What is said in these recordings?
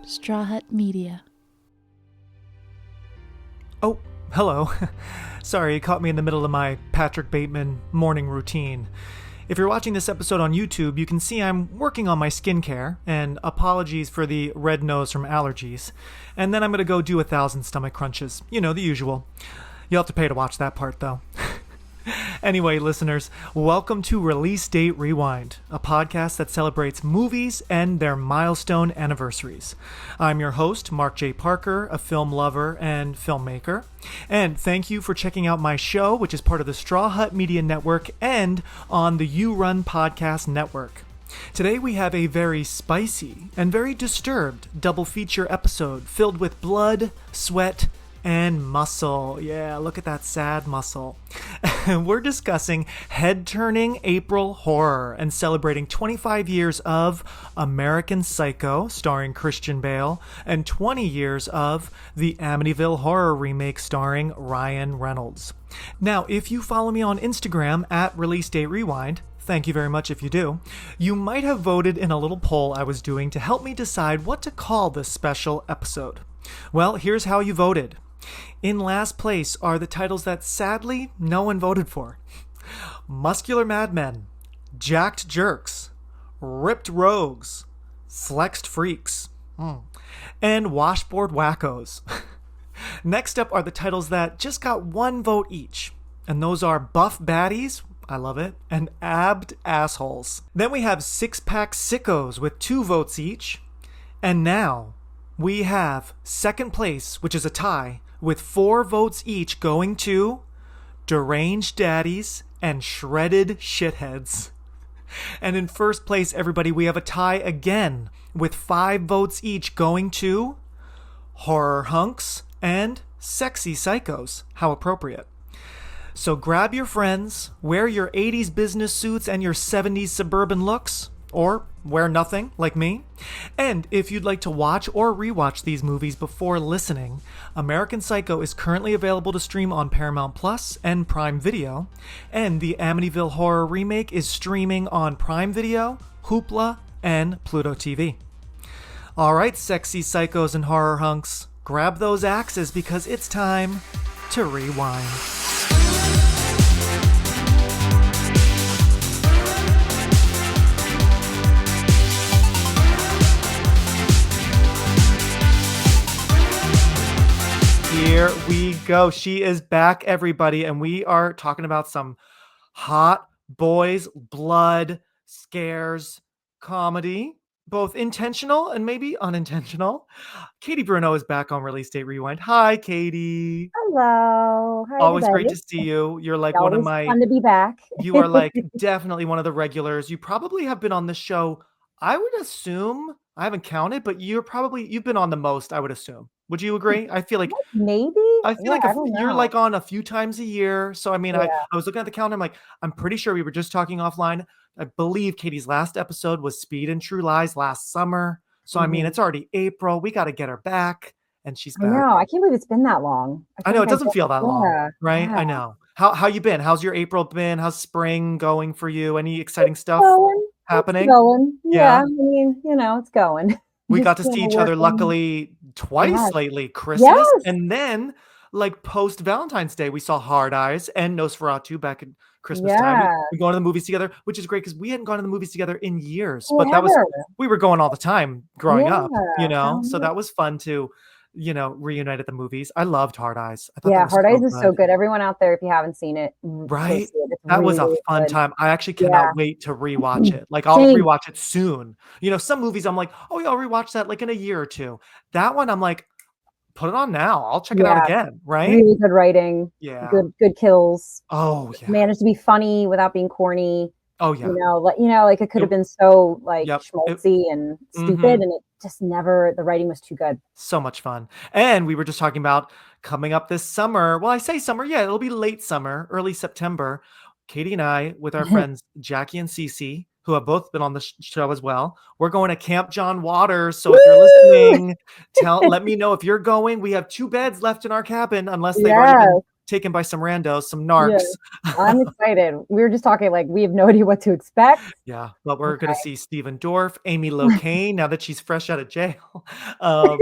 Straw Hut Media. Oh, hello. Sorry, you caught me in the middle of my Patrick Bateman morning routine. If you're watching this episode on YouTube, you can see I'm working on my skincare, and apologies for the red nose from allergies. And then I'm going to go do 1,000 stomach crunches. You know, the usual. You'll have to pay to watch that part, though. Anyway, listeners, welcome to Release Date Rewind, a podcast that celebrates movies and their milestone anniversaries. I'm your host, Mark J. Parker, a film lover and filmmaker. And thank you for checking out my show, which is part of the Straw Hut Media Network and on the You Run Podcast Network. Today we have a very spicy and very disturbed double feature episode filled with blood, sweat, and muscle. Yeah, look at that sad muscle. We're discussing head-turning April horror and celebrating 25 years of American Psycho, starring Christian Bale, and 20 years of the Amityville Horror remake starring Ryan Reynolds. Now, if you follow me on Instagram at Release Date Rewind, thank you very much if you do, you might have voted in a little poll I was doing to help me decide what to call this special episode. Well, here's how you voted. In last place are the titles that sadly no one voted for. Muscular Madmen, Jacked Jerks, Ripped Rogues, Flexed Freaks, and Washboard Wackos. Next up are the titles that just got one vote each, and those are Buff Baddies, I love it, and Abbed Assholes. Then we have Six Pack Sickos with 2 votes each, and now we have second place, which is a tie, with 4 votes each going to Deranged Daddies and Shredded Shitheads. And in first place, everybody, we have a tie again with 5 votes each going to Horror Hunks and Sexy Psychos. How appropriate. So grab your friends, wear your 80s business suits and your 70s suburban looks, or wear nothing, like me. And if you'd like to watch or rewatch these movies before listening, American Psycho is currently available to stream on Paramount Plus and Prime Video, and the Amityville Horror remake is streaming on Prime Video, Hoopla, and Pluto TV. All right, sexy psychos and horror hunks, grab those axes because it's time to rewind. Here we go. She is back, everybody, and we are talking about some hot boys, blood, scares, comedy, both intentional and maybe unintentional. Katie Bruno is back on Release Date Rewind. Hi, Katie. Hello. Hi, Always everybody. great to see you. You're like Always one of my... fun to be back. You are like definitely one of the regulars. You probably have been on the show, I would assume. I haven't counted, but you've been on the most, I would assume. Would you agree? I feel like maybe. I feel like you're like on a few times a year. So, I mean, I was looking at the calendar. I'm like, I'm pretty sure we were just talking offline. I believe Katie's last episode was Speed and True Lies last summer. So, I mean, it's already April. We got to get her back. And she's back. I know. I can't believe it's been that long. I know. It doesn't feel that long, right? Yeah. I know. How you been? How's your April been? How's spring going for you? Any exciting stuff happening? It's going. Yeah. I mean, it's going. We got to see each other, luckily, twice lately. Christmas, and then, like, post-Valentine's Day, we saw Hard Eyes and Nosferatu back at Christmas time. We go to the movies together, which is great because we hadn't gone to the movies together in years. But we were going all the time growing up, so that was fun to, reunite at the movies. I loved Hard Eyes. I thought Hard Eyes is so good. Everyone out there, if you haven't seen it, right? That was a fun time. I actually cannot wait to rewatch it. Like, I'll rewatch it soon. Some movies I'm like, oh yeah, I'll rewatch that like in a year or two. That one I'm like, put it on now. I'll check it out again. Right? Really good writing. Yeah. Good kills. Oh yeah. Managed to be funny without being corny. Oh yeah. Like it could have been so schmaltzy and stupid, and it just never. The writing was too good. So much fun. And we were just talking about coming up this summer. Well, I say summer, it'll be late summer, early September. Katie and I, with our friends Jackie and Cece, who have both been on the show as well, we're going to Camp John Waters. So if you're listening, let me know if you're going. We have 2 beds left in our cabin, unless they've already been taken by some randos, some Yeah. narcs. I'm excited. We were just talking like we have no idea what to expect. Yeah, but we're gonna see Stephen Dorff, Amy Locane, now that she's fresh out of jail. A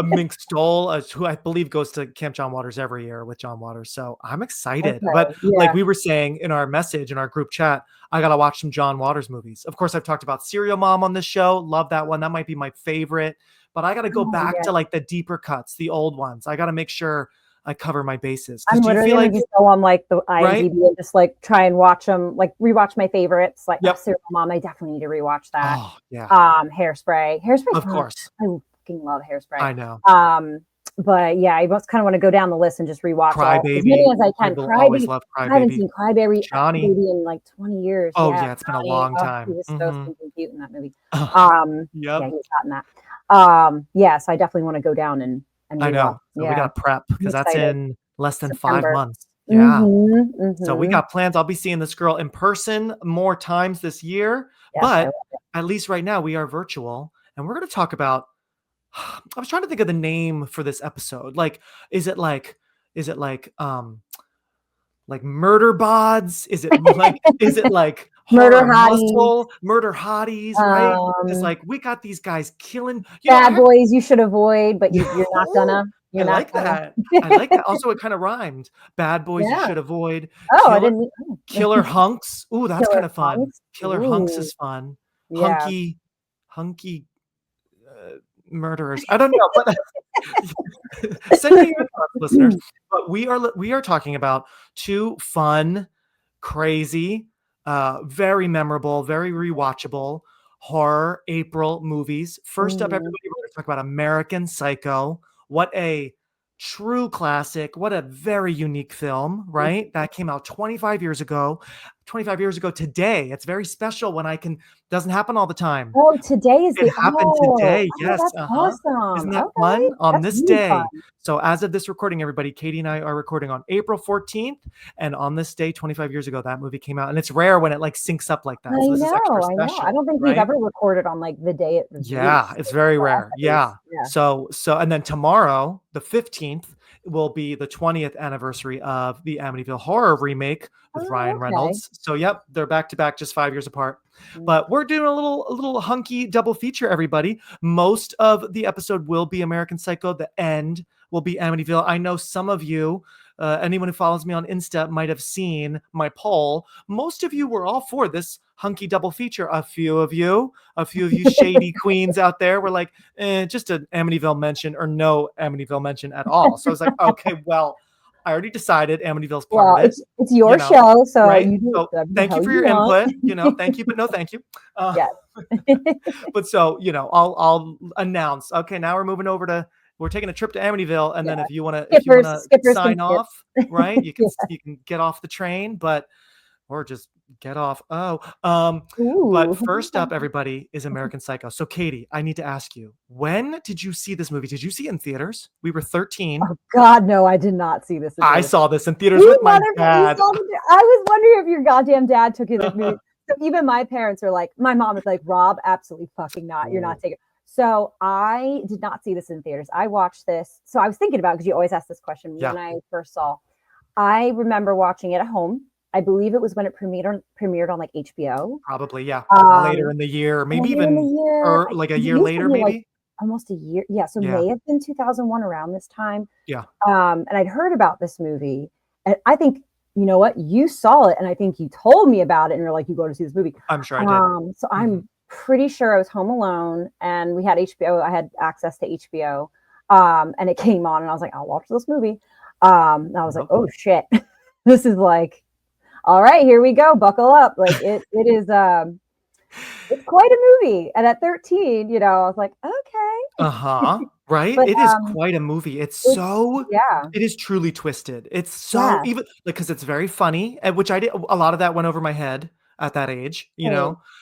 Mink Stoll, who I believe goes to Camp John Waters every year with John Waters. So I'm excited. But Okay, yeah. like we were saying in our message in our group chat, I gotta watch some John Waters movies. Of course, I've talked about Serial Mom on this show. Love that one. That might be my favorite. But I gotta go back yeah. to like the deeper cuts, the old ones. I gotta make sure I cover my bases. I'm Do you literally feel gonna like just go on like the IMDb right? and just like try and watch them, like rewatch my favorites. Like Yep. Serial Mom, I definitely need to rewatch that. Oh yeah. Hairspray. Hairspray. Of course. I fucking love Hairspray. I know. But yeah, I just kind of want to go down the list and just rewatch Cry all, Baby. as many as I can. I will always love Cry I haven't Baby. seen Cry Baby Johnny. in like 20 years. Oh yeah, it's been a long time. He was so stinking cute in that movie. Yep. Yeah, he was hot in that. Yeah, so I definitely want to go down and I know. So yeah. we got to prep because that's in less than September. 5 months. Yeah. So we got plans. I'll be seeing this girl in person more times this year, but at least right now we are virtual, and we're going to talk about. I was trying to think of the name for this episode. Like, is it like murder bods? Is it like murder hotties, right? It's like we got these guys killing bad boys you should avoid, but you're not gonna. I like that. I like that. Also, it kind of rhymed. Bad boys you should avoid. Oh, I didn't. Killer hunks. Ooh, that's kind of fun. Hunks? Killer hunks is fun. Yeah. Hunky murderers. I don't know, but send me your thoughts, listeners. But we are talking about two fun, crazy, very memorable, very rewatchable horror April movies. First up, everybody, we're going to talk about American Psycho. What a true classic. What a very unique film, right? That came out 25 years ago. 25 years ago today. It's very special when doesn't happen all the time. Oh, today is it happened today. Yes. That's awesome. Isn't that fun? On this day. Fun. So as of this recording, everybody, Katie and I are recording on April 14th. And on this day, 25 years ago, that movie came out. And it's rare when it like syncs up like that. So this is extra special. I don't think we've ever recorded on like the day it was released. It's very rare. Yeah. So and then tomorrow, the 15th, will be the 20th anniversary of the Amityville Horror remake with Ryan Reynolds. So yep, they're back to back, just 5 years apart. But we're doing a little hunky double feature, everybody. Most of the episode will be American Psycho. The end will be Amityville. I know some of you, anyone who follows me on Insta might have seen my poll. Most of you were all for this hunky double feature. A few of you shady queens out there were like, just an Amityville mention or no Amityville mention at all. So I was like, okay, well, I already decided Amityville's part of it. It's your show, so right? Thank you for your input. Thank you, but no thank you. Yes. But so, I'll announce, okay, now we're taking a trip to Amityville, and then if you want to sign off, right, you can get off the train, or just get off. But first up, everybody, is American Psycho. So Katie, I need to ask you, when did you see this movie? Did you see it in theaters? We were 13. Oh God, no, I did not see this. I saw this in theaters with my dad. I was wondering if your goddamn dad took you to this movie. So even my parents are like, my mom is like, Rob, absolutely fucking not. You're not taking it. So I did not see this in theaters. I watched this. So I was thinking about it because you always ask this question when I first saw. I remember watching it at home. I believe it was when it premiered on like HBO. Probably, yeah. Later in the year, maybe even or like a year later, maybe. Like almost a year. Yeah. So may have been 2001 around this time. Yeah. And I'd heard about this movie. And I think, you know what? You saw it. And I think you told me about it. And you're like, you go to see this movie. I'm sure I did. So I'm pretty sure I was home alone and we had HBO. I had access to HBO. And it came on and I was like, I'll watch this movie. And I was like, oh shit. This is like, all right, here we go. Buckle up. Like it is it's quite a movie. And at 13, I was like, okay. Right. But, it is quite a movie. It is truly twisted. It's so even because it's very funny, which I did. A lot of that went over my head at that age,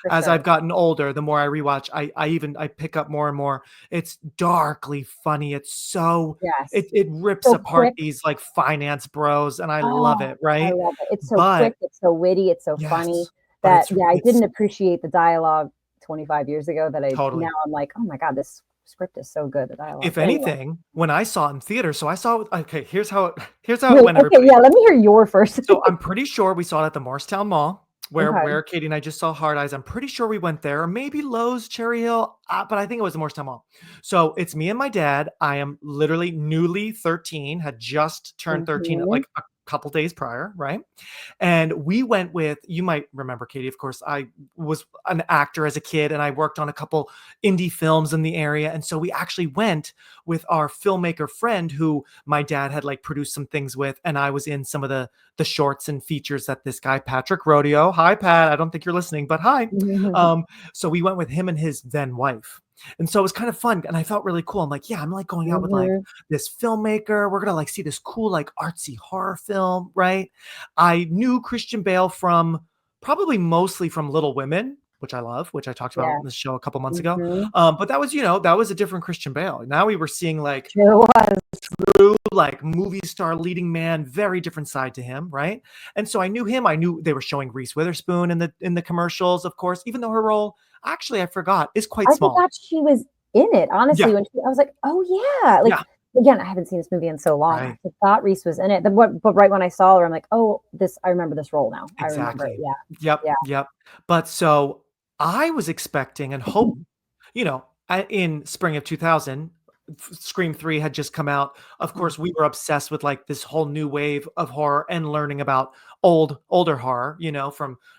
as I've gotten older, the more I rewatch, I pick up more and more. It's darkly funny. It's so, it rips apart these like finance bros and I love it. Right. I love it. It's so quick. It's so witty. It's so funny that, I didn't appreciate the dialogue 25 years ago that now I'm like, oh my God, this script is so good. The dialogue. If Anyway. anything, when I saw it in theater, so I saw it. Okay, here's how it Wait, went, okay, everybody. yeah, let me hear your first. So I'm pretty sure we saw it at the Morristown Mall, Okay. where Katie and I just saw Hard Eyes. I'm pretty sure we went there, or maybe Lowe's, Cherry Hill, but I think it was the Morristown Mall. So it's me and my dad. I am literally newly 13, had just turned 13 Mhm. like a couple days prior, right? And we went with, you might remember, Katie, of course, I was an actor as a kid and I worked on a couple indie films in the area. And so we actually went with our filmmaker friend who my dad had like produced some things with. And I was in some of the shorts and features that this guy, Patrick Rodeo. Hi, Pat. I don't think you're listening, but hi. So we went with him and his then wife. And so it was kind of fun. And I felt really cool. I'm like, yeah, I'm like going out with like this filmmaker. We're going to like see this cool, like artsy horror film, right? I knew Christian Bale from probably mostly from Little Women, which I love, which I talked about in this show a couple months ago. But that was, that was a different Christian Bale. Now we were seeing like true, like movie star leading man, very different side to him, right? And so I knew him. I knew they were showing Reese Witherspoon in the commercials, of course, even though her role, actually, I forgot, is quite small. I forgot she was in it, honestly. When I was like, oh yeah. Like again, I haven't seen this movie in so long. Right. I thought Reese was in it. But right when I saw her, I'm like, oh, I remember this role now. Exactly. I remember it. Yep. But so I was expecting and hope, in spring of 2000, Scream 3 had just come out. Of course, we were obsessed with like this whole new wave of horror and learning about older horror,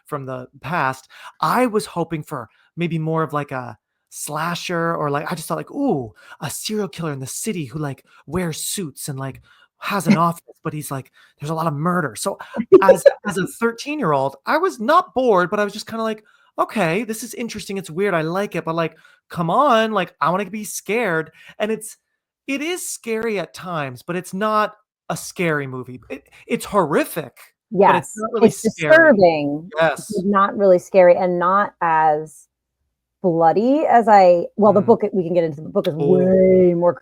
from the past. I was hoping for maybe more of like a slasher, or like I just thought like, ooh, a serial killer in the city who like wears suits and like has an office, but he's like, there's a lot of murder. So as a 13-year-old, I was not bored, but I was just kind of like, okay, this is interesting. It's weird. I like it, but like, come on, like I want to be scared. And it is scary at times, but it's not a scary movie. It's horrific. Yes, but it's not really disturbing. Yes, it's not really scary, and not as bloody as the book. We can get into the book is way more.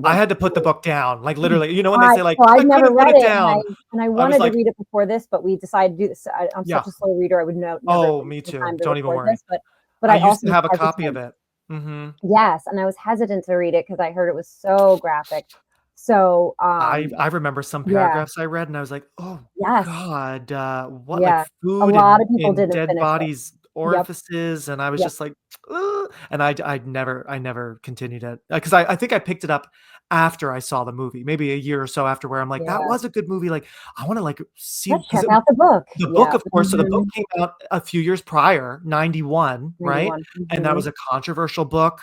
I had to put the book down, like literally. When they say like, I never read it down, and I wanted to like, read it before this, but we decided to do this. I'm such a slow reader. I would never. Oh, me too. Don't even worry. But I used to have a copy of it. Mm-hmm. Yes, and I was hesitant to read it because I heard it was so graphic. So I remember some paragraphs I read, and I was like, "Oh God, what like food a lot of people in didn't dead bodies orifices?" And I was just like, ugh. And I never continued it because I think I picked it up after I saw the movie, maybe a year or so after, where I'm like, that was a good movie. Like I want to like see. Let's check out the book. The book, of course. So the book came out a few years prior, 91, right? And that was a controversial book.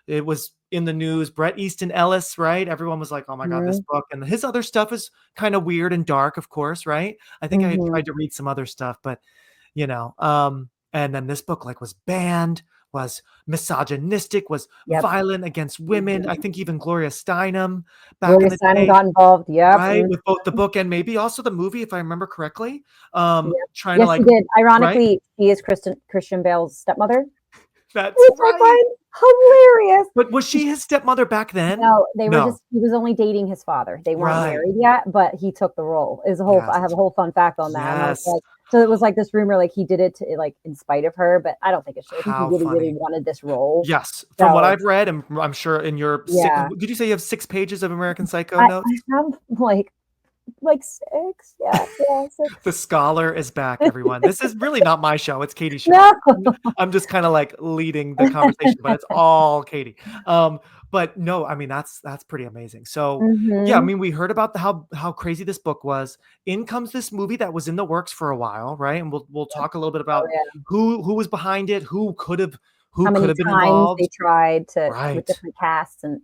It was in the news. Bret Easton Ellis, right? Everyone was like, oh my God, this book. And his other stuff is kind of weird and dark, of course, right? I think I tried to read some other stuff, but and then this book like was banned, was misogynistic, was violent against women. I think even Gloria Steinem back in the day got involved. Right, with both the book and maybe also the movie, if I remember correctly. Trying to like, she did. Ironically, she is Christian Bale's stepmother. That's right. Hilarious. But was she his stepmother back then? No, he was only dating his father. They weren't married yet, but he took the role. I have a whole fun fact on that. Yes. So it was like this rumor, like he did it to like in spite of her, but I don't think it's true. I think he really wanted this role. Yes. From what I've read, and I'm sure in your did you say you have 6 pages of American Psycho notes? I have like 6. Yeah, 6. The scholar is back, everyone. This is really not my show. It's Katie's show. No. I'm just kind of like leading the conversation, but it's all Katie. But no, I mean, that's pretty amazing. So I mean, we heard about how crazy this book was. In comes this movie that was in the works for a while, right? And we'll talk a little bit about who was behind it, who could have been involved. They tried to with different casts and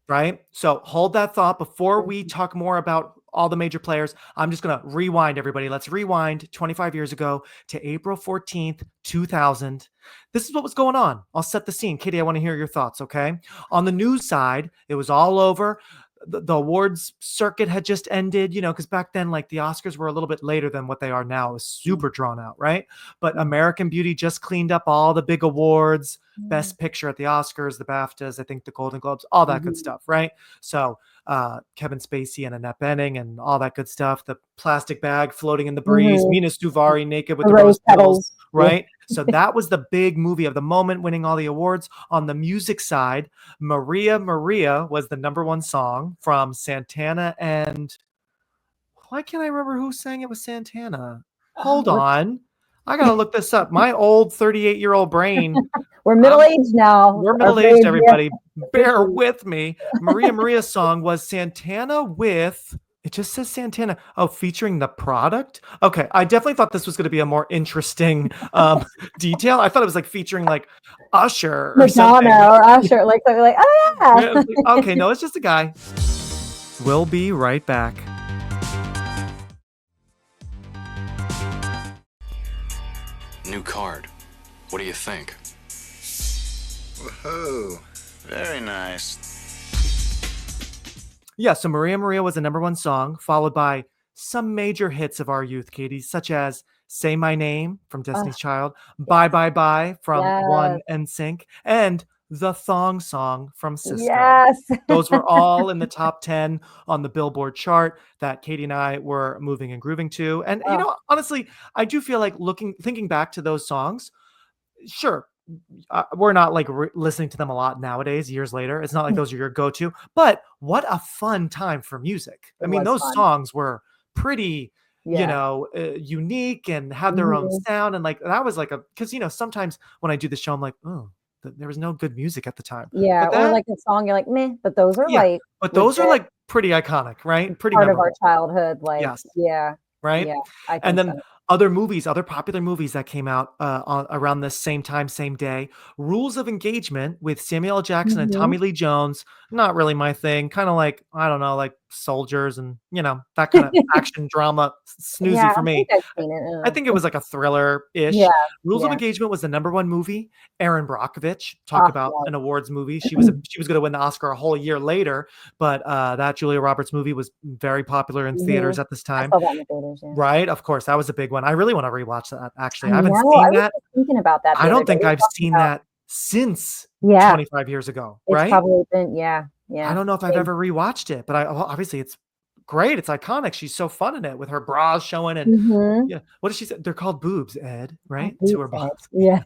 right. So hold that thought before we talk more about all the major players. I'm just going to rewind, everybody. Let's rewind 25 years ago to April 14th, 2000. This is what was going on. I'll set the scene. Katie, I want to hear your thoughts, okay? On the news side, it was all over. The awards circuit had just ended, because back then, like the Oscars were a little bit later than what they are now. It was super drawn out, right? But American Beauty just cleaned up all the big awards, Best Picture at the Oscars, the BAFTAs, I think the Golden Globes, all that good stuff, right? So Kevin Spacey and Annette Bening and all that good stuff. The plastic bag floating in the breeze, Mina Suvari naked with the rose petals, right? So that was the big movie of the moment, winning all the awards. On the music side, Maria Maria was the number one song from Santana, and why can't I remember who sang it with Santana? Hold on. I gotta look this up. My old 38-year-old brain. We're middle-aged now. We're middle-aged, everybody. Bear with me. Maria Maria's song was Santana with, it just says Santana. Oh, featuring The Product? Okay, I definitely thought this was going to be a more interesting detail. I thought it was like featuring like Usher or something. Madonna or Usher, like something like, oh yeah. Okay, no, it's just a guy. We'll be right back. New card. What do you think? Whoa, very nice. Yeah, so Maria Maria was the number one song, followed by some major hits of our youth, Katie, such as Say My Name from Destiny's Child, Bye Bye Bye from One NSYNC, and The Thong Song from Cisco. Yes. Those were all in the top 10 on the Billboard chart that Katie and I were moving and grooving to. And, you know, honestly, I do feel like thinking back to those songs, sure, we're not like listening to them a lot nowadays, years later. It's not like those are your go-to, but what a fun time for music. I mean, those songs were pretty, you know, unique and had their own sound. And like, that was like because, you know, sometimes when I do the show, I'm like, oh, there was no good music at the time. Yeah, or like a song, you're like, meh, but those are like, but those are like pretty iconic, right? Pretty part memorable. of our childhood. Like, yeah. Right. Yeah. And then other popular movies that came out around the same time, same day. Rules of Engagement with Samuel L. Jackson and Tommy Lee Jones. Not really my thing. Kind of like, I don't know, like soldiers and, you know, that kind of action drama snoozy for me. I think it was like a thriller-ish. Yeah, Rules of Engagement was the number one movie. Erin Brockovich, talk about an awards movie. She was going to win the Oscar a whole year later, but that Julia Roberts movie was very popular in theaters at this time. I saw that in the theaters, Right? Of course, that was a big one. I really want to rewatch that, actually. I haven't seen that. I was thinking about that. I don't think I've seen that since 25 years ago, right? It's probably been, yeah. I don't know if I've ever rewatched it, but obviously it's great. It's iconic. She's so fun in it with her bras showing and yeah. What did she say? They're called boobs, Ed, right? To her boobs. Yeah.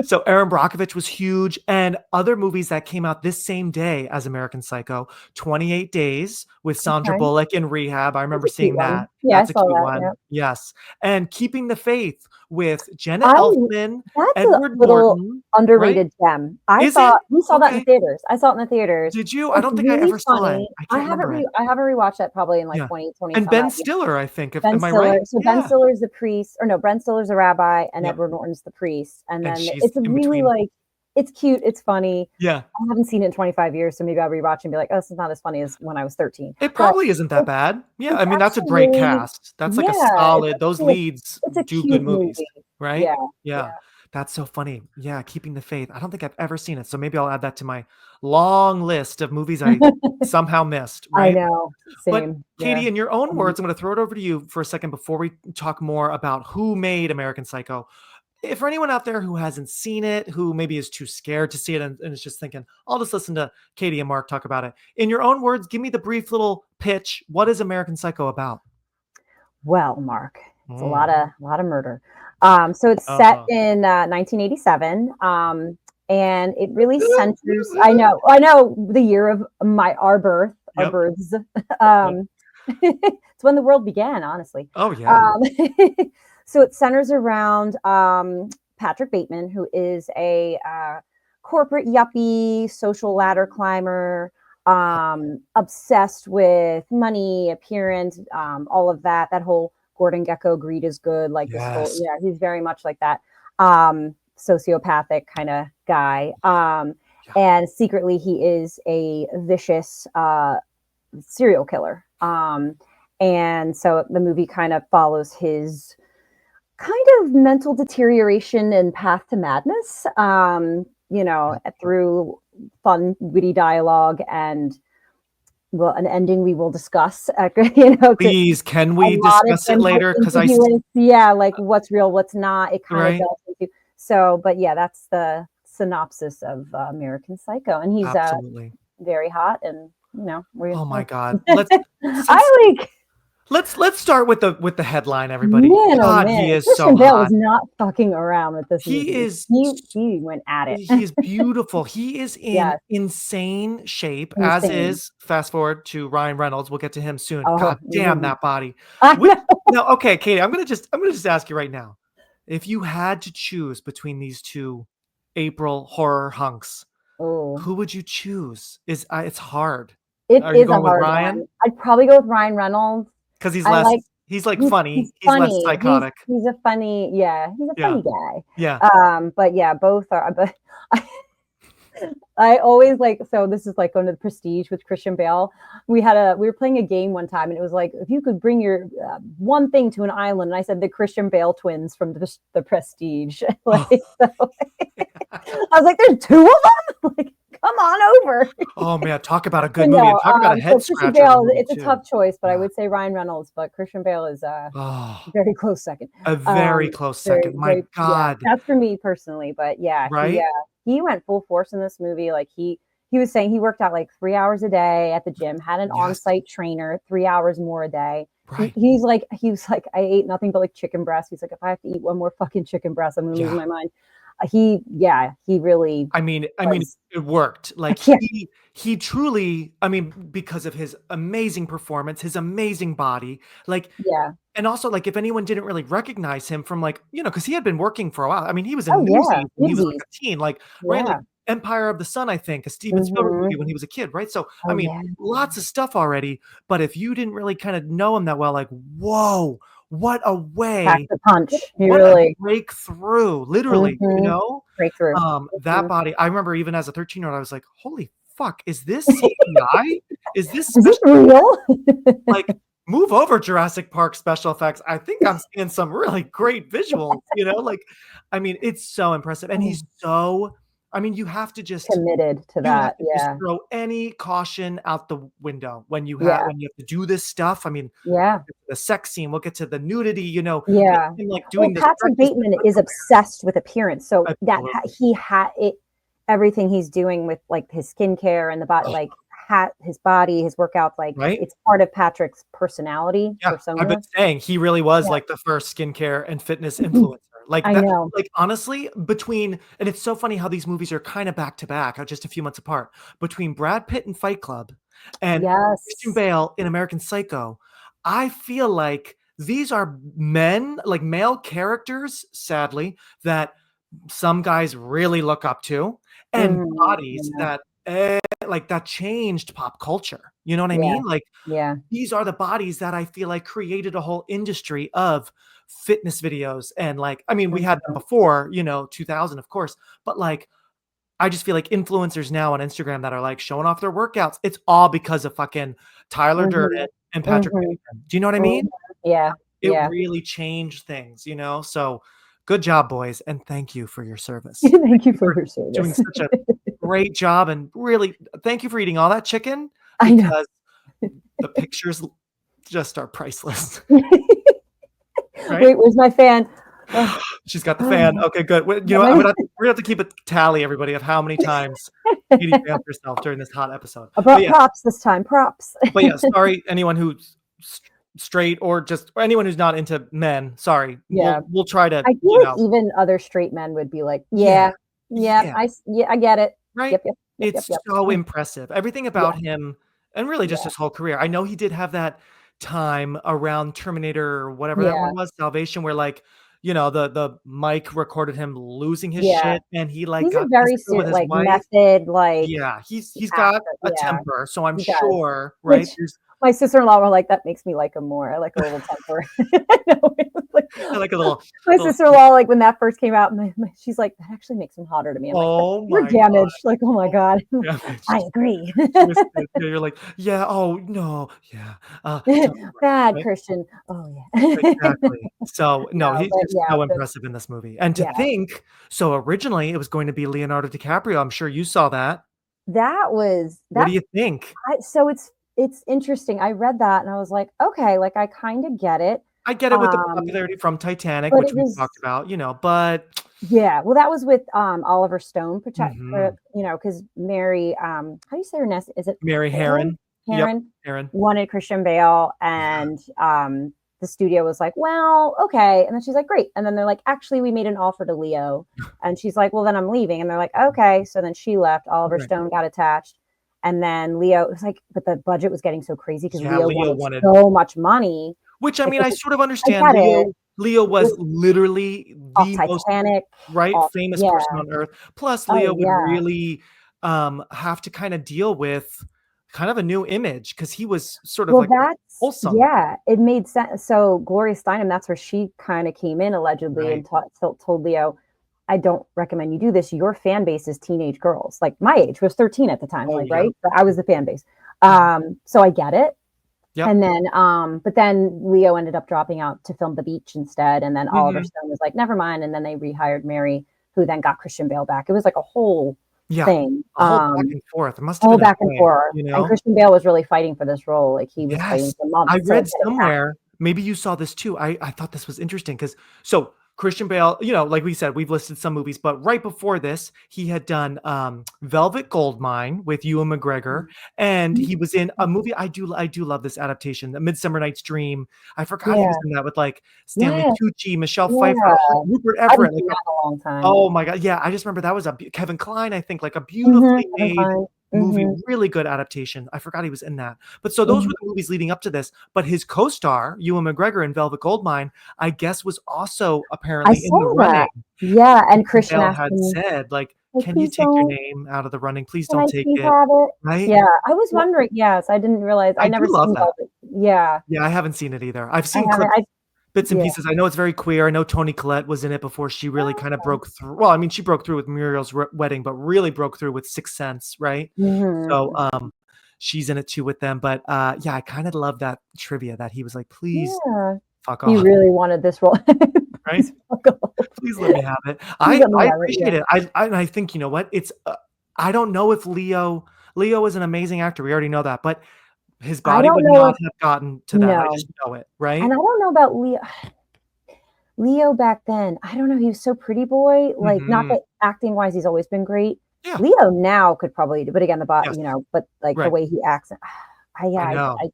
So Erin Brockovich was huge. And other movies that came out this same day as American Psycho, 28 Days with Sandra Bullock in rehab. I remember seeing that. Yeah, that's a cute one. Yeah. Yes. And Keeping the Faith with Jenna Elfman, Edward Norton. Underrated gem. We saw that in the theaters. I saw it in the theaters. Did you? I don't think I ever saw it. I haven't rewatched that probably in like 2020. And Ben Stiller, I think. Am I right? So Ben Stiller's the priest, or no, Ben Stiller's the rabbi, and Edward Norton's the priest. And then it's really like, it's cute, it's funny. Yeah. I haven't seen it in 25 years, so maybe I'll rewatch and be like, oh, this is not as funny as when I was 13. It probably isn't that bad. Yeah, I mean, that's a great cast. That's like a solid, those leads do good movies, right? Yeah. That's so funny. Yeah, Keeping the Faith. I don't think I've ever seen it, so maybe I'll add that to my long list of movies I somehow missed. Right? I know. Same. But Katie, in your own words, I'm going to throw it over to you for a second before we talk more about who made American Psycho. If for anyone out there who hasn't seen it, who maybe is too scared to see it and is just thinking, I'll just listen to Katie and Mark talk about it. In your own words, give me the brief little pitch. What is American Psycho about? Well, Mark, it's a lot of murder. So it's set in 1987, and it really centers. I know the year of our births. It's when the world began, honestly. Oh yeah. So it centers around Patrick Bateman, who is a corporate yuppie, social ladder climber, obsessed with money, appearance, all of that. That whole Gordon Gekko, greed is good. Like this whole, he's very much like that sociopathic kind of guy. And secretly, he is a vicious serial killer. And so the movie kind of follows his kind of mental deterioration and path to madness, through fun, witty dialogue and an ending we will discuss. Please, can we discuss it later? Because like what's real, what's not. It kind of delves into. So, but yeah, that's the synopsis of American Psycho, and he's absolutely very hot, and oh my God, Let's start with the headline, everybody. Man, oh God, man, he is Christian so Bale hot. was not fucking around with this He movie. is He went at it. He is beautiful. He is in Yes, insane shape, as insane. is, fast forward to Ryan Reynolds. We'll get to him soon. Oh, God damn that body. I Which know. now, okay, Katie, I'm gonna just ask you right now. If you had to choose between these two April horror hunks, Oh, who would you choose? It's hard. it Are you is a going with hard Ryan? one. I'd probably go with Ryan Reynolds. Because I like he's like he's funny. he's He's less funny. psychotic. He's a funny, yeah, he's a Yeah. funny guy. Yeah. But yeah, both are. But I always like, so this is like going to the Prestige with Christian Bale. We were playing a game one time, and it was like, if you could bring your one thing to an island, and I said the Christian Bale twins from the Prestige. Like, so, I was like, there's two of them. Like, come on over. Oh man, talk about a good movie. And talk about a head so Christian scratcher. Bale, it's a tough choice, but I Yeah. would say Ryan Reynolds, but Christian Bale is Oh, very close second. a very close second. My God. Yeah, that's for me personally, but yeah, Right? he went full force in this movie. Like he was saying he worked out like 3 hours a day at the gym, had an on-site trainer, 3 hours more a day. Right. He was like, I ate nothing but like chicken breast. He's like, if I have to eat one more fucking chicken breast, I'm gonna lose my mind. He really. I mean, it worked. Like he truly, I mean, because of his amazing performance, his amazing body, like, and also like if anyone didn't really recognize him from like, because he had been working for a while. I mean, he was in Newsies when he was like a teen, like right, like Empire of the Sun, I think, a Steven Spielberg movie when he was a kid, right? So I mean, lots of stuff already. But if you didn't really kind of know him that well, like, whoa. What a way! Pack the punch. A breakthrough, literally. Breakthrough. That body. I remember even as a 13-year-old, I was like, "Holy fuck! Is this CGI? Is this real?" Like, move over, Jurassic Park special effects. I think I'm seeing some really great visuals. Like, I mean, it's so impressive, and he's so. I mean, you have to just committed to that. Just throw any caution out the window when you have to do this stuff. I mean, the sex scene. We'll get to the nudity. Like doing this. Patrick Bateman is obsessed with appearance, so that he had it. Everything he's doing with like his skincare and the body, like his body, his workouts, like it's part of Patrick's personality. Yeah, I've been saying he really was like the first skincare and fitness influencer. Like I know. Like honestly, and it's so funny how these movies are kind of back to back, just a few months apart, between Brad Pitt in Fight Club and Christian Bale in American Psycho. I feel like these are men, like male characters, sadly, that some guys really look up to, and bodies that that changed pop culture. You know what I mean? Like, these are the bodies that I feel like created a whole industry of fitness videos. And like, I mean, we had them before, 2000, of course, but like, I just feel like influencers now on Instagram that are like showing off their workouts. It's all because of fucking Tyler Durden and Patrick Bateman. Do you know what I mean? Yeah. It really changed things, So good job, boys. And thank you for your service. Thank you for your service. Doing such a great job. And really, thank you for eating all that chicken. I know. The pictures just are priceless. Right? Wait, where's my fan? She's got the fan. Okay, good. We're gonna have to keep a tally, everybody, of how many times Katie fanned herself during this hot episode. I brought props this time. Props. But yeah, sorry, anyone who's straight or anyone who's not into men. Sorry. Yeah, we'll try to. I feel like even other straight men would be like, I get it. Right. Yep. It's so impressive. Everything about him, and really just his whole career. I know he did have that time around Terminator or whatever that one was, Salvation, where like the mic recorded him losing his shit, and he's got a very like method, like he's got a temper, so I'm sure, right? My sister-in-law were like, that makes me like him more. I like a little temper. I like a little. My sister-in-law, like when that first came out, she's like, that actually makes him hotter to me. I'm like, you're damaged. Like, oh my god, I agree. You're like, oh no, bad Christian. Oh yeah, exactly. So no, he's just so impressive in this movie. And to think, so originally it was going to be Leonardo DiCaprio. I'm sure you saw that. What do you think? So it's interesting. I read that and I was like, okay, like I kind of get it. I get it with the popularity from Titanic, which we talked about, but well, that was with Oliver Stone, because Mary, how do you say her name? Is it Mary Herron? Aaron. wanted Christian Bale, and the studio was like, well, okay. And then she's like, great. And then they're like, actually, we made an offer to Leo. And she's like, well, then I'm leaving. And they're like, okay. So then she left. Oliver Stone got attached. And then Leo was like, but the budget was getting so crazy because Leo wanted so much money. Which, I mean, I sort of understand. Leo was literally the Titanic, most famous person on earth. Plus, Leo would really have to kind of deal with kind of a new image because he was sort of wholesome. Yeah, it made sense. So Gloria Steinem, that's where she kind of came in allegedly and told Leo, I don't recommend you do this. Your fan base is teenage girls. Like my age was 13 at the time, right? But I was the fan base. So I get it. Yep. And then, but then Leo ended up dropping out to film The Beach instead. And then Oliver Stone was like, never mind. And then they rehired Mary, who then got Christian Bale back. It was like a whole thing. A whole back and forth. It must have been back and forth. You know? And Christian Bale was really fighting for this role. Like he was fighting for months. I read somewhere, maybe you saw this too. I thought this was interesting because Christian Bale, you know, like we said, we've listed some movies, but right before this, he had done Velvet Goldmine with Ewan McGregor, and he was in a movie. I do love this adaptation, The Midsummer Night's Dream. I forgot he was in that with like Stanley Tucci, Michelle Pfeiffer, Rupert Everett. Like, a long time. Oh my God, yeah! I just remember that was Kevin Kline, I think, like a beautifully made movie, really good adaptation. I forgot he was in that. But so those were the movies leading up to this. But his co-star, Ewan McGregor in Velvet Goldmine, I guess was also apparently in the running. Yeah, and Christian had said, like, can you take your name out of the running? Please don't take it. Right? Yeah, I was wondering. Yes, I didn't realize. I never seen Velvet. Yeah. Yeah, I haven't seen it either. I've seen bits and pieces. I know it's very queer. I know Toni Collette was in it before she really kind of broke through. Well, I mean, she broke through with Muriel's Wedding, but really broke through with Sixth Sense, right? So she's in it too with them. But yeah, I kind of love that trivia that he was like, please fuck off. He really wanted this role. Right? Please let me have it. I appreciate it. I think, you know what? It's I don't know if Leo is an amazing actor. We already know that, but his body would not have gotten to that. No. I just know it, right? And I don't know about Leo. Leo back then, I don't know. He was so pretty boy. Like, not that acting wise, he's always been great. Yeah. Leo now could probably do, but again, the body, you know, but like the way he acts, I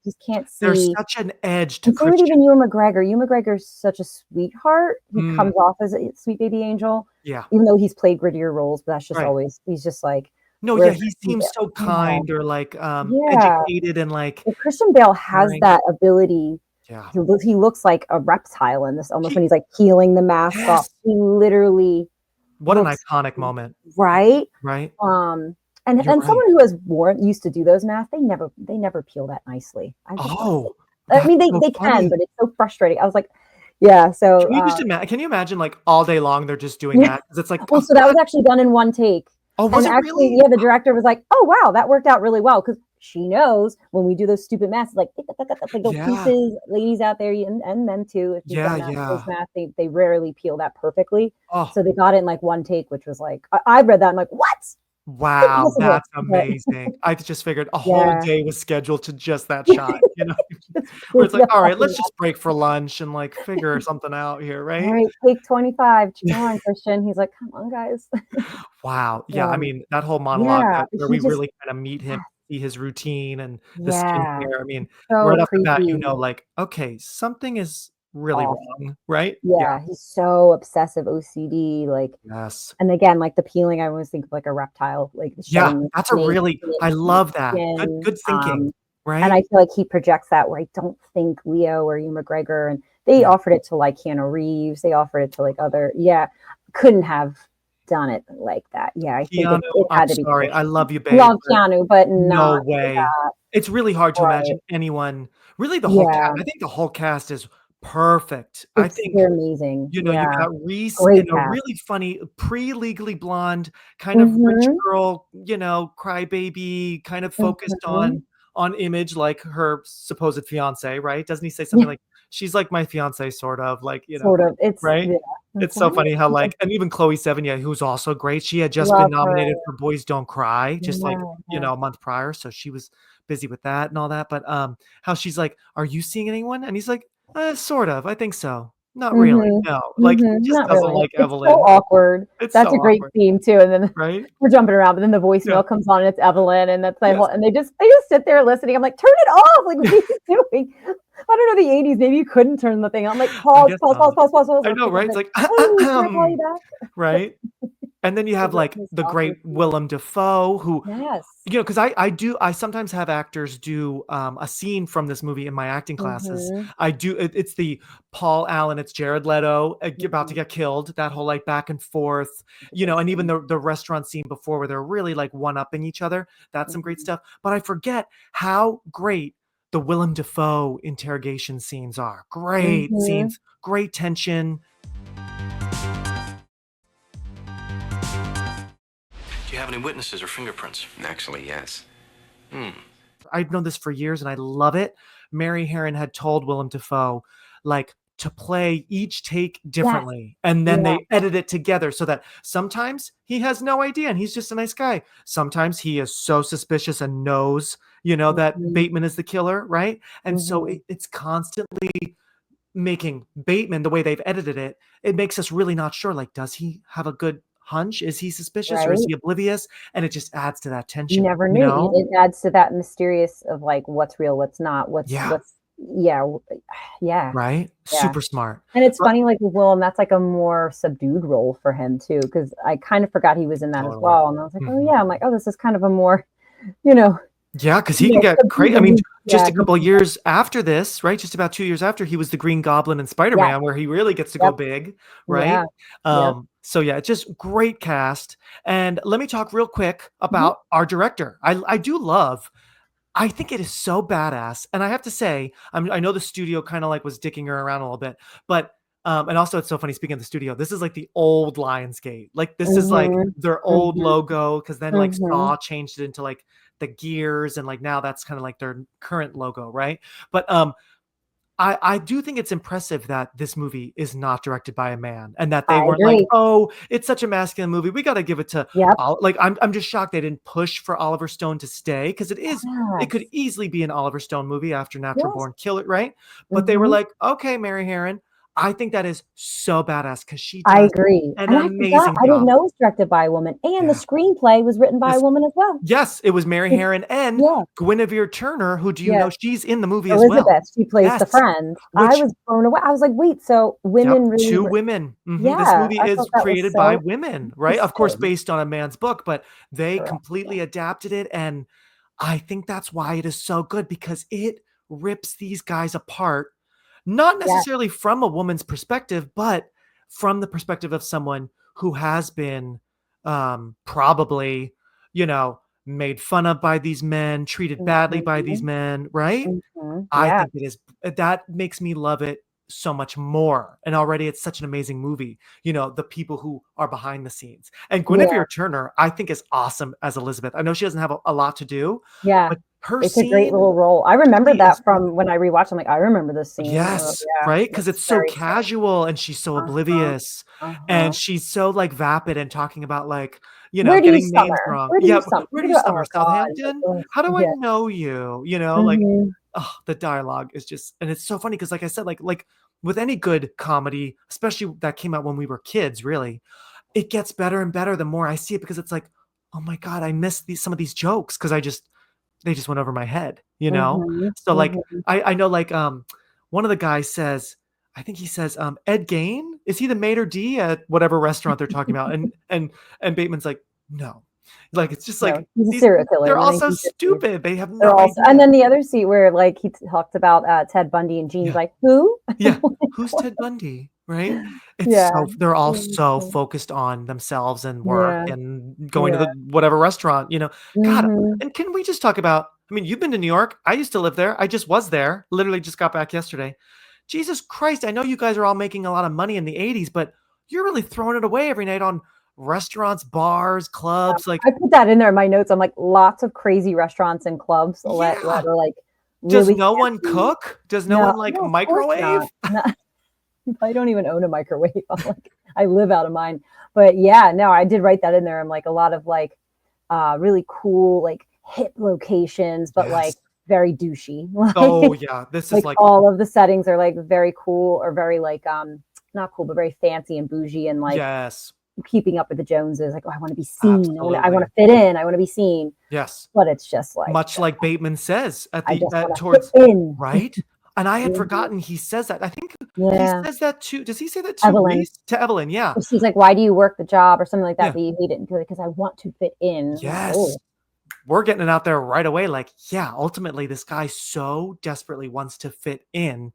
just can't see. There's such an edge to Christian. Even Ewan McGregor. Ewan McGregor's such a sweetheart. He comes off as a sweet baby angel. Yeah. Even though he's played grittier roles, but that's just always, he's just like. No, he seems so kind or like educated and like. Well, Christian Bale has that ability. Yeah. He looks like a reptile in this almost when he's like peeling the mask off. He literally. What an iconic moment. Right? Right. And someone who has used to do those masks, they never peel that nicely. I mean, they can, but it's so frustrating. I was like, yeah. So can you just can you imagine like all day long they're just doing that? Because it's like so that was actually done in one take. Oh, was it really? Yeah, the director was like, "Oh wow, that worked out really well." Because she knows when we do those stupid masks, like pieces, ladies out there and men too. If you've done those masks, they rarely peel that perfectly. Oh. So they got it in like one take, which was like I read that. I'm like, what? Wow, that's amazing. I just figured a whole day was scheduled to just that shot, you know, where it's like, all right, let's just break for lunch and like figure something out here, right? All right, take 25. Come on, Christian. He's like, come on, guys. Wow. Yeah. I mean, that whole monologue where we really kind of meet him, see his routine and the skincare. I mean, right off the bat, you know, like, okay, something is really wrong, right? Yeah, he's so obsessive OCD, like and again, like the peeling, I always think of like a reptile, like that's a really I love that good thinking, right? And I feel like he projects that where I don't think Leo or Ewan McGregor, and they offered it to like Keanu Reeves, they offered it to like other couldn't have done it like that. I think Keanu, it had to be sorry, I love you, babe. Love Keanu, but no way. It's really hard to imagine anyone, really the whole cast. I think the whole cast is perfect. I think they're amazing. You know, you've got Reese in a really funny pre-Legally Blonde kind of rich girl, you know, crybaby, kind of focused on image, like her supposed fiance, right? Doesn't he say something like, she's like my fiance, sort of, like, you know, sort of. It's right. It's so funny how like, and even Chloe Sevigny, who's also great. She had just been nominated for Boys Don't Cry, just like, you know, a month prior. So she was busy with that and all that. But how she's like, are you seeing anyone? And he's like, sort of. I think so. not really. No, like he just Not doesn't really. like It's Evelyn. so awkward. It's That's so a great awkward, theme too. And then right? we're jumping around, but then the Yeah. voicemail comes on and it's Evelyn, and that's like, Yes. and they just sit there listening. I'm like, turn it off! Like, what are you doing? I don't know the '80s. Maybe you couldn't turn the thing on. I'm like, pause. I know, right? It's like, Oh, can I call you back? right? And then you have like the great Willem Dafoe, who, Yes. because I sometimes have actors do a scene from this movie in my acting classes. I do. It's the Paul Allen, it's Jared Leto about to get killed. That whole like back and forth, and even the restaurant scene before where they're really like one-upping each other. That's some great stuff. But I forget how great the Willem Dafoe interrogation scenes are. Great scenes, great tension. Do you have any witnesses or fingerprints? Actually, yes. I've known this for years and I love it. Mary Harron had told Willem Dafoe, like, to play each take differently. And then they edit it together so that sometimes he has no idea and he's just a nice guy. Sometimes he is so suspicious and knows, that Bateman is the killer, right? And so it's constantly making Bateman, the way they've edited it, it makes us really not sure, like, does he have a good hunch? Is he suspicious or is he oblivious? And it just adds to that tension. You never knew. It adds to that mysterious of like what's real, what's not, what's right. Super smart. And it's funny, like with Willem, that's like a more subdued role for him too, because I kind of forgot he was in that as well. And I was like, oh yeah, I'm like, oh, this is kind of a more, Yeah, because he can get crazy. I mean, just a couple of years after this, right? Just about 2 years after, he was the Green Goblin in Spider-Man, where he really gets to go big, right? So yeah, it's just great cast. And let me talk real quick about our director. I do love. I think it is so badass, and I have to say, I know the studio kind of like was dicking her around a little bit, but and also it's so funny. Speaking of the studio, this is like the old Lionsgate. Like this is like their old logo, because then like Saw changed it into like the gears, and like now that's kind of like their current logo, right? But I do think it's impressive that this movie is not directed by a man, and that they weren't like, oh, it's such a masculine movie, we got to give it to like I'm just shocked they didn't push for Oliver Stone to stay, because it could easily be an Oliver Stone movie after Natural Born Killer, right? But they were like, okay, Mary Harron. I think that is so badass, because she does I agree. an amazing job. I didn't know it was directed by a woman, and the screenplay was written by a woman as well. Yes, it was Mary Harron and Guinevere Turner, who do you know she's in the movie as well. Elizabeth, she plays the friend. I was blown away. I was like, wait, so women really... Two women. This movie is created by women, right? Of course, based on a man's book, but they completely adapted it, and I think that's why it is so good, because it rips these guys apart. Not necessarily from a woman's perspective, but from the perspective of someone who has been probably, made fun of by these men, treated badly by these men, right? I think it is. That makes me love it so much more. And already it's such an amazing movie. The people who are behind the scenes. And Guinevere Turner, I think, is awesome as Elizabeth. I know she doesn't have a lot to do. Yeah. But it's a great little role. I remember that from when I rewatched. I'm like, I remember this scene. Yes, right? Because it's so casual, and she's so oblivious, and she's so like vapid and talking about like, getting names wrong. Where do you summer? Southampton? How do I know you? Like, the dialogue is just, and it's so funny because, like I said, like with any good comedy, especially that came out when we were kids, really, it gets better and better the more I see it, because it's like, oh my God, I miss some of these jokes because they just went over my head, So like, I know, like, one of the guys says, I think he says, Ed Gain, is he the maitre d' at whatever restaurant they're talking about? And Bateman's like, no, like, it's just like, he's a serial killer. They're all so stupid. They have no idea. And then the other scene where like he talked about Ted Bundy, and Gene's like, who? Yeah. Who's Ted Bundy? Right. It's they're all so focused on themselves and work and going to the whatever restaurant, God. And can we just talk about, I mean, you've been to New York. I used to live there. I just was there. Literally just got back yesterday. Jesus Christ. I know you guys are all making a lot of money in the 80s, but you're really throwing it away every night on restaurants, bars, clubs. Like, I put that in there in my notes. I'm like, lots of crazy restaurants and clubs that are like, really does no one cook? Does no one like microwave? I don't even own a microwave. I live out of mine. But I did write that in there. I'm like, a lot of like really cool, like hip locations, but like very douchey. Oh yeah. This is like all of the settings are like very cool, or very like not cool, but very fancy and bougie and like Yes. keeping up with the Joneses. Like, oh, I want to be seen. I want Absolutely. to fit in. I want to be seen. Yes. But it's just like Much like Bateman says at I the just want to towards fit in. right. And I had Mhm. forgotten he says that. I think he Yeah. says that to. Does he say that to Evelyn. Reese? To Evelyn? Yeah. She's like, why do you work the job or something like that? Yeah. But you hate it because I want to fit in. Yes. Oh. We're getting it out there right away. Like, yeah, ultimately, this guy so desperately wants to fit in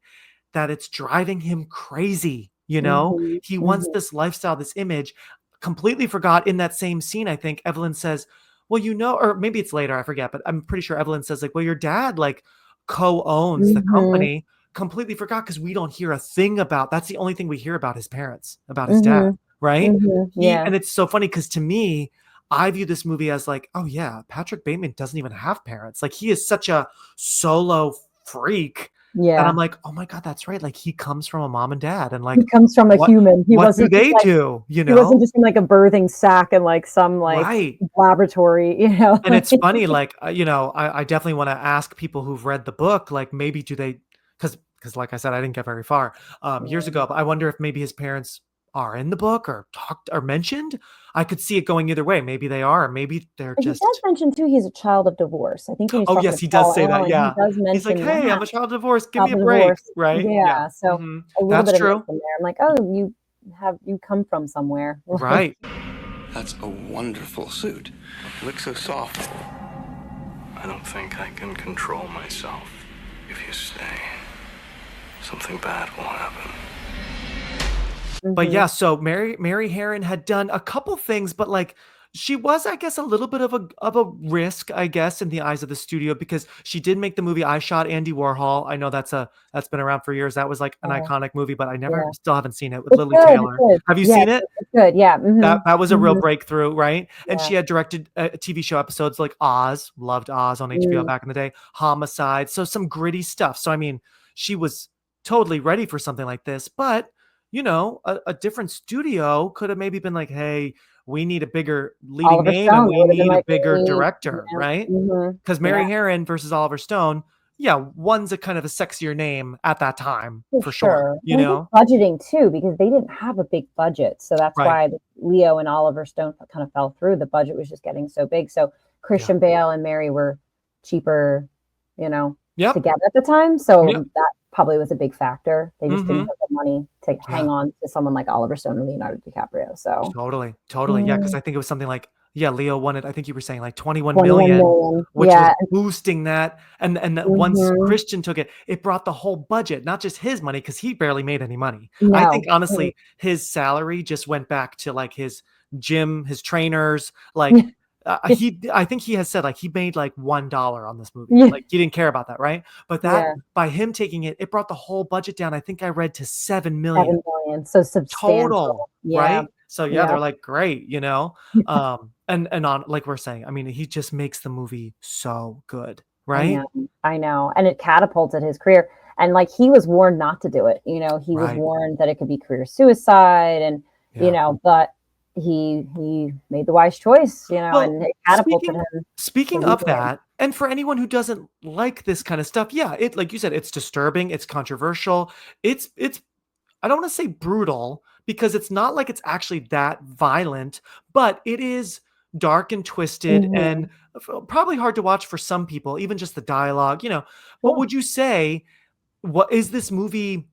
that it's driving him crazy. You know, Mhm. he wants Mhm. this lifestyle, this image. Completely forgot in that same scene. I think Evelyn says, well, you know, or maybe it's later, I forget, but I'm pretty sure Evelyn says, like, well, your dad like co-owns the Mhm. company. Completely forgot because we don't hear a thing about. That's the only thing we hear about his parents, about his dad, Mhm. right? Mhm. Yeah. And it's so funny because to me, I view this movie as like, oh yeah, Patrick Bateman doesn't even have parents. Like he is such a solo freak that I'm Yeah. like, oh my God, that's right. Like he comes from a mom and dad, and like, He comes from a what human. He what do wasn't just they like do? You he wasn't know, just in like a birthing sack and like some like right? laboratory, you know. And it's funny, like you know, I definitely want to ask people who've read the book, like maybe do they, because like I said, I didn't get very far years ago, but I wonder if maybe his parents are in the book or talked or mentioned. I could see it going either way. Maybe they are, maybe they're He does just. mention too he's a child of divorce. I think when he's Oh talking yes, to he does Paul say that. Allen, he Yeah, does he's like, mention hey, I'm that a child of divorce. Give me child a of break, divorce. right? Yeah. Yeah. So a little That's bit of true. mention there. I'm like, oh, you come from somewhere. Like, Right. That's a wonderful suit. Looks so soft. I don't think I can control myself. If you stay, something bad will happen. But yeah, mhm. so Mary Harron had done a couple things, but like she was, I guess, a little bit of a risk, I guess, in the eyes of the studio because she did make the movie I Shot Andy Warhol. I know that's been around for years. That was like an Oh, iconic movie, but I never yeah. still haven't seen it with It's Lily good. It's Taylor. good. Have you Yeah, seen it? it's good. Yeah. That was a real Mhm. breakthrough, right? And Yeah. she had directed TV show episodes like Oz, loved Oz on HBO Mm. back in the day, Homicide, so some gritty stuff. So I mean, she was totally ready for something like this, but you know, a different studio could have maybe been like, "Hey, we need a bigger leading Oliver name and Stone, they we would have been need a like, bigger "We director," yeah. right? Mhm. Because Yeah, Mary Harron versus Oliver Stone, yeah, one's a kind of a sexier name at that time for for sure, sure. you And I think know? budgeting too, because they didn't have a big budget. So that's Right. why Leo and Oliver Stone kind of fell through. The budget was just getting so big. So Yeah. Christian Bale and Mary were cheaper, you know, Yep. together at the time. So Yep. that probably was a big factor. They just didn't Mhm. have the money to Yeah. hang on to someone like Oliver Stone or Leonardo DiCaprio. So Totally, totally. Yeah, because mm, I think it was something like, yeah, Leo wanted, I think you were saying like 21 21 million, million. which was Yeah. boosting that. And that once Hmm. Christian took it, it brought the whole budget, not just his money, because he barely made any money. I think No. honestly, his salary just went back to like his gym, his trainers, like I think he has said like he made like $1 on this movie. Yeah. Like he didn't care about that, right? But that Yeah. by him taking it, it brought the whole budget down. I think I read to 7 million 7 million. So total, substantial. Yeah. right? So yeah, Yeah. they're like, great, you know? And on like we're saying, I mean, he just makes the movie so good, I right? know. I know. And it catapulted his career. And like he was warned not to do it. You know, he was Right. warned that it could be career suicide and Yeah. but he made the wise choice, Well, and it catapulted him to speaking of leading it. that, and for anyone who doesn't like this kind of stuff, yeah, it like you said, it's disturbing, it's controversial, it's I don't want to say brutal because it's not like it's actually that violent, but it is dark and twisted and Mhm. probably hard to watch for some people, even just the dialogue, you know. But Sure. would you say what is this movie?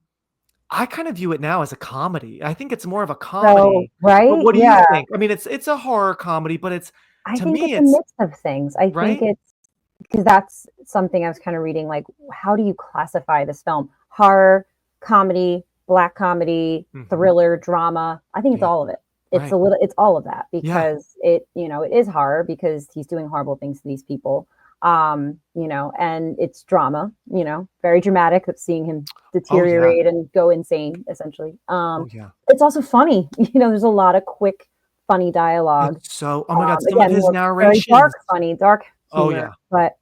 I kind of view it now as a comedy. I think it's more of a So, comedy. But right? what do you Yeah. think? I mean, it's a horror comedy, but it's I to think me it's a it's mix of things. I think right. it's because that's something I was kind of reading, like, how do you classify this film? Horror, comedy, black comedy, Mhm. thriller, drama. I think it's Yeah. all of it. Right. It's all of that Yeah. because it is horror because he's doing horrible things to these people. And it's drama, very dramatic of seeing him Oh yeah. deteriorate and go insane, essentially. Oh yeah. It's also funny, there's a lot of quick, funny dialogue. It's so oh my God, some of Again, his more very dark, narrations. funny, dark Oh humor, yeah. but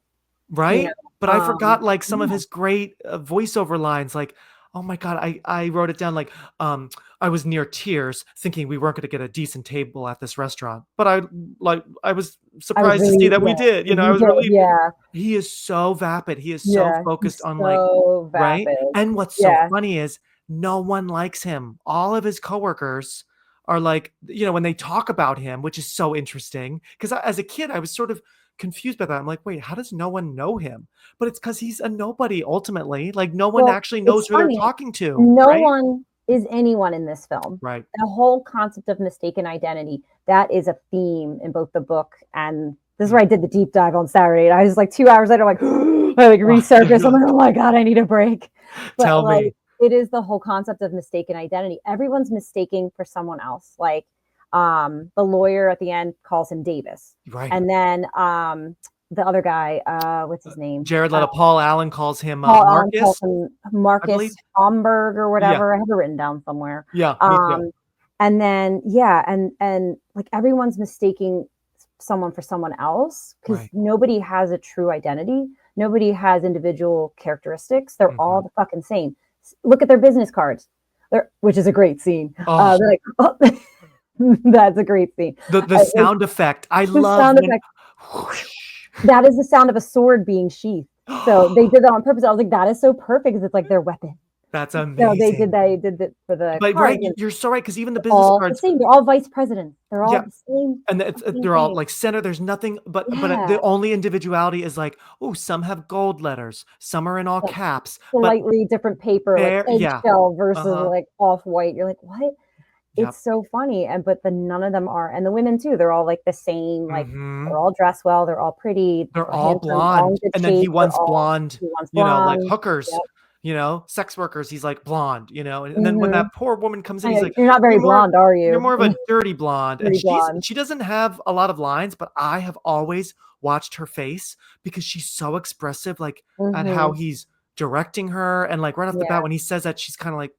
you Right? But know, I forgot, like, some of yeah, his great, voiceover lines, like, oh my god, I wrote it down, like, I was near tears thinking we weren't gonna get a decent table at this restaurant, but I was I was surprised to see really that we yeah, did, you know, I you was did, relieved. yeah, He is so vapid, he is so yeah, focused he's on, like so right? vapid. And what's so Yeah, funny is no one likes him. All of his coworkers are like, when they talk about him, which is so interesting. Because as a kid, I was sort of confused by that. I'm like, wait, how does no one know him? But it's because he's a nobody ultimately. Like no one actually knows who they're talking to. No one is anyone in this film. Right. The whole concept of mistaken identity, that is a theme in both the book and this is where I did the deep dive on Saturday. And I was like 2 hours later, I'm like, I like resurfaced. I'm like, oh my God, I need a break. But Tell me. It is the whole concept of mistaken identity. Everyone's mistaking for someone else. Like the lawyer at the end calls him Davis. Right. And then the other guy, what's his name? Jared Leto. Paul Allen calls him Marcus. Calls him Marcus Homburg or whatever. I have it written down somewhere. Yeah. Me too. And then and like everyone's mistaking someone for someone else because nobody has a true identity. Nobody has individual characteristics. They're all the fucking same. Look at their business cards, which is a great scene. They're like, oh, that's a great scene. The sound effect. I love sound effect. That is the sound of a sword being sheathed. So they did that on purpose. I was like, that is so perfect because it's like their weapon. That's amazing. So they did it for the. But right, you're so right because even the business cards, they're all vice presidents. They're all the same, and they're all like center. There's nothing, but the only individuality is like, oh, some have gold letters, some are in all caps, slightly different paper, like eggshell versus like off white. You're like, what? It's so funny, but none of them are, and the women too. They're all like the same. Like they're all dressed well. They're all pretty. They're all blonde, and then he wants blonde. Like hookers. Yep. Sex workers, he's like blonde, and then when that poor woman comes in, he's like, you're not very blonde, are you? You're more of a dirty blonde. And she doesn't have a lot of lines, but I have always watched her face because she's so expressive, like at how he's directing her. And like right off the bat, when he says that, she's kind of like,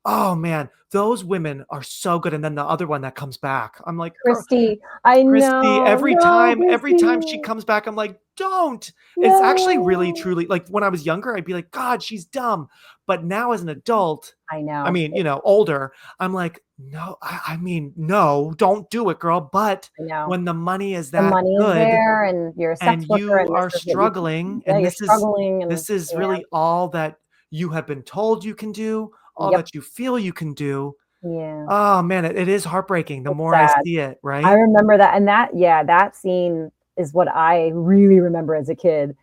oh man, those women are so good. And then the other one that comes back, I'm like, Christy, I know. Every time she comes back, I'm like, don't. No. It's actually really, truly, like when I was younger, I'd be like, God, she's dumb. But now as an adult, I know. I mean, older, I'm like, no, I mean, no, don't do it, girl. But when the money is that good, is there and you're a sex worker and you are struggling, and this is really all that you have been told you can do, all that you feel you can do. Yeah. Oh man, it is heartbreaking. The more I see it, right? I remember that, and that scene is what I really remember as a kid.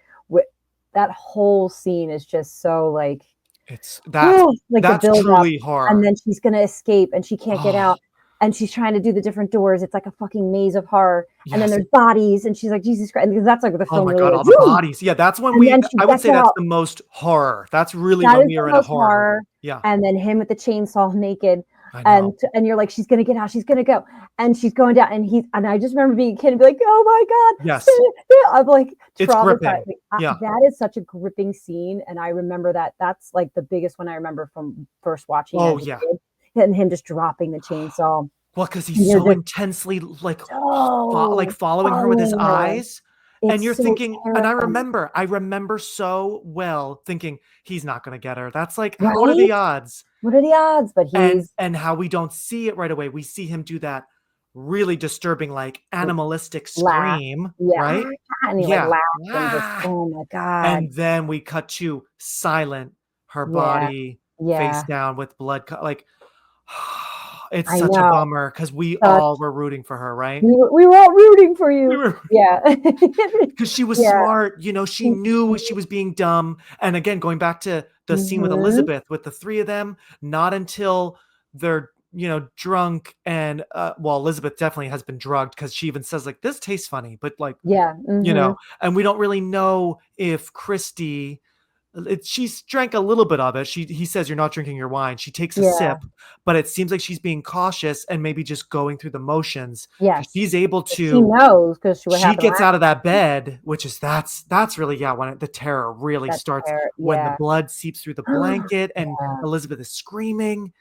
That whole scene is just so like that's truly hard. And then she's gonna escape, and she can't get out, and she's trying to do the different doors. It's like a fucking maze of horror. Yes. And then there's bodies, and she's like, Jesus Christ, because that's like the film. Oh my God, all the bodies. Yeah, that's when I would say that's the most horror. That's really when we are in a horror. Yeah. And then him with the chainsaw naked. And you're like, she's gonna get out, she's gonna go, and she's going down, and I just remember being a kid and be like, oh my God, yes, I'm like traumatized. Yeah, that is such a gripping scene, and I remember that's like the biggest one I remember from first watching. Oh yeah, kid, and him just dropping the chainsaw. Well, because he's so intensely like following her with his eyes. And you're thinking, terrifying. And I remember so well thinking he's not going to get her. That's like, what are the odds? What are the odds? But and how we don't see it right away. We see him do that really disturbing, like animalistic scream, right? And he like laughs and just, oh my God. And then we cut to silent, her body face down with blood. Like, it's such a bummer because we all were rooting for her, right? We were all rooting for you. Because she was smart. She knew she was being dumb. And again, going back to the scene with Elizabeth, with the three of them, not until they're, drunk and, Elizabeth definitely has been drugged because she even says like, this tastes funny, but like, and we don't really know if Christy... She's drank a little bit of it. He says, you're not drinking your wine. She takes a sip, but it seems like she's being cautious and maybe just going through the motions. Yes. She's able to. She knows because she gets out of that bed, which is that's really, when the terror really starts when the blood seeps through the blanket and Elizabeth is screaming.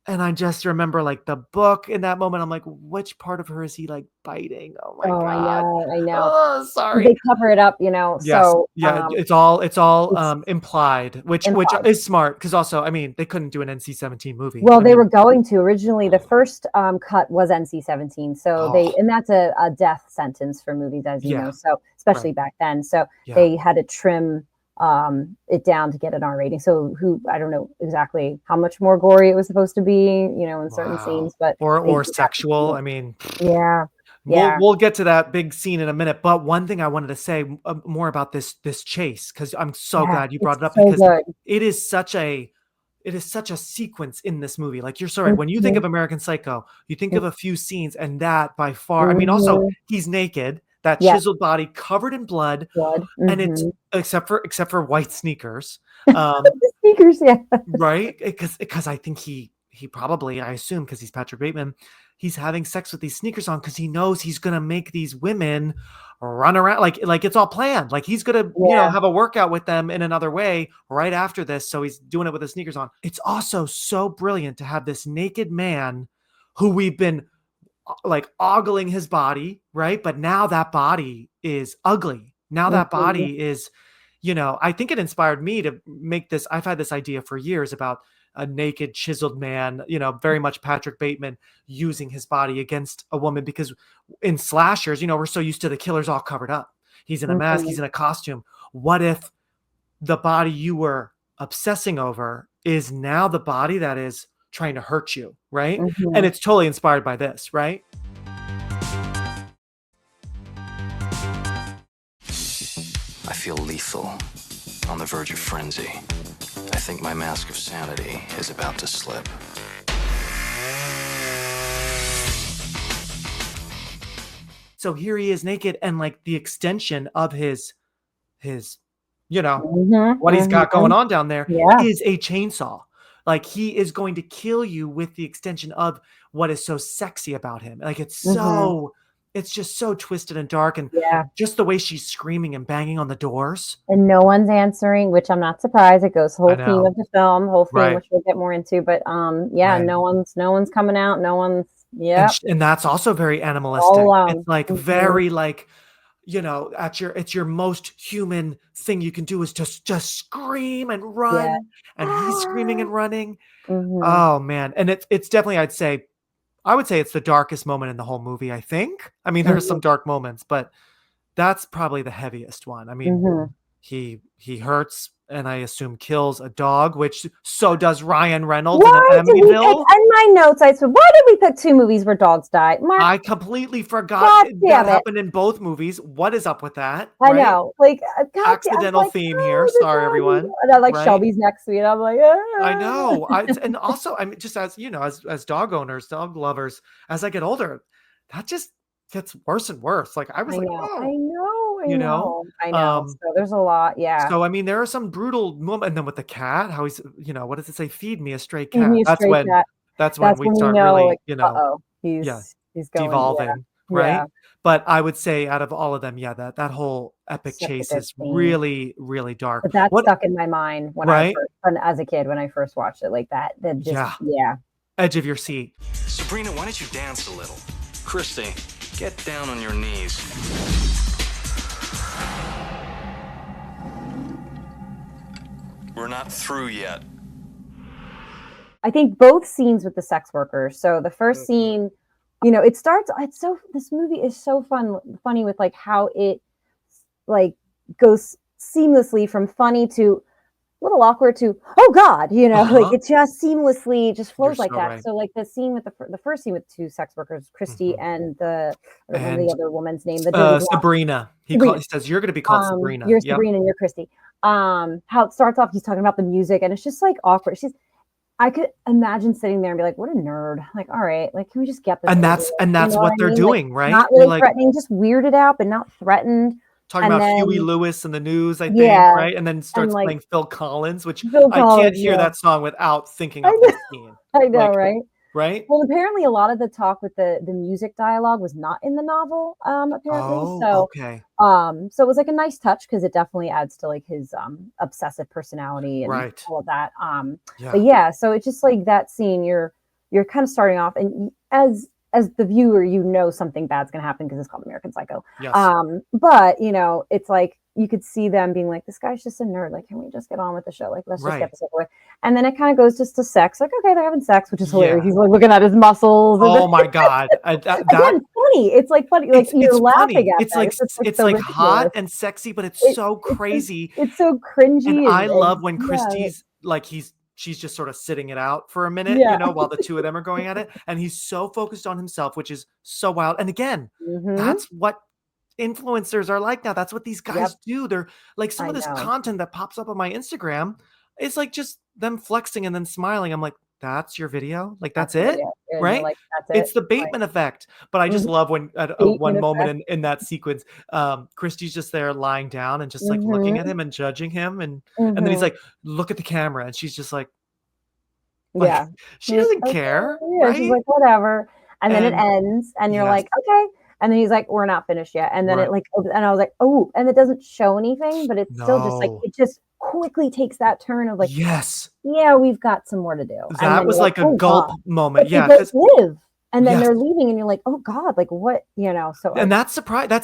And I just remember like the book in that moment. I'm like, which part of her is he like biting? Oh my God. I know. Oh, sorry. They cover it up, Yes. So it's all implied, which is smart because also, I mean, they couldn't do an NC-17 movie. Well, they were going to originally. The first cut was NC-17, so and that's a death sentence for movies, as you know. So especially back then, so they had to trim it down to get an R rating. So I don't know exactly how much more gory it was supposed to be, in certain scenes, but or sexual. I mean, yeah. We'll get to that big scene in a minute, but one thing I wanted to say more about this chase, because I'm so glad you brought it up, so because good. it is such a sequence in this movie. Like, you're so right. When you think of American Psycho, you think of a few scenes, and that by far, I mean, also he's naked, that chiseled body covered in blood, and it's except for white sneakers, sneakers, right? Because I think he probably, I assume, because he's Patrick Bateman, he's having sex with these sneakers on because he knows he's gonna make these women run around like it's all planned. Like, he's gonna have a workout with them in another way right after this, so he's doing it with his sneakers on. It's also so brilliant to have this naked man who we've been like ogling his body, right? But now that body is ugly. Now that body is, I think it inspired me to make this. I've had this idea for years about a naked, chiseled man, very much Patrick Bateman using his body against a woman, because in slashers, we're so used to the killer's all covered up. He's in a mask, he's in a costume. What if the body you were obsessing over is now the body that is trying to hurt you, right? And it's totally inspired by this, right? I feel lethal, on the verge of frenzy. I think my mask of sanity is about to slip. So here he is naked, and like the extension of his what he's got going on down there is a chainsaw. Like, he is going to kill you with the extension of what is so sexy about him. Like, it's just so twisted and dark, and just the way she's screaming and banging on the doors. And no one's answering, which I'm not surprised. It goes the whole theme of the film, which we'll get more into. But no one's coming out. No one's and that's also very animalistic. It's like very like, it's your most human thing you can do is just scream and run, and he's screaming and running. Oh man. And it's definitely, I would say it's the darkest moment in the whole movie, I think. I mean, there are some dark moments, but that's probably the heaviest one. I mean, he hurts, and I assume kills a dog, which so does Ryan Reynolds in Amityville. In my notes, I said, why did we pick two movies where dogs die? Mark, I completely forgot that happened in both movies. What is up with that? I know, like accidental theme here. Sorry, everyone. And I Shelby's next to me, and I'm like, I know. And also, I mean, just as as dog owners, dog lovers, as I get older, that just gets worse and worse. Like, I was I like, know. So there's a lot. So I mean, there are some brutal moments, and then with the cat, how he's, what does it say? Feed me a stray cat. That's when we start really, he's going, devolving, right? But I would say out of all of them, that whole epic chase is really, really dark. But that stuck in my mind as a kid when I first watched it, like that. That just edge of your seat. Sabrina, why don't you dance a little? Christy, get down on your knees. We're not through yet. I think both scenes with the sex workers. So the first scene, it starts. This movie is so funny with like how it like goes seamlessly from funny to a little awkward to God, like it just seamlessly just flows like that. Right. So like the scene with the first scene with two sex workers, Christy and the other woman's name, Sabrina. He says, you're going to be called Sabrina. You're Sabrina and you're Christy. How it starts off, he's talking about the music, and it's just like awkward. I could imagine sitting there and be like, what a nerd. Like, all right, like, can we just get this? And that's what they're doing, like, right? Not really threatening, just weirded out, but not threatened. Talking about Huey Lewis and the News, I think, right? And then starts playing Phil Collins, which I can't hear that song without thinking of this scene. I know, right? Right? Well, apparently a lot of the talk with the music dialogue was not in the novel, apparently. So it was like a nice touch, because it definitely adds to like his obsessive personality and all of that. But so it's just like that scene, you're kind of starting off, and as as the viewer, you know something bad's gonna happen because it's called American Psycho. Yes. But you know, it's like you could see them being like, this guy's just a nerd. Like, can we just get on with the show? Like, let's just get this over with. And then it kind of goes just to sex. Like, okay, they're having sex, which is hilarious. He's like looking at his muscles. Oh my god! Again, funny. It's like funny. Like you're laughing at it. It's like hot and sexy, but it's so crazy. It's so cringy. And I love when Christie's like she's just sort of sitting it out for a minute, you know, while the two of them are going at it, and he's so focused on himself, which is so wild. And again, that's what influencers are like now. That's what these guys do. They're like, some of this content that pops up on my Instagram is like just them flexing and then smiling. I'm like, that's your video? Like, that's it? Right? Like, that's it's the Bateman effect. But I just love when at one moment in that sequence, Christie's just there lying down and just like looking at him and judging him. And then he's like, look at the camera. And she's just like she doesn't care. Right? She's like, whatever. And then it ends and you're like, okay. And then he's like, we're not finished yet. And then it like, and I was like, oh, and it doesn't show anything, but it's still just like, it just quickly takes that turn of like, yeah, we've got some more to do. That was like a gulp moment. But they live. And then they're leaving and you're like, oh God, like what, you know, so. And that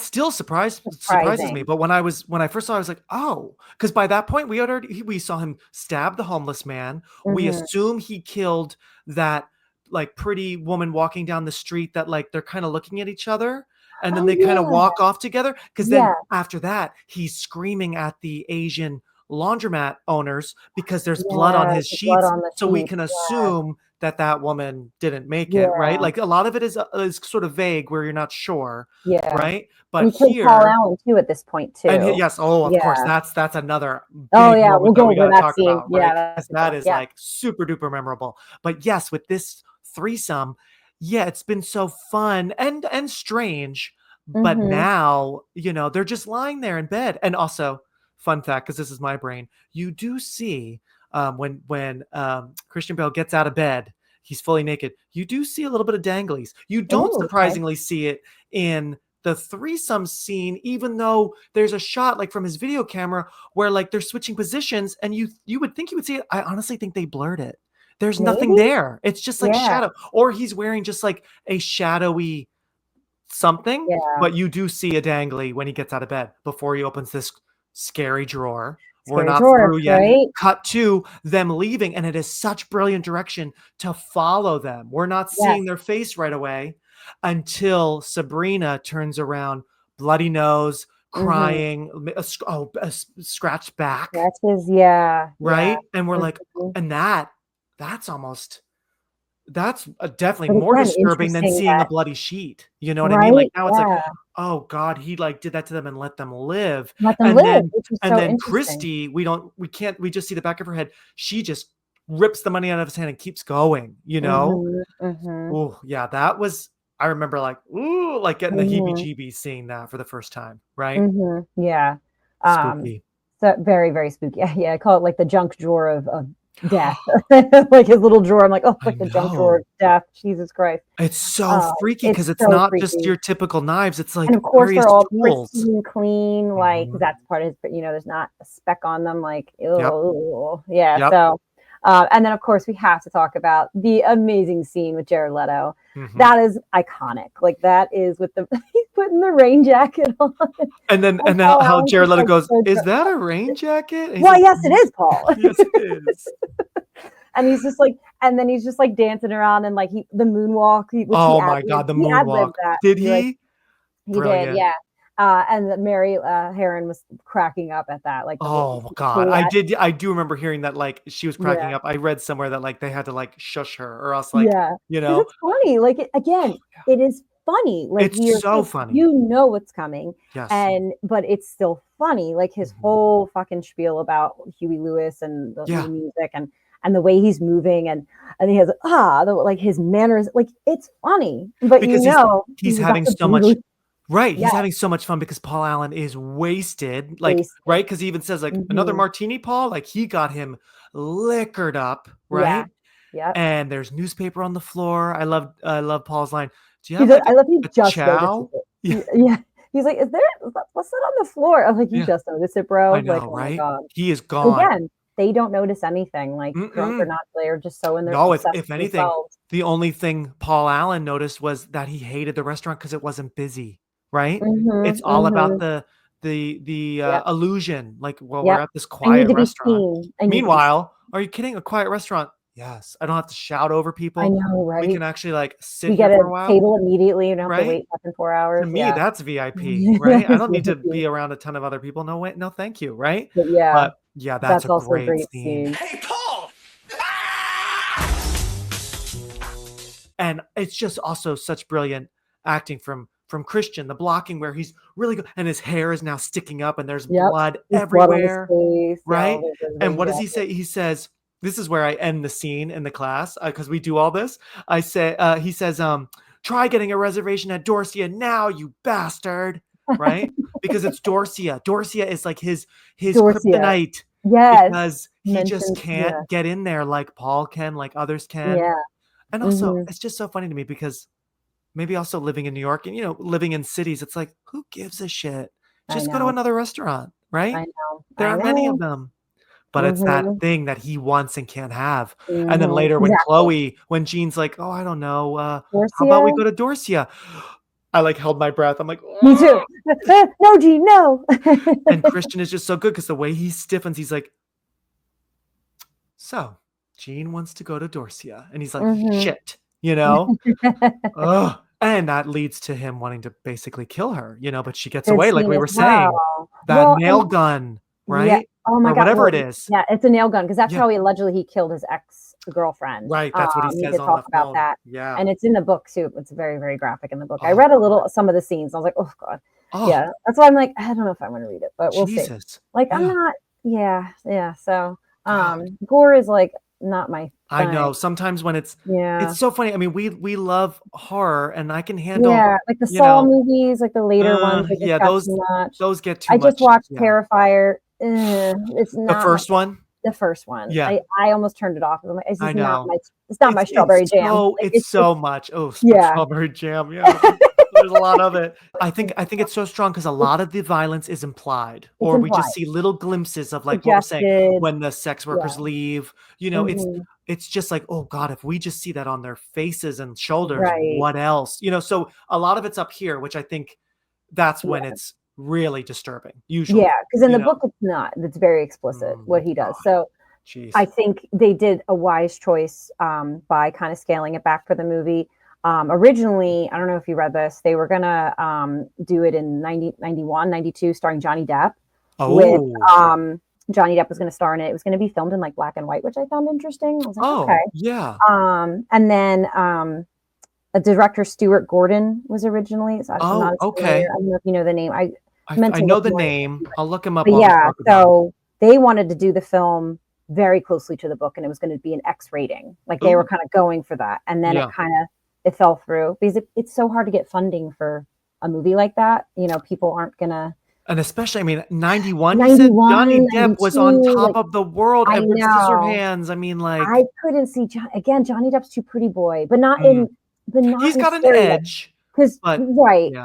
still surprises me. But when I first saw it, I was like, oh, because by that point we saw him stab the homeless man. We assume he killed that like pretty woman walking down the street that like they're kind of looking at each other and then they kind of walk off together, because then after that he's screaming at the Asian laundromat owners because there's blood on his sheets, so we can assume that woman didn't make it, right? Like a lot of it is sort of vague where you're not sure, right? But here, Paul Allen too at this point too. And of course, that's another big we'll go over that scene. About, right? That is like super duper memorable. But yes, with this threesome, it's been so fun and strange, but now, you know, they're just lying there in bed. And also, fun fact, because this is my brain, you do see when Christian Bale gets out of bed, he's fully naked, you do see a little bit of danglies. You don't surprisingly see it in the threesome scene, even though there's a shot like from his video camera where like they're switching positions, and you would think you would see it. I honestly think they blurred it. There's nothing there. It's just like shadow, or he's wearing just like a shadowy something, but you do see a dangly when he gets out of bed before he opens this scary drawer. We're not through yet. Right? Cut to them leaving, and it is such brilliant direction to follow them. We're not seeing their face right away until Sabrina turns around, bloody nose, crying, a scratched back. Right? And we're like, and that's definitely more disturbing than seeing a bloody sheet. You know what I mean? Like now it's like, oh God, he like did that to them and let them live. Then Christy, we just see the back of her head. She just rips the money out of his hand and keeps going, you know? Oh yeah, that was, I remember like, ooh, like getting the heebie-jeebies seeing that for the first time, right? Yeah. Spooky. So very, very spooky. Yeah, I call it like the junk drawer of death. Like his little drawer. I'm like, oh, like the junk drawer of death. Jesus Christ. It's so freaky because it's so not just your typical knives. It's like, and of course they're all pristine, clean, like that's part of his, you know, there's not a speck on them, like so and then of course we have to talk about the amazing scene with Jared Leto. That is iconic. Like that is with the he's putting the rain jacket on. And then how Jared Leto goes, is that a rain jacket? Well, yes, it is, Paul. Yes, it is. And he's just like, and then he's just like dancing around and like the moonwalk. Oh my God, the moonwalk. Did he? Like, he did, yeah. And Mary Herron was cracking up at that. Like, oh God, I do remember hearing that. Like, she was cracking up. I read somewhere that like they had to like shush her, or else like, you know, it's funny. Like it is funny. Like it's so funny. You know what's coming, but it's still funny. Like his whole fucking spiel about Huey Lewis and the music and the way he's moving and he has like his manners. Like it's funny, but because he's having so much. Right. He's having so much fun because Paul Allen is wasted. Like, right? Because he even says, like, another martini, Paul? Like, he got him liquored up, right? Yeah. And there's newspaper on the floor. I love Paul's line. Do you have I love he just chow? Yeah. He's like, what's that on the floor? I'm like, you just noticed it, bro. I know, like, right? Oh my God. He is gone. Again, they don't notice anything. Like drunk or not, they're just so in their no. obsessed If with anything, themselves. the only thing Paul Allen noticed was that he hated the restaurant because it wasn't busy. Right? It's all about the Yep. illusion. Like, well, we're Yep. at this I need quiet to be restaurant. seen. I need to be Meanwhile, are you kidding? A quiet restaurant? Yes. I don't have to shout over I people. know, We can right? actually like sit We here get a for a while. table immediately and don't have to Right? wait fucking 4 To hours. me, Yeah. that's VIP, right? I don't need to VIP. be around a ton of other people. No way, no, thank you, right? But yeah, But yeah, that's that's a also a great great scene. scene. Hey, Paul! And it's just also such brilliant acting from Christian, the blocking where he's really good and his hair is now sticking up and there's Yep. blood There's blood on his everywhere, face. right? Yeah, And what does he say? He says, this is where I end the scene in the class because we do all this. I say, he says, try getting a reservation at Dorsia now, you bastard, right? Because it's Dorsia. Dorsia is like his Dorsia. kryptonite Yes. because he just can't get in there like Paul can, like others can. Yeah. And also, it's just so funny to me because maybe also living in New York and, living in cities, it's like, who gives a shit? Just go to another restaurant, right? I know. There are many of them. But it's that thing that he wants and can't have. And then later when Jean's like, oh, I don't know, how about we go to Dorsia? I like held my breath. I'm like, oh. Me too. No, Jean, no. And Christian is just so good because the way he stiffens, he's like, so Jean wants to go to Dorsia. And he's like, shit, Ugh. And that leads to him wanting to basically kill her, but she gets away, like we were saying. That nail gun, right? Yeah. Oh my or God. whatever it is. Yeah, it's a nail gun because that's how he killed his ex-girlfriend. Right, that's what he says could on talk the about phone. that. Yeah. And it's in the book too. It's very, very graphic in the book. I read some of the scenes. I was like, oh God. Oh. Yeah. That's why I'm like, I don't know if I want to read it, but we'll see. Like, yeah. I'm not, yeah. So gore is like not my thing. I know. Sometimes when it's so funny. I mean, we love horror and I can handle like the Saw movies, like the later ones, like those get too much. I just watched Terrifier. It's not the first one. The first one. Yeah. I almost turned it off. I'm like, it's I just know. it's not my strawberry jam. It's so much. Oh, strawberry jam. Yeah. There's a lot of it. I think it's so strong because a lot of the violence is implied, or we just see little glimpses of like what we're saying when the sex workers leave. It's just like, oh God, if we just see that on their faces and shoulders, what else? So a lot of it's up here, which I think that's when it's really disturbing. Usually, because in the book it's not. It's very explicit what he does. So I think they did a wise choice by kind of scaling it back for the movie. Originally, I don't know if you read this, they were gonna do it in 91, 92, starring Johnny Depp. With Johnny Depp was going to star in it. It was going to be filmed in like black and white, which I found interesting. I was like, okay. Yeah. And then a director, Stuart Gordon, was originally. So okay. I don't know if you know the name. I know the name. I'll look him up. Yeah. So they wanted to do the film very closely to the book, and it was going to be an X rating. Like they were kind of going for that, and then it fell through because it's so hard to get funding for a movie like that. People aren't gonna. And especially, I mean, 91, you said Johnny Depp was on top of the world at Scissorhands. I mean, like I couldn't see Johnny Depp's too pretty boy, but not he's got an edge. Because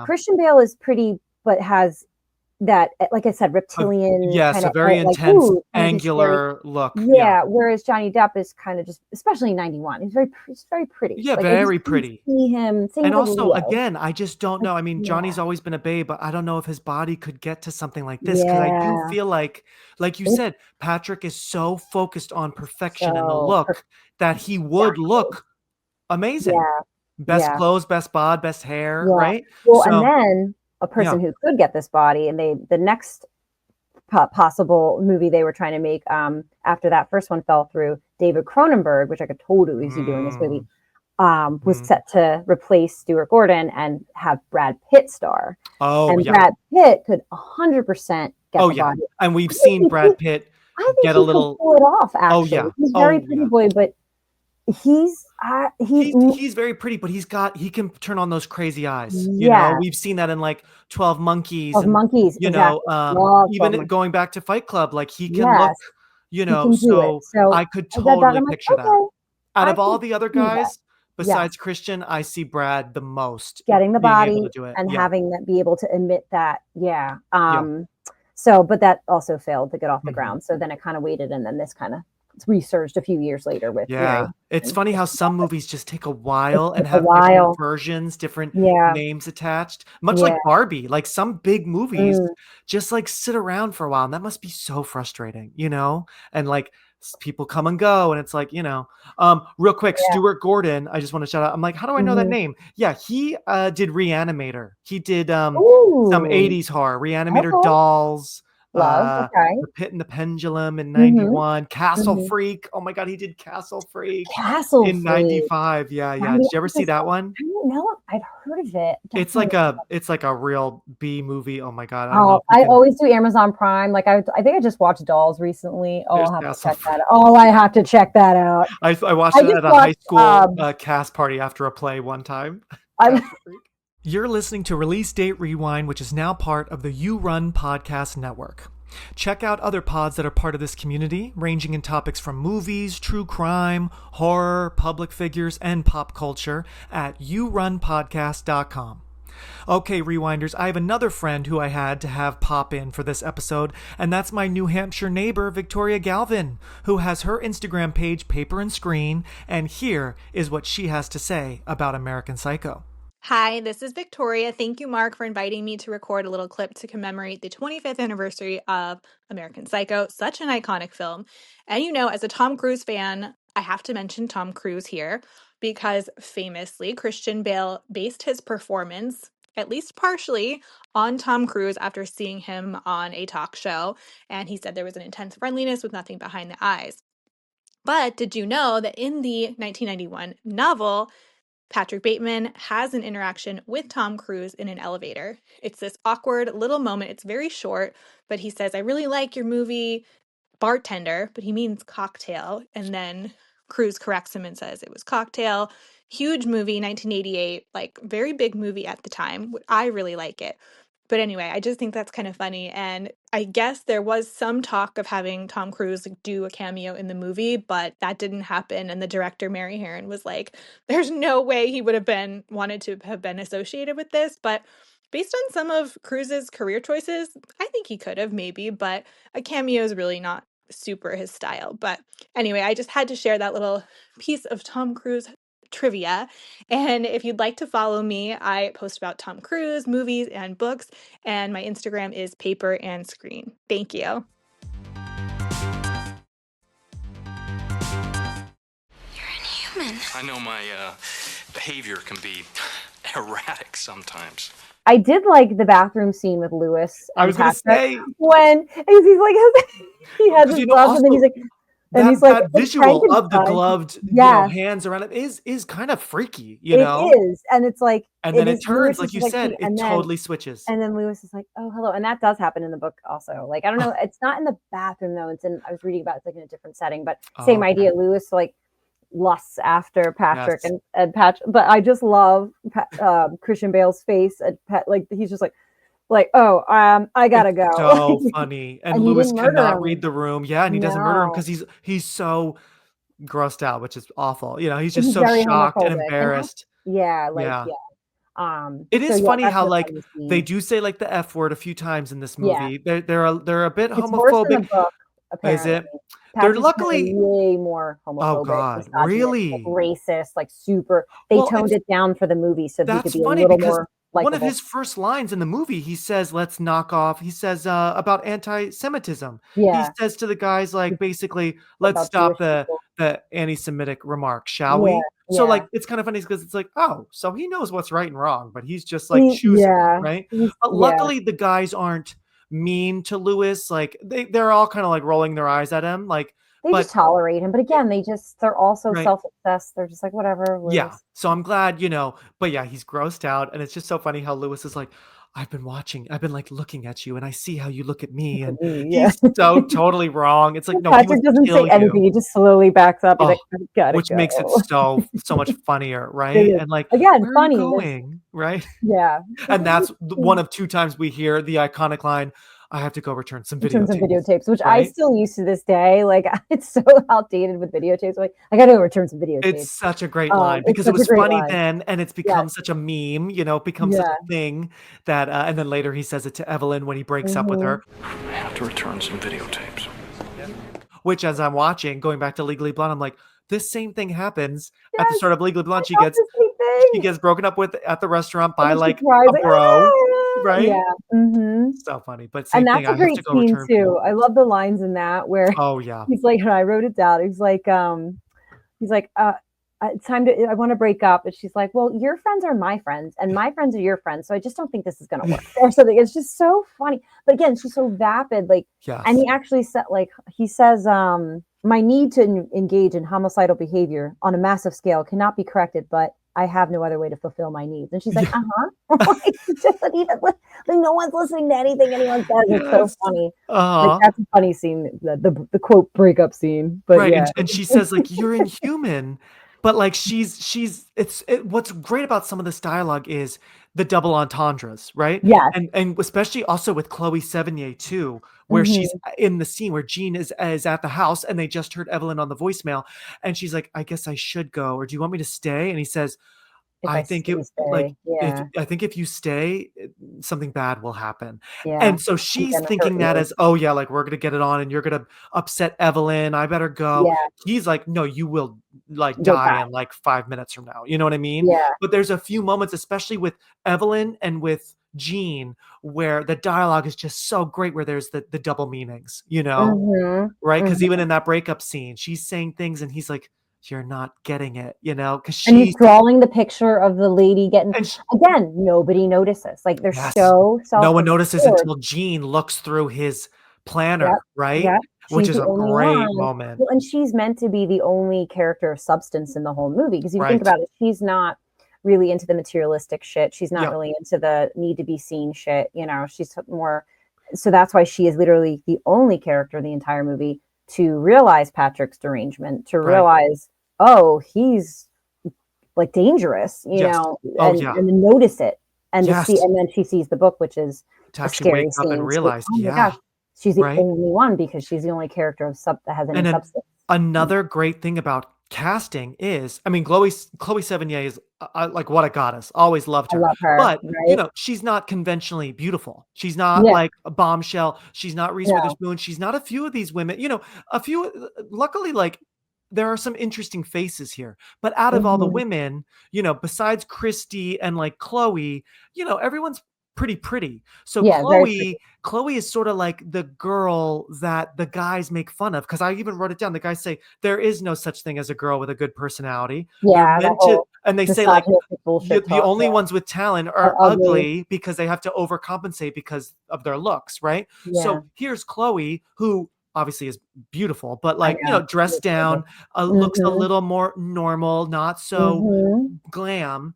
Christian Bale is pretty, but has that, like I said, reptilian. A very intense, angular look. Yeah, whereas Johnny Depp is kind of just, especially in 91, he's very pretty. Yeah, very pretty. See him, and also, again, I just don't know. I mean, Johnny's always been a babe, but I don't know if his body could get to something like this because I do feel like you said, Patrick is so focused on perfection in the look that he would look amazing. Yeah. Best clothes, best bod, best hair, right? Well, and then a person who could get this body, and the next possible movie they were trying to make after that first one fell through, David Cronenberg, which I could totally see doing this movie, was set to replace Stuart Gordon and have Brad Pitt star. Brad Pitt could 100% get the body. And we've seen Brad Pitt get a little pull it off. Actually, he's very pretty boy, but he's very pretty, but he can turn on those crazy eyes. We've seen that in like 12 Monkeys. Even going back to Fight Club, like he can look, so I could totally picture that. Out of all the other guys, besides Christian, I see Brad the most getting the body to and having that be able to emit that. So, but that also failed to get off the ground. So then it kind of waited, and then this kind of resurged a few years later with It's funny how some movies just take a while and a have different versions, different names attached, much like Barbie. Like some big movies just like sit around for a while, and that must be so frustrating, and like people come and go, and it's like, real quick, Stuart Gordon, I just want to shout out. I'm like, how do I know that name? Yeah, he did Reanimator. He did some 80s horror, Reanimator Dolls. Love. The Pit and the Pendulum in 91. Castle Freak. Oh my God, he did Castle Freak. In 95. Yeah. Did you ever see that one? I don't know. I'd heard of it. Definitely. It's like a real B movie. Oh my God. I always do Amazon Prime. Like I think I just watched Dolls recently. Oh, I'll have to check that out. Oh, I have to check that out. I watched it at a high school cast party after a play one time. You're listening to Release Date Rewind, which is now part of the You Run podcast network. Check out other pods that are part of this community, ranging in topics from movies, true crime, horror, public figures, and pop culture at yourunpodcast.com. Okay, Rewinders, I have another friend who I had to have pop in for this episode, and that's my New Hampshire neighbor, Victoria Galvin, who has her Instagram page, Paper and Screen, and here is what she has to say about American Psycho. Hi, this is Victoria. Thank you, Mark, for inviting me to record a little clip to commemorate the 25th anniversary of American Psycho, such an iconic film. And as a Tom Cruise fan, I have to mention Tom Cruise here because famously, Christian Bale based his performance, at least partially, on Tom Cruise after seeing him on a talk show. And he said there was an intense friendliness with nothing behind the eyes. But did you know that in the 1991 novel, Patrick Bateman has an interaction with Tom Cruise in an elevator? It's this awkward little moment. It's very short, but he says, "I really like your movie Bartender," but he means cocktail. And then Cruise corrects him and says it was Cocktail. Huge movie, 1988, like very big movie at the time. I really like it. But anyway, I just think that's kind of funny. And I guess there was some talk of having Tom Cruise do a cameo in the movie, but that didn't happen. And the director, Mary Herron, was like, there's no way he would have wanted to have been associated with this. But based on some of Cruise's career choices, I think he could have maybe, but a cameo is really not super his style. But anyway, I just had to share that little piece of Tom Cruise trivia. And if you'd like to follow me, I post about Tom Cruise, movies, and books, and my Instagram is Paper and Screen. Thank you. You're inhuman. I know my behavior can be erratic sometimes. I did like the bathroom scene with Lewis. I was going to say when he's like he has his gloves and then he's like. And he's like, that visual of the gloved hands around it is kind of freaky, It is. And it's like, and then it turns, like you said, it totally switches. And then Lewis is like, oh, hello. And that does happen in the book also. Like, I don't know. It's not in the bathroom though. I was reading about it's like in a different setting, but same idea. Lewis like lusts after Patrick and Patrick. But I just love Christian Bale's face. Like, he's just like, oh, I gotta go. So funny. And Lewis cannot read the room. Yeah, and he doesn't murder him because he's so grossed out, which is awful. He's just so shocked and embarrassed. It is funny how like they do say like the F word a few times in this movie. They're a bit homophobic. Worse than the book, is it? They're luckily way more homophobic. Oh God, really? Like, racist, like super. They toned it down for the movie so he could be a little more. One of his first lines in the movie, he says, let's knock off. He says about anti-Semitism. Yeah. He says to the guys, like, basically, let's stop the anti-Semitic remark, shall we? So, like, it's kind of funny because it's like, oh, so he knows what's right and wrong, but he's just, like, choosing, right? But luckily, the guys aren't mean to Lewis. Like, they're all kind of, like, rolling their eyes at him. Like, they just tolerate him. But again, they're also self-obsessed. They're just like, whatever. Lewis. Yeah. So I'm glad, but yeah, he's grossed out. And it's just so funny how Lewis is like, I've been like looking at you and I see how you look at me. And he's so totally wrong. It's like, no, Patrick doesn't say anything. He just slowly backs up. He's like, I gotta which go. Makes it so much funnier, right? And like, again, where funny. Are you going? Right? Yeah. And that's one of two times we hear the iconic line, I have to go return some return some videotapes. videotapes, which I Right? still use to this day. Like it's so outdated with videotapes. Like I got to go return some videotapes. It's such a great line It's because it such a was great funny line. then, and it's Yes. become such a meme, it becomes such Yeah. a thing that, and then later he says it to Evelyn when he breaks up with Mhm. her, I have to return some videotapes. which as I'm watching, going back to Legally Blonde, I'm like, this same thing happens at the Yes. start of Legally I Blonde. She thought gets the same she thing. gets broken up with at the restaurant by And then she like cries a like, bro, "Ah!" right? Yeah. Mhm. So funny, but And same thing. that's a I have to great go scene return too. I videotapes. love the lines in that where Oh yeah. he's like, and I wrote it down. He's like, it's time to, I want to break up. And she's like, well, your friends are my friends and my friends are your friends. So I just don't think this is going to work or something. It's just so funny. But again, she's so vapid. Like, Yes. and he actually said, like, he says, my need to engage in homicidal behavior on a massive scale cannot be corrected, but I have no other way to fulfill my needs. And she's like, like, like, no one's listening to anything anyone says. It's so Yes. funny. Like Uh-huh. that's a funny scene, the quote breakup scene. But Right, yeah. and she says, like, "You're inhuman," but, like, what's great about some of this dialogue is the double entendres, right? Yes. And especially also with Chloe Sevigny too, where Mhm. she's in the scene where Jean is at the house, and they just heard Evelyn on the voicemail, and she's like, "I guess I should go, or do you want me to stay?" And he says, If I I think it like, stay, yeah, if you stay, something bad will happen. yeah, And so I'm she's gonna hurt thinking that you. as, "Oh, yeah, like, we're gonna get it on, and you're gonna upset Evelyn. I better go." Yeah, He's like, "No, you will, like, you'll die die. in, like, 5 minutes from now." You know what I mean? Yeah, But there's a few moments, especially with Evelyn and with Jean, where the dialogue is just so great, where there's the double meanings, mhm, right? Because even mhm. in that breakup scene, she's saying things, and he's like, "You're not getting it," because And he's she's drawing the picture of the lady getting and again, nobody notices. Like, they're yes. so No one notices self-absorbed. until Jean looks through his Yep, planner, right? yep, Which she's is the a only great one. moment. Well, and she's meant to be the only character of substance in the whole movie, because if you think Right. about it, she's not really into the materialistic shit. She's not Yep. really into the need to be seen shit, she's more so that's why she is literally the only character in the entire movie to realize Patrick's derangement, to Right. realize, oh, he's like dangerous, Yes. Oh, yeah. and to notice it and to see, Yes. and then she sees the book, which is To a actually wake scary up and scene. So, realize, oh my yeah, gosh, she's the right? only one because she's the only character of that has any And then substance. another great thing about casting is, I mean, Chloe Sevigny is, like, what a goddess. Always loved I her. love her, But, right? she's not conventionally beautiful. She's not Yeah, like a Bombshell. She's not Reese no, Witherspoon. She's not a few of these women, a few, luckily, like, there are some interesting faces here. But out of all the mhm, women, besides Christy and like Chloe, everyone's pretty. So yeah, very pretty. Chloe is sort of like the girl that the guys make fun of, because I even wrote it down. The guys say there is no such thing as a girl with a good personality. You're Yeah, that meant to, whole and they say like misogynistic bullshit the talk, only yeah, ones with talent are are ugly. ugly because they have to overcompensate because of their looks, right? Yeah, So here's Chloe, who obviously is beautiful, but I like, know. She dressed looks gorgeous. down, looks a Mhm, little more normal, not so mhm. glam.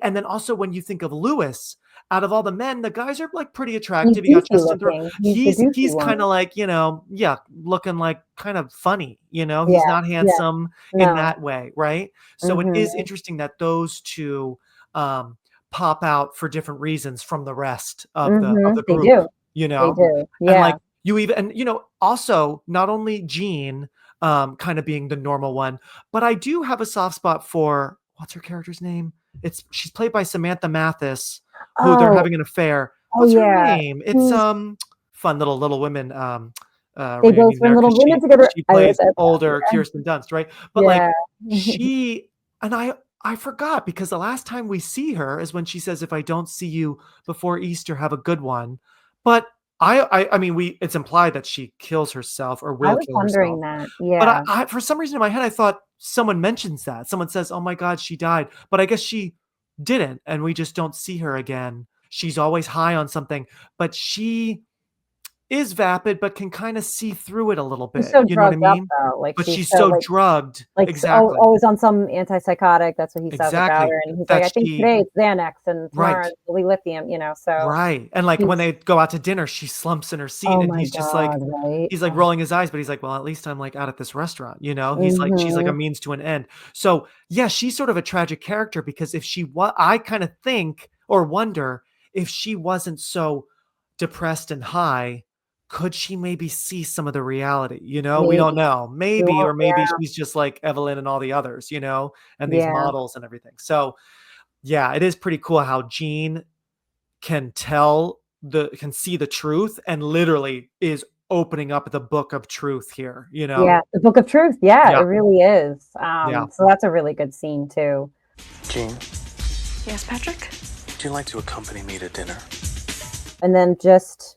And then also when you think of Lewis, out of all the men, the guys are like pretty He's attractive. You got goofy Justin Theroux. looking. He's the goofy He's kind one. of like, yeah, looking like kind of funny, he's Yeah, not yeah, handsome in no. that way, right? So it is Mhm. interesting that those two pop out for different reasons from the rest of the Mhm. They group, do. They do. and like Yeah. you even, and also not only Jean kind of being the normal one, but I do have a soft spot for, what's her character's name? She's played by Samantha Mathis, who they're Oh, having an affair. oh, What's her yeah. name? It's Who's fun Little Women they both reunion were in there, Little because Women together. she I wrote plays that older down. Kirsten Dunst, right? But like Yeah. Yeah. she and I forgot, because the last time we see her is when she says, "If I don't see you before Easter, have a good one." But I mean, it's implied that she kills herself or I will was kill herself. wondering that. But Yeah. for some reason in my head, I thought someone mentions that. Someone says, "Oh my God, she died." But I guess she didn't, and we just don't see her again. She's always high on something, but she is vapid, but can kind of see through it a little She's bit. so You know what I drugged up mean? though. Like But she's she's so so drugged. like Exactly. always on some antipsychotic. That's what he says about Exactly. her. And he's like, That I think she today it's Xanax and tomorrow Right. it's lithium, so Right. And like when he's they go out to dinner, she slumps in her seat, oh and my he's just like, God, right? he's like Oh. rolling his eyes, but he's like, "Well, at least I'm like out at this restaurant," He's like, she's like a Mhm. means to an end. So yeah, she's sort of a tragic character, because if I kind of think or wonder if she wasn't so depressed and high, could she maybe see some of the reality? You know, we don't Maybe. know. Maybe, Sure, or maybe she's just like Evelyn and all the others, you know, and these yeah. models and everything. So yeah, it is pretty cool how Jean can can see the truth and literally is opening up the book of truth here, you know? Yeah, the Book of Truth. Yeah, it Yeah. really is. Yeah. So that's a really good scene too. Jean, Yes, Patrick? would you like to accompany me to dinner? And then just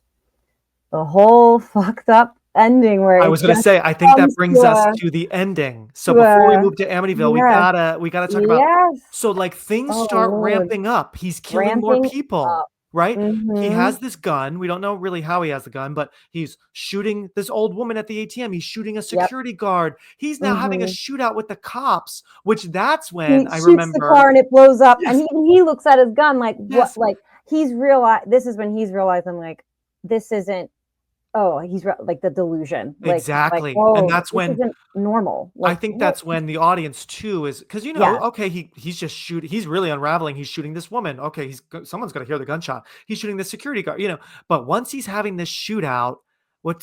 the whole fucked up ending where I it was going to just say, I think that comes brings to us a to the ending. So to before we a move to Amityville, yes, we gotta talk about, yes. so like things Oh start Lord, ramping up. He's killing more ramping people, up. right? He Mm-hmm. has this gun. We don't know really how he has the gun, but he's shooting this old woman at the ATM. He's shooting a Yep. security guard. He's now having a Mm-hmm. shootout with the cops, which that's He when I shoots the remember. car and it blows up, and Yes, he looks at his gun like what? yes, Like he's realized this is when he's realizing like this isn't. Oh, like the delusion. Like he's like, exactly. And oh, that's this when isn't normal. I Like think what? that's when the audience too is, because you know, Yeah, okay, he's just shooting, he's really unraveling. He's shooting this woman. Okay, someone's gonna hear the gunshot. He's shooting the security guard, you know. But once he's having this shootout,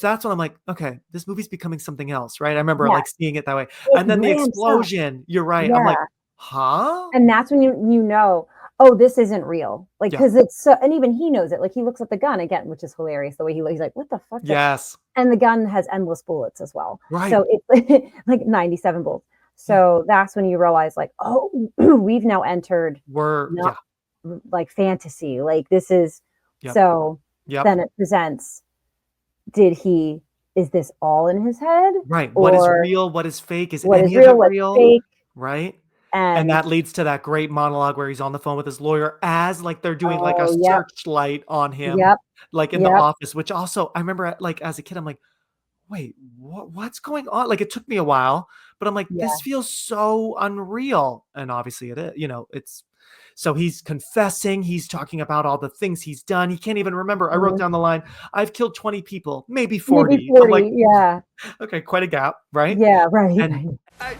that's when I'm like, okay, this movie's becoming something else, right? I remember yeah. like seeing it that way. It And then the ramps up. explosion, you're right. I'm like, Yeah. huh? And that's when you know, oh, this isn't real. Like, Yeah. because it's so, and even he knows it. Like, he looks at the gun again, which is hilarious. The way he's like, what the fuck? Yes. And the gun has endless bullets as well. Right. So it's like 97 bullets. So that's when you realize, like, oh, we've now entered not like fantasy. Like, this is so then it presents, is this all in his head? Right. Or What is real? What is fake? Is what is any of real? it What's real? fake? Right. And And that leads to that great monologue where he's on the phone with his lawyer as like they're doing like a oh, yep, searchlight on him, yep, like in the yep. office, which also I remember like as a kid, I'm like, wait, what's going on? Like it took me a while, but I'm like, Yeah. this feels so unreal. And obviously it is, you know, so he's confessing, he's talking about all the things he's done. He can't even remember. I wrote down the line, I've killed 20 people, maybe 40. Maybe 40, I'm like, yeah. okay, quite a gap, right? Yeah, right. And I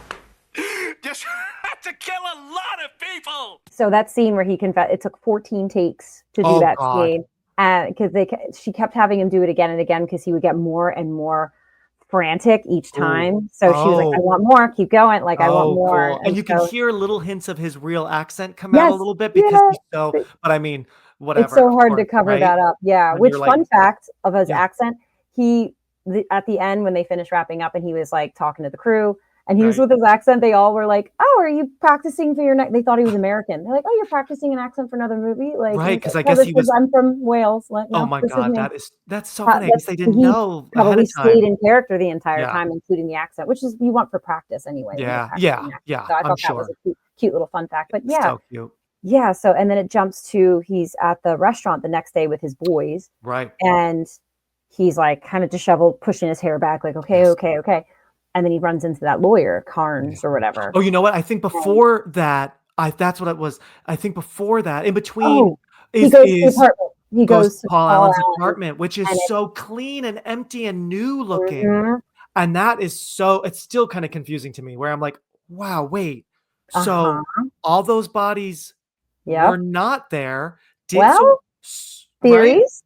just had to kill a lot of people. So that scene where he confessed, it took 14 takes to do that scene, because she kept having him do it again and again because he would get more and more frantic each time. So she was like, I want more, keep going, like I want more. Cool. And you can hear little hints of his real accent come out a little bit because he's so, but I mean, whatever. It's so hard to cover that up. Yeah. When Which fun like, fact of his accent, at the end when they finished wrapping up and he was like talking to the crew and he was with his accent, they all were like, oh, are you practicing for your next? They thought he was American. They're like, oh, you're practicing an accent for another movie? Like, right, because like, I guess he was, I'm from Wales. Like, no, oh my God, that's so funny. They didn't know probably ahead of time. stayed in character the entire time, including the accent, which is you want for practice anyway. Yeah. So I thought that was a cute little fun fact. But yeah. So cute. Yeah. So, and then it jumps to he's at the restaurant the next day with his boys. Right. And he's like kind of disheveled, pushing his hair back, like, okay. And then he runs into that lawyer, Carnes or whatever. Oh, you know what? I think before that, that's what it was. I think before that, in between, he goes to the apartment. He goes to Paul Allen's apartment, which is so clean and empty and new looking. Mm-hmm. And that is it's still kind of confusing to me where I'm like, wow, wait. So all those bodies were not there. Theories.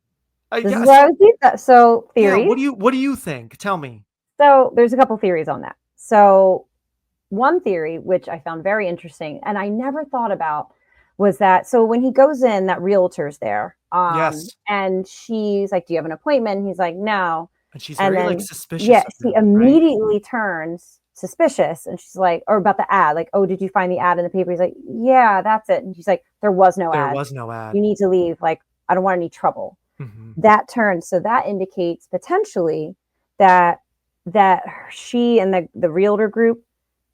Right? This is where I was deep. So theories. Yeah, what do you think? Tell me. So there's a couple theories on that. So one theory, which I found very interesting, and I never thought about, was that so when he goes in, that realtor's there. And she's like, do you have an appointment? And he's like, no. And she's very like suspicious. Yeah, she immediately turns suspicious. And she's like, or about the ad, like, oh, did you find the ad in the paper? He's like, yeah, that's it. And she's like, there was no ad. There was no ad. You need to leave. Like, I don't want any trouble. Mm-hmm. That turns. So that indicates potentially that she and the realtor group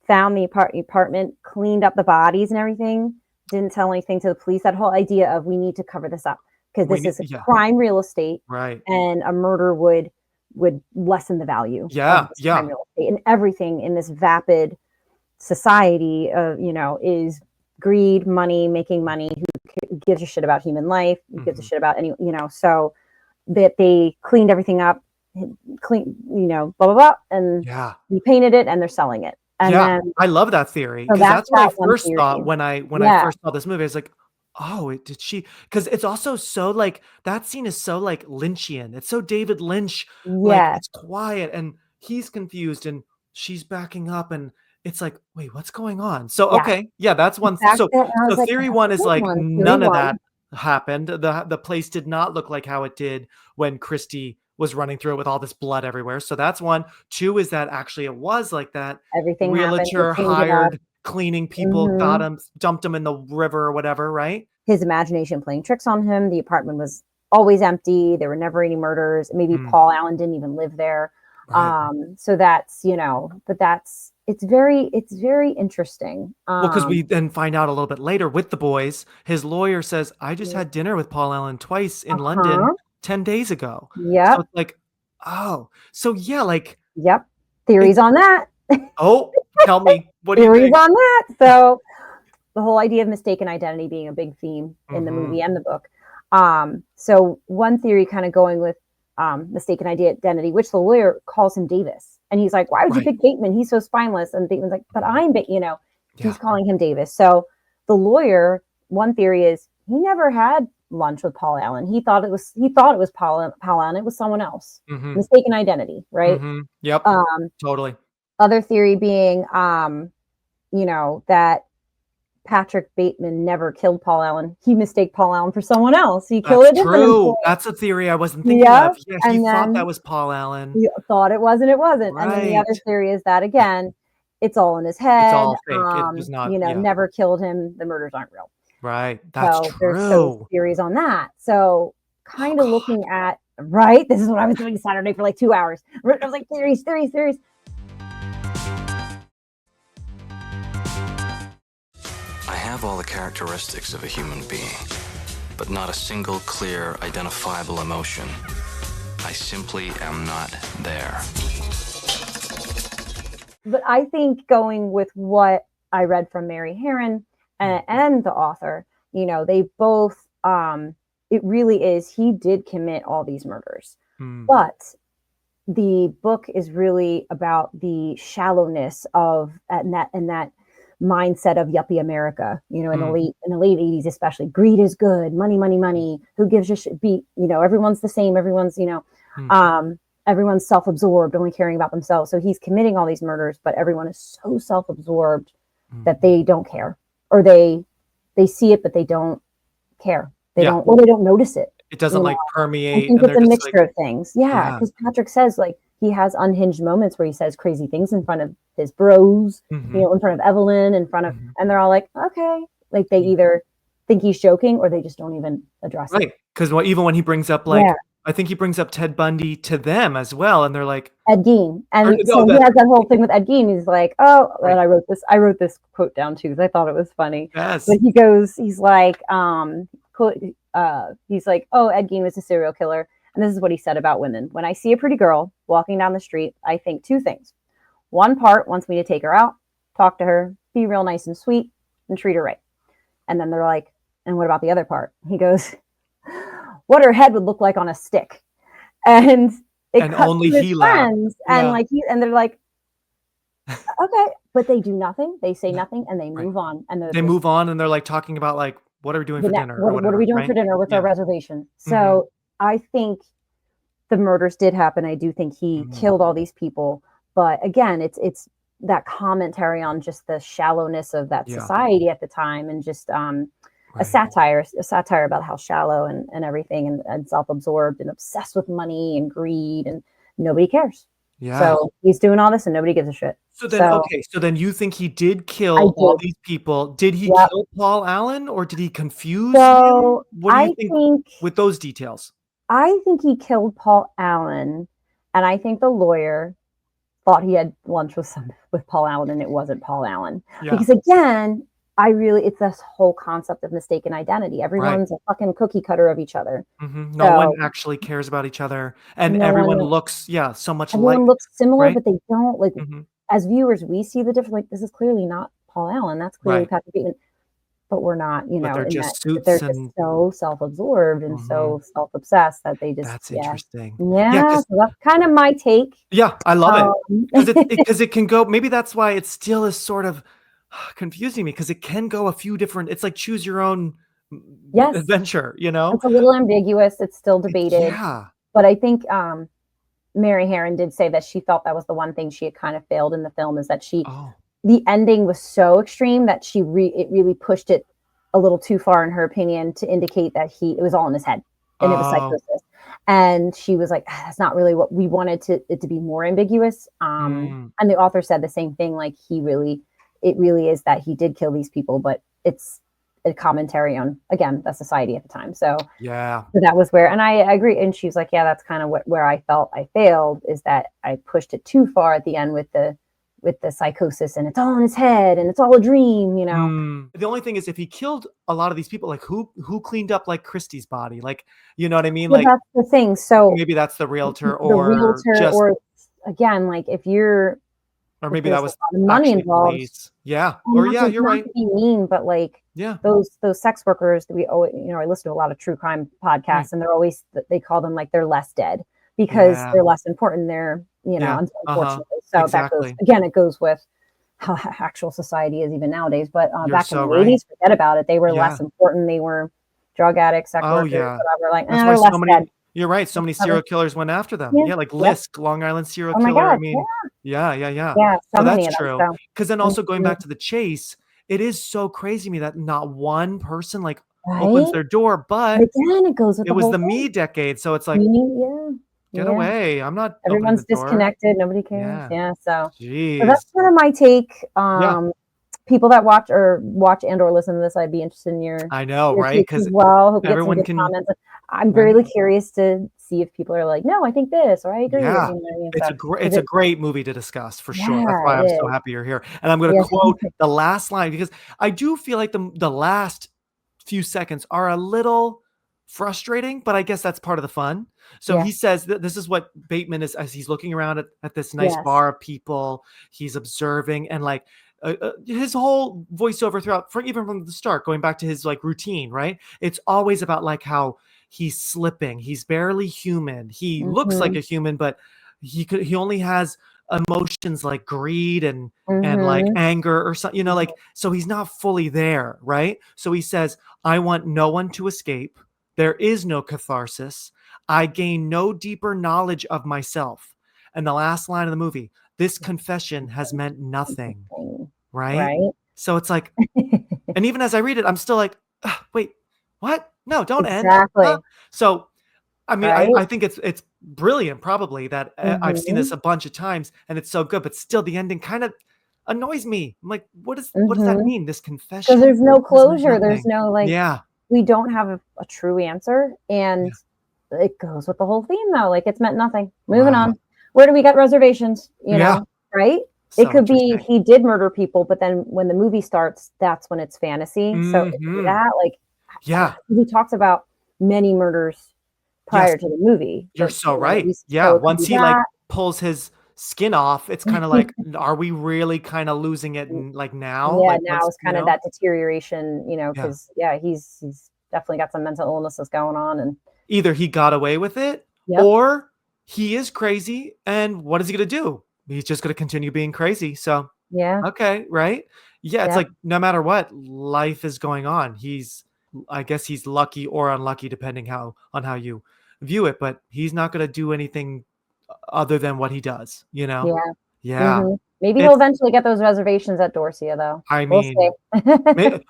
found the apartment, cleaned up the bodies and everything, didn't tell anything to the police. That whole idea of we need to cover this up because this is prime real estate, right? And a murder would lessen the value of prime real estate. And everything in this vapid society is greed, money, making money. Who gives a shit about human life? Who gives a shit about any, so that they cleaned everything up, blah blah blah, and we painted it and they're selling it. And then, I love that theory because that's what I first thought when I first saw this movie. I was like, Did she? Because it's also so like that scene is so like Lynchian. It's so David Lynch. Like Yes. it's quiet and he's confused and she's backing up and it's like, wait, what's going on? So Yeah. okay, yeah, that's one. Back So then, and I was like, theory "That's one a is good like one." Theory none of that happened. The place did not look like how it did when Christy was running through it with all this blood everywhere. So that's one. Two is that actually it was like that. Everything happened. They Realtor cleaned it up. hired cleaning people, got him, dumped him in the river or whatever, right? His imagination playing tricks on him. The apartment was always empty. There were never any murders. Maybe Paul Allen didn't even live there. Right. So that's, but it's very interesting. Well, because we then find out a little bit later with the boys, his lawyer says, I just had dinner with Paul Allen twice in London 10 days ago. Yep. So it's like, oh, so yeah, like. Yep. Theories on that. Oh, tell me. What do you Theories think? on that. So the whole idea of mistaken identity being a big theme in the movie and the book. So one theory kind of going with mistaken identity, which the lawyer calls him Davis. And he's like, why would you pick Bateman? He's so spineless. And Bateman's like, but I'm, he's calling him Davis. So the lawyer, one theory is he never had lunch with Paul Allen. He thought it was Paul Allen. It was someone else. Mistaken identity, right? Yep. Totally. Other theory being, that Patrick Bateman never killed Paul Allen. He mistaked Paul Allen for someone else. He killed a different employee. That's a theory I wasn't thinking of. Yeah, he thought that was Paul Allen. He thought it was, and it wasn't. Right. And then the other theory is that, again, it's all in his head. It's all fake. It was not, never killed him. The murders aren't real. Right. That's true. There's those theories on that. So kind of looking at, right? This is what I was doing Saturday for like 2 hours. I was like, theories. I have all the characteristics of a human being, but not a single clear, identifiable emotion. I simply am not there. But I think going with what I read from Mary Herron and the author, they both, it really is, he did commit all these murders. But the book is really about the shallowness of, and that mindset of yuppie America, in the late 80s, especially. Greed is good, money, who gives a shit, everyone's the same, everyone's, everyone's self-absorbed, only caring about themselves. So he's committing all these murders, but everyone is so self-absorbed that they don't care, or they see it, but they don't care. They don't notice it. It doesn't like permeate. I think it's a mixture of things. Yeah. Because Patrick says like he has unhinged moments where he says crazy things in front of his bros, in front of Evelyn, in front of, and they're all like, okay. Like they either think he's joking or they just don't even address it. Right. Because even when he brings up I think he brings up Ted Bundy to them as well. And they're like, Ed Gein. And he has that whole thing with Ed Gein. He's like, oh, and I wrote this quote down too, because I thought it was funny. Yes. But he's like, oh, Ed Gein was a serial killer. And this is what he said about women. When I see a pretty girl walking down the street, I think two things. One part wants me to take her out, talk to her, be real nice and sweet, and treat her right. And then they're like, and what about the other part? He goes, what her head would look like on a stick. And only he laughed. And they're like, okay, but they do nothing. They say nothing, and they move on. And they move on, and they're like talking about like, what are we doing for dinner? What are we doing for dinner? What's our reservation? So I think the murders did happen. I do think he killed all these people. But again, it's that commentary on just the shallowness of that society at the time, and just a satire about how shallow and everything, and self-absorbed and obsessed with money and greed, and nobody cares. Yeah. So he's doing all this and nobody gives a shit. So then you think he did kill all these people? Did he kill Paul Allen, or did he confuse him? What do you think with those details? I think he killed Paul Allen, and I think the lawyer thought he had lunch with Paul Allen, and it wasn't Paul Allen. Yeah. Because again, it's this whole concept of mistaken identity. Everyone's a fucking cookie cutter of each other. No one actually cares about each other, and everyone looks so much alike. Everyone looks similar, but they don't. Like as viewers, we see the difference. Like this is clearly not Paul Allen. That's clearly Patrick Bateman. But we're not, but they're just suits, they're just so self-absorbed and so self-obsessed that they just. That's interesting. Yeah, so that's kind of my take. Yeah, I love it because it can go. Maybe that's why it still is sort of confusing me, because it can go a few different. It's like choose your own Yes. adventure, you know? It's a little ambiguous. It's still debated. Yeah. But I think Mary Harron did say that she felt that was the one thing she had kind of failed in the film, is that Oh. the ending was so extreme that it really pushed it a little too far, in her opinion, to indicate that it was all in his head and it was psychosis. And she was like, that's not really what we wanted it to be, more ambiguous. And the author said the same thing, like it really is that he did kill these people, but it's a commentary on, again, the society at the time. So yeah, so that was where, and I agree. And she's like, yeah, that's kind of where I felt I failed, is that I pushed it too far at the end with the psychosis, and it's all in his head and it's all a dream, you know. The only thing is, if he killed a lot of these people, like who cleaned up like Christie's body, like, you know what I mean? Well, like that's the thing. So maybe that's the realtor, or again, like if maybe that was money involved. Police. Yeah. Or yeah, you're right. To be mean, but like those sex workers that we always, I listen to a lot of true crime podcasts, and they're always, they call them like they're less dead because they're less important. They're, unfortunately. So exactly. It goes with how actual society is even nowadays. But back in the 80s, forget about it. They were less important. They were drug addicts, sex workers, whatever. Like, they're less dead. You're right. So many serial killers went after them. Yeah, like Lisk, Long Island serial killer. God, I mean, yeah. So that's true. Because then also going back to the chase, it is so crazy to me that not one person like opens their door, but again, it goes with the me decade. So it's like, get away. I'm not. Everyone's disconnected. Nobody cares. Yeah. So Jeez. That's kind of my take. People that watch and or listen to this, I'd be interested in your. I know, right? Because everyone can comment. I'm really curious to see if people are like, no, I think this, or I agree. Yeah. It's a great movie to discuss for sure. That's why I'm so happy you're here. And I'm going to quote the last line, because I do feel like the last few seconds are a little frustrating, but I guess that's part of the fun. So he says that this is what Bateman is, as he's looking around at this nice bar of people, he's observing, and like his whole voiceover throughout, even from the start, going back to his like routine, right? It's always about like how he's slipping. He's barely human. He looks like a human, but he only has emotions like greed and like anger or something, like, so he's not fully there, right? So he says, I want no one to escape. There is no catharsis. I gain no deeper knowledge of myself. And the last line of the movie, this confession has meant nothing. Right? So it's like, and even as I read it, I'm still like, wait, what? No, don't end. So, I mean, I think it's brilliant, probably, that I've seen this a bunch of times and it's so good, but still the ending kind of annoys me. I'm like, what does that mean? This confession? Because there's no closure. There's no like, yeah. We don't have a true answer, and it goes with the whole theme though. Like, it's meant nothing. Moving on. Where do we get reservations? You know, right? So it could be he did murder people, but then when the movie starts, that's when it's fantasy. So it could be that, like, he talks about many murders prior to the movie. You're so right. So once he like pulls his skin off, it's kind of like, are we really kind of losing it like now? Yeah, like, now it's kind of that deterioration, because he's definitely got some mental illnesses going on, and either he got away with it or he is crazy, and what is he going to do? He's just going to continue being crazy. So okay, right? It's like no matter what life is going on, I guess he's lucky or unlucky depending on how you view it, but he's not going to do anything other than what he does, Maybe he'll eventually get those reservations at Dorsia, though. I mean,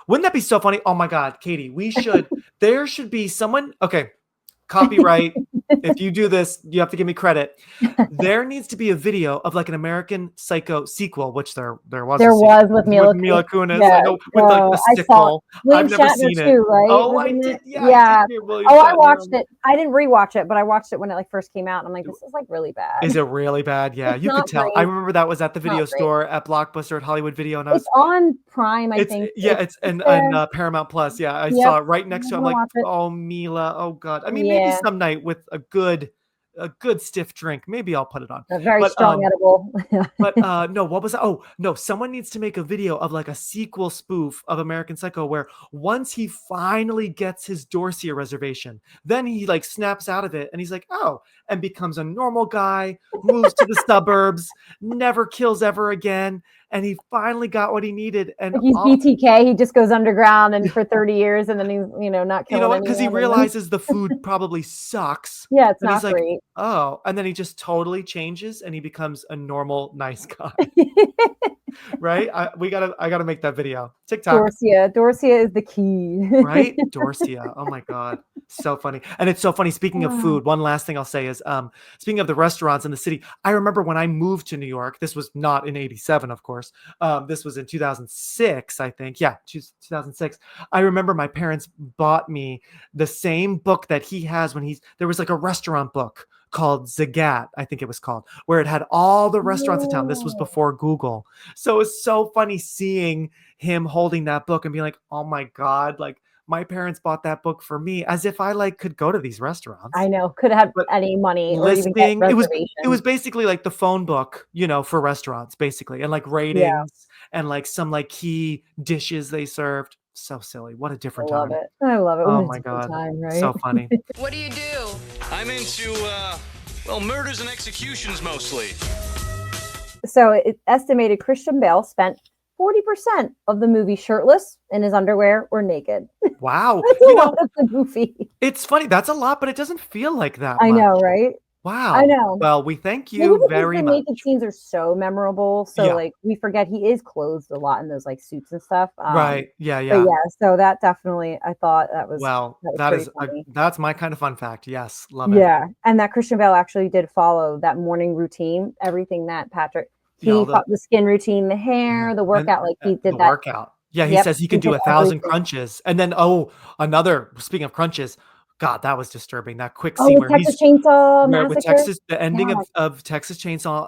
wouldn't that be so funny? Oh my God, Katie, there should be someone, okay, copyright. If you do this, you have to give me credit. There needs to be a video of like an American Psycho sequel, which there was. There was with Mila Kunis. Yeah, with like the sickle. I've never seen it. Right? Oh, I did. Yeah. I watched it. I didn't rewatch it, but I watched it when it like first came out. And I'm like, this is like really bad. Is it really bad? Yeah, you could tell. Great. I remember that was at the video store at Blockbuster at Hollywood Video, and it's on Prime, I think. Yeah, it's and Paramount Plus. Yeah, I saw it right next to. I'm like, oh Mila, oh God. I mean, maybe some night with a good stiff drink, maybe I'll put it on. A very strong edible. But no, what was that? Oh no, someone needs to make a video of like a sequel spoof of American Psycho, where once he finally gets his Dorsia reservation, then he like snaps out of it and he's like, oh, and becomes a normal guy, moves to the suburbs, never kills ever again, and he finally got what he needed. And Like he's BTK. He just goes underground and for 30 years, and then he's not killing you know what? Because he anyone, realizes the food probably sucks. Yeah, it's and not he's like, great. oh, and then he just totally changes and he becomes a normal, nice guy. Right? I gotta make that video. TikTok. Dorcia is the key. Right? Dorcia. Oh my God. So funny. And it's so funny. Speaking of food, one last thing I'll say is speaking of the restaurants in the city, I remember when I moved to New York, this was not in 87, of course. This was in 2006, I think. Yeah, 2006. I remember my parents bought me the same book that he has there was like a restaurant book called Zagat, I think it was called, where it had all the restaurants in town. This was before Google. So it's so funny seeing him holding that book and being like, oh my God, like my parents bought that book for me, as if I like could go to these restaurants. I know, could have any money or even get reservations. It was basically like the phone book, for restaurants, basically, and like ratings and like some like key dishes they served. So silly. What a different time. I love it. Oh What a my different God. time, right? So funny. What do you do? I'm into, murders and executions mostly. So it estimated Christian Bale spent 40% of the movie shirtless, in his underwear, or naked. Wow. That's a lot of the movie. It's funny. That's a lot, but it doesn't feel like that I much. know, right? Wow. I know. Well, we thank you very much. The naked scenes are so memorable. So like we forget he is clothed a lot in those like suits and stuff. Right. Yeah. But yeah. So that definitely, I thought that was that's my kind of fun fact. Yes. Love it. Yeah. And that Christian Bale actually did follow that morning routine, everything that Patrick, the skin routine, the hair, the workout, like he did that workout. Yeah. He says he can do 1,000 crunches. And then, speaking of crunches, God, that was disturbing. That quick scene where Texas Chainsaw Massacre, the ending of Texas Chainsaw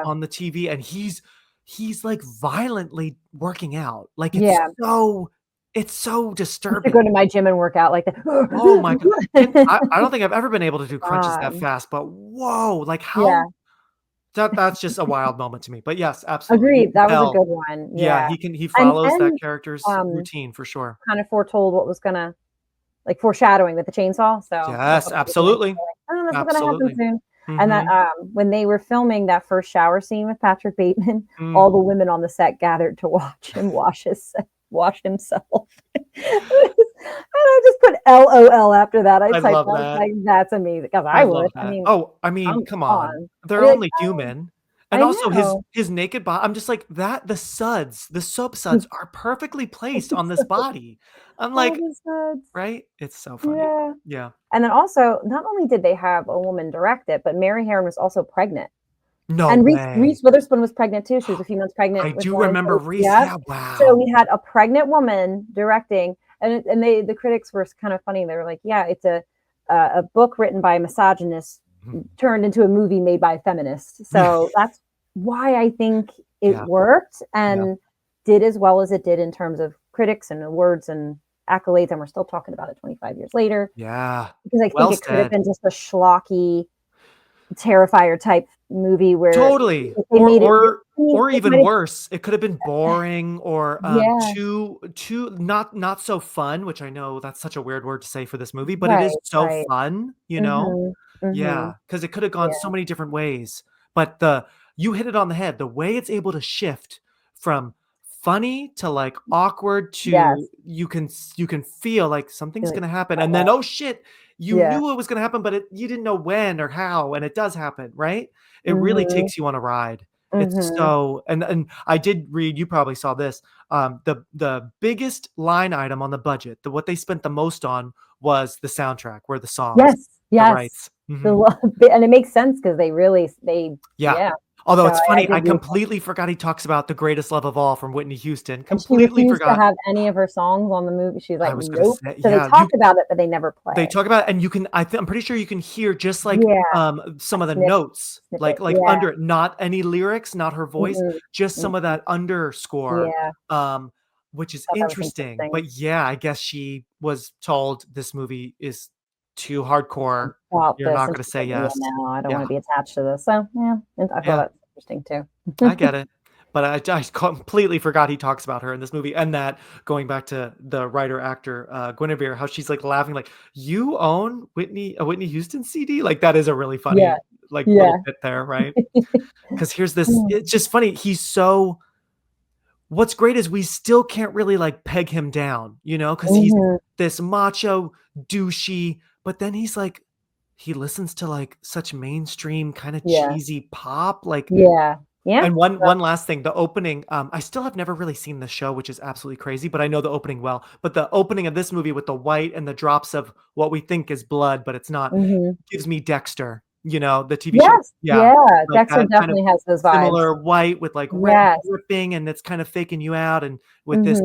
on the TV, and he's like violently working out. Like it's so disturbing. To go to my gym and work out like that. Oh my God. I don't think I've ever been able to do crunches that fast, but whoa, like how that's just a wild moment to me. But yes, absolutely. Agreed. That was a good one. Yeah, he follows that character's routine for sure. Kind of foretold what was gonna, like, foreshadowing with the chainsaw. So yes, absolutely. I don't know if it's gonna happen soon. Mm-hmm. And that when they were filming that first shower scene with Patrick Bateman, all the women on the set gathered to watch him wash himself. And I just put LOL after that. I typed that. Like, that's amazing, because I would. I mean, come on. They're only human. And also his naked body, I'm just like, the soap suds are perfectly placed on this body. I'm like, right? It's so funny. Yeah. And then also, not only did they have a woman direct it, but Mary Harron was also pregnant. No and way. Reese Witherspoon was pregnant too. She was a few months pregnant. I do remember Reese. Yeah, wow. So we had a pregnant woman directing, and the critics were kind of funny. They were like, "Yeah, it's a book written by a misogynist turned into a movie made by a feminist." So that's why I think it worked and did as well as it did in terms of critics and awards and accolades. And we're still talking about it 25 years later. Yeah, because I think it could have been just a schlocky Terrifier type movie where or even worse, it could have been boring or too not so fun, which I know that's such a weird word to say for this movie, but it is so fun, yeah, because it could have gone so many different ways. But you hit it on the head, the way it's able to shift from funny to like awkward to you can feel like something's gonna happen, and then oh shit, you knew it was gonna happen, but you didn't know when or how, and it does happen, right? It really takes you on a ride. It's so, and I did read, you probably saw this, the biggest line item on the budget, what they spent the most on was the soundtrack, where the songs, the rights. And it makes sense because they Although it's funny, I completely forgot he talks about The Greatest Love of All from Whitney Houston. Completely forgot to have any of her songs on the movie. She's like, nope. So they talked about it, but they never play. They talk about it, and you can. I'm pretty sure you can hear just like some of the notes, like under it, not any lyrics, not her voice, just some of that underscore. Which is interesting. But yeah, I guess she was told this movie is too hardcore. You're not going to say yes. No, I don't want to be attached to this. So I thought that's interesting too. I get it. But I completely forgot he talks about her in this movie, and that going back to the writer actor Guinevere, how she's like laughing, like, you own a Whitney Houston CD? Like, that is a really funny little bit there, right? Because here's this. It's just funny. He's so what's great is we still can't really like peg him down, because he's this macho, douchey, but then he's like, he listens to like such mainstream kind of cheesy pop, like. Yeah. And one last thing, the opening, I still have never really seen the show, which is absolutely crazy, but I know the opening well. But the opening of this movie with the white and the drops of what we think is blood, but it's not, gives me Dexter, the TV show. Yes. Yeah. Like Dexter definitely has those vibes. Similar white with like red dripping, and it's kind of faking you out, and with this,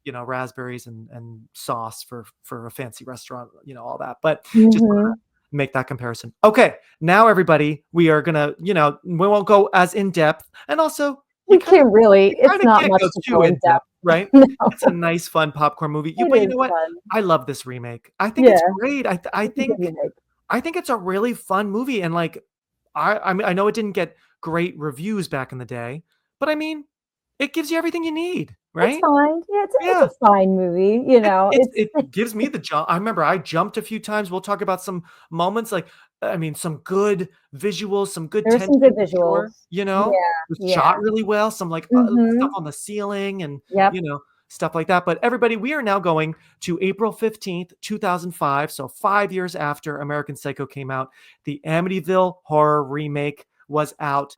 raspberries and sauce for a fancy restaurant, all that. But just make that comparison. Okay, now everybody, we are gonna, we won't go as in depth, and also we can't really. It's not much to go in depth, right? No. It's a nice, fun popcorn movie. But you know what? Fun. I love this remake. I think it's great. I think it's a really fun movie, and like, I mean, I know it didn't get great reviews back in the day, but I mean, it gives you everything you need. Right? It's fine. Yeah, it's a fine movie. It gives me the jump. I remember I jumped a few times. We'll talk about some moments, like, I mean, some good visuals, some good tension. Some good visuals. Shot really well. Some like stuff on the ceiling and stuff like that. But everybody, we are now going to April 15th, 2005. So 5 years after American Psycho came out, the Amityville Horror remake was out.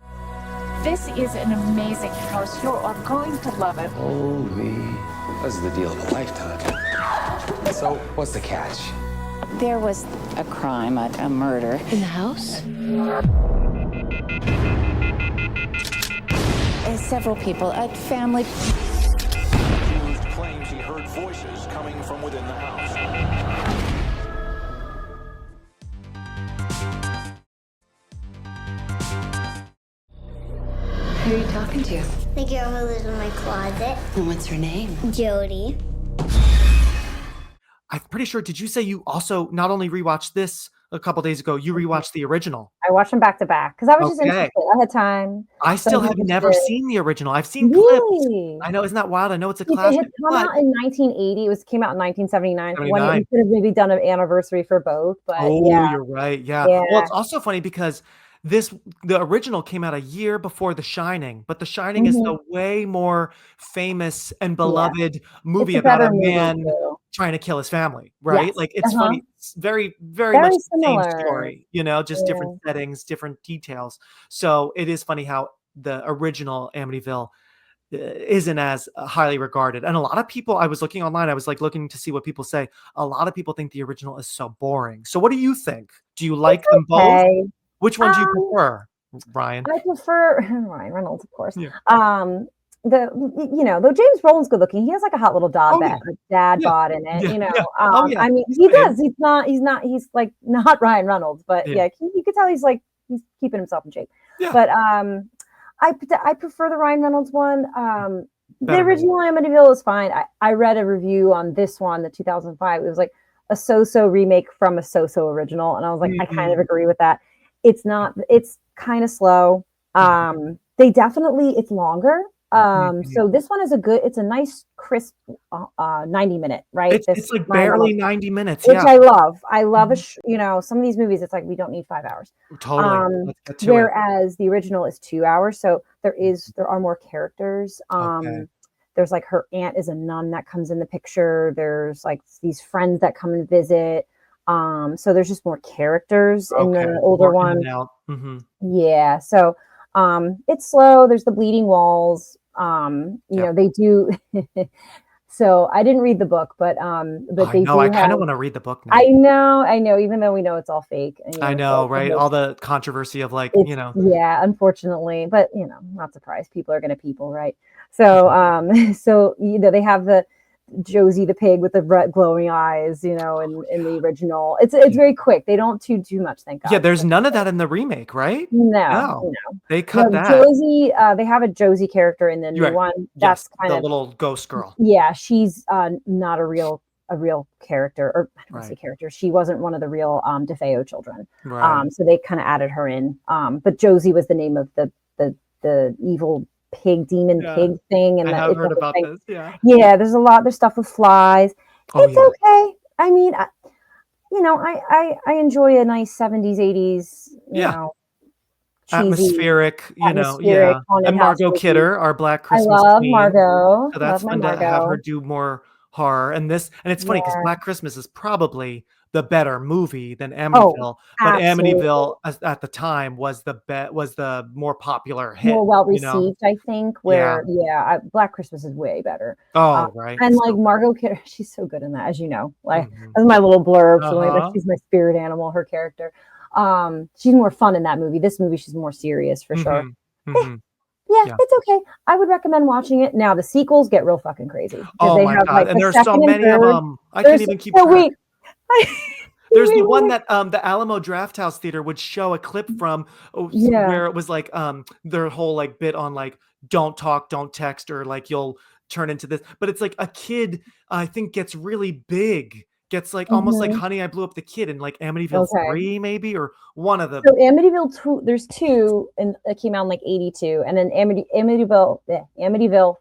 This is an amazing house. You are going to love it. Holy, this is the deal of a lifetime. So, what's the catch? There was a crime, a murder. In the house? Several people, a family. Accused claims he heard voices coming from within the house. Who are you talking to? The girl who lives in my closet. And what's her name? Jody. I'm pretty sure, did you say you also not only rewatched this a couple days ago, you rewatched the original? I watched them back to back because I was just interested. I had time. I still have never seen the original. I've seen clips. I know, isn't that wild? I know it's a classic. It had come out in 1980. It came out in 1979. When we could have maybe done an anniversary for both. But you're right. Yeah. Well, it's also funny because the original came out a year before The Shining, but The Shining is the way more famous and beloved movie about a man trying to kill his family, right? Like, it's funny. It's very, very much the same story, just different settings, different details. So it is funny how the original Amityville isn't as highly regarded. And a lot of people, I was looking online, I was like looking to see what people say. A lot of people think the original is so boring. So what do you think? Do you like them both? Which one do you prefer, Ryan? I prefer Ryan Reynolds, of course. Yeah. Though James Brolin's good looking, he has like a hot little dad bod in it. I mean, he does. He's like not Ryan Reynolds, but you could tell he's keeping himself in shape. Yeah. But I prefer the Ryan Reynolds one. The original Amityville is fine. I read a review on this one, the 2005. It was like a so-so remake from a so-so original, and I was like, I kind of agree with that. It's kind of slow. It's longer. So this one is it's a nice crisp 90-minute, right? It's like barely 90 minutes. Which I love. I love some of these movies, it's like we don't need 5 hours. Totally. Whereas the original is 2 hours. So there are more characters. There's like her aunt is a nun that comes in the picture. There's like these friends that come and visit. So there's just more characters in the older one. Yeah. So it's slow. There's the bleeding walls. They do. So I didn't read the book, but they do. I kind of want to read the book now. I know. Even though we know it's all fake. I know, right? All the controversy of Yeah, unfortunately, but not surprised. People are going to people, right? So, they have the Josie the pig with the glowing eyes, in the original. It's very quick. They don't do too much, thank God. Yeah, there's none of that in the remake, right? No. They cut that. Josie, they have a Josie character in the new one. That's kind of the little ghost girl. Yeah, she's not a real character, or I don't want to say character. She wasn't one of the real DeFeo children. Right. So they kind of added her in. But Josie was the name of the evil demon pig thing, and I have heard about this. There's stuff with flies. It's okay. I mean, I enjoy a nice 70s 80s atmospheric, atmospheric haunted and house Margot movie. Kidder, our Black I Christmas love queen. Margot. So that's Love my fun to have her Margot. do more horror. And it's funny because Yeah. Black Christmas is probably the better movie than Oh, Amityville, but absolutely. Amityville at the time was the more popular hit. More well received, I think. Where Black Christmas is way better. Oh, right. And So like good. Margot Kidder, she's so good in that, as you know. Like Mhm. that's my little blurb. So like, Uh-huh. she's my spirit animal. Her character. She's more fun in that movie. This movie, she's more serious for sure. Mhm. Yeah, it's okay. I would recommend watching it. Now the sequels get real fucking crazy because Oh they my have God. like And the there's so second and many of third. them. I can't even keep So track. There's the wait, one wait. that the Alamo Drafthouse Theater would show a clip from Yeah. where it was like their whole like bit on like don't talk, don't text, or like you'll turn into this. But it's like a kid I think gets really big, gets like almost like Mhm. Honey, I Blew Up the Kid in like Amityville Okay. 3 maybe, or one of them. So Amityville 2, there's two, and it came out in like 82, and then Amityville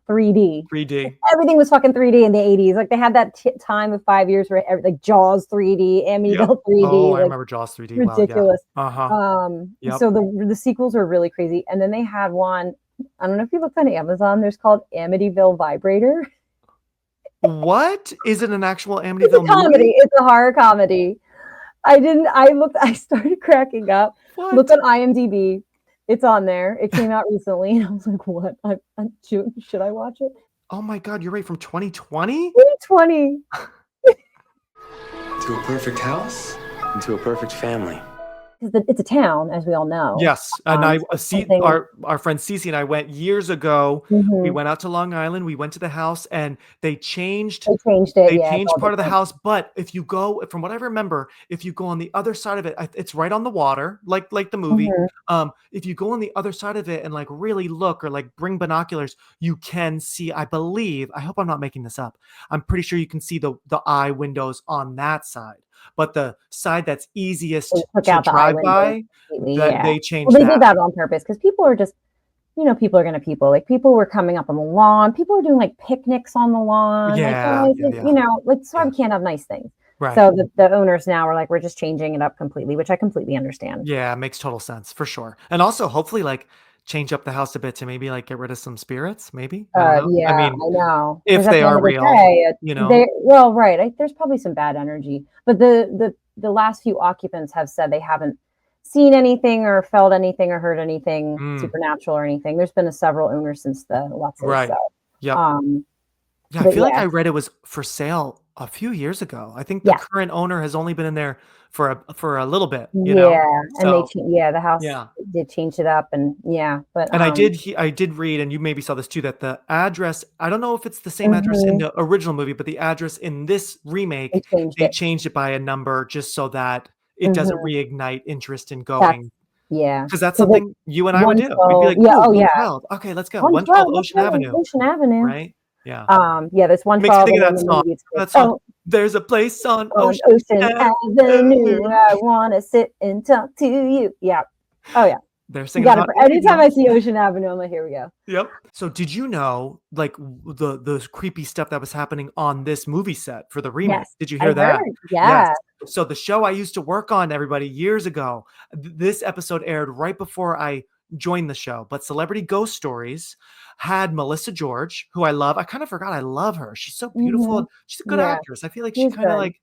3D. 3D. Everything was fucking 3D in the 80s. Like they had that time of 5 years where like Jaws 3D, Amityville 3D. Oh, I like, remember Jaws 3D. Well, yeah. ridiculous. Yep. So the sequels were really crazy, and then they had one. I don't know if you looked on Amazon. There's called Amityville Vibrator. What? Is it an actual It's a Amityville comedy. movie? It's a horror comedy. I started cracking up. What? Look on IMDb. It's on there. It came out recently, and I was like, "What? Should I watch it?" Oh my God, you're right, from 2020? 2020. To a perfect house? Into a perfect family. It's a town, as we all know. Yes, and something- our friend Cece and I went years ago. We Mhm. went out to Long Island. We went to the house, and they changed. They changed it. They Yeah, it's changed all part of the different. house, but if you go, from what I remember, if you go on the other side of it, it's right on the water, like the movie. Mhm. If you go on the other side of it and like really look, or like bring binoculars, you can see. I believe. I hope I'm not making this up. I'm pretty sure you can see the eye windows on that side. But the side that's easiest They took to out the eye drive windows by, completely, that yeah. they changed Well, they that. did that on purpose because people are just, people are gonna people. Like people were coming up on the lawn. People were doing like picnics on the lawn. Yeah, like, yeah. like sorry, we can't have nice things. Right. So the owners now are like, we're just changing it up completely, which I completely understand. Yeah, it makes total sense for sure. And also hopefully like change up the house a bit to maybe like get rid of some spirits, maybe. I don't know. Yeah, I mean, I know. if 'Cause at they the end are of the real, day, right. There's probably some bad energy, but the last few occupants have said they haven't seen anything or felt anything or heard anything supernatural or anything. There's been several owners since the Lutzes. Right. So, Yep. Yeah, I but feel like yeah. I read it was for sale a few years ago. I think the current owner has only been in there for a little bit, you know. And the house Yeah. did change it up, and but And I did read, and you maybe saw this too, that the address, I don't know if it's the same address in the original movie, but the address in this remake, they changed it by a number just so that it doesn't reignite interest in going. Because that's something you and I would do. We'd be like, "Ooh, 112. Okay, let's go. 112 Ocean Avenue." Ocean Avenue. Right? Yeah. There's 112. Makes me think of that in the song. movie, it's That like, song. There's a place on on Ocean Avenue. I want to sit and talk to you. Yeah. Oh yeah. They're You singing got it. about Anytime I see Ocean Avenue, I'm like, here we go. Yep. So did you know like the creepy stuff that was happening on this movie set for the remake? Yes, Did you hear I that? heard. Yeah. So the show I used to work on, everybody, years ago, this episode aired right before I joined the show, but Celebrity Ghost Stories had Melissa George, who I love. I kind of forgot I love her. She's so beautiful. And she's a good actress. I feel like she kind of like,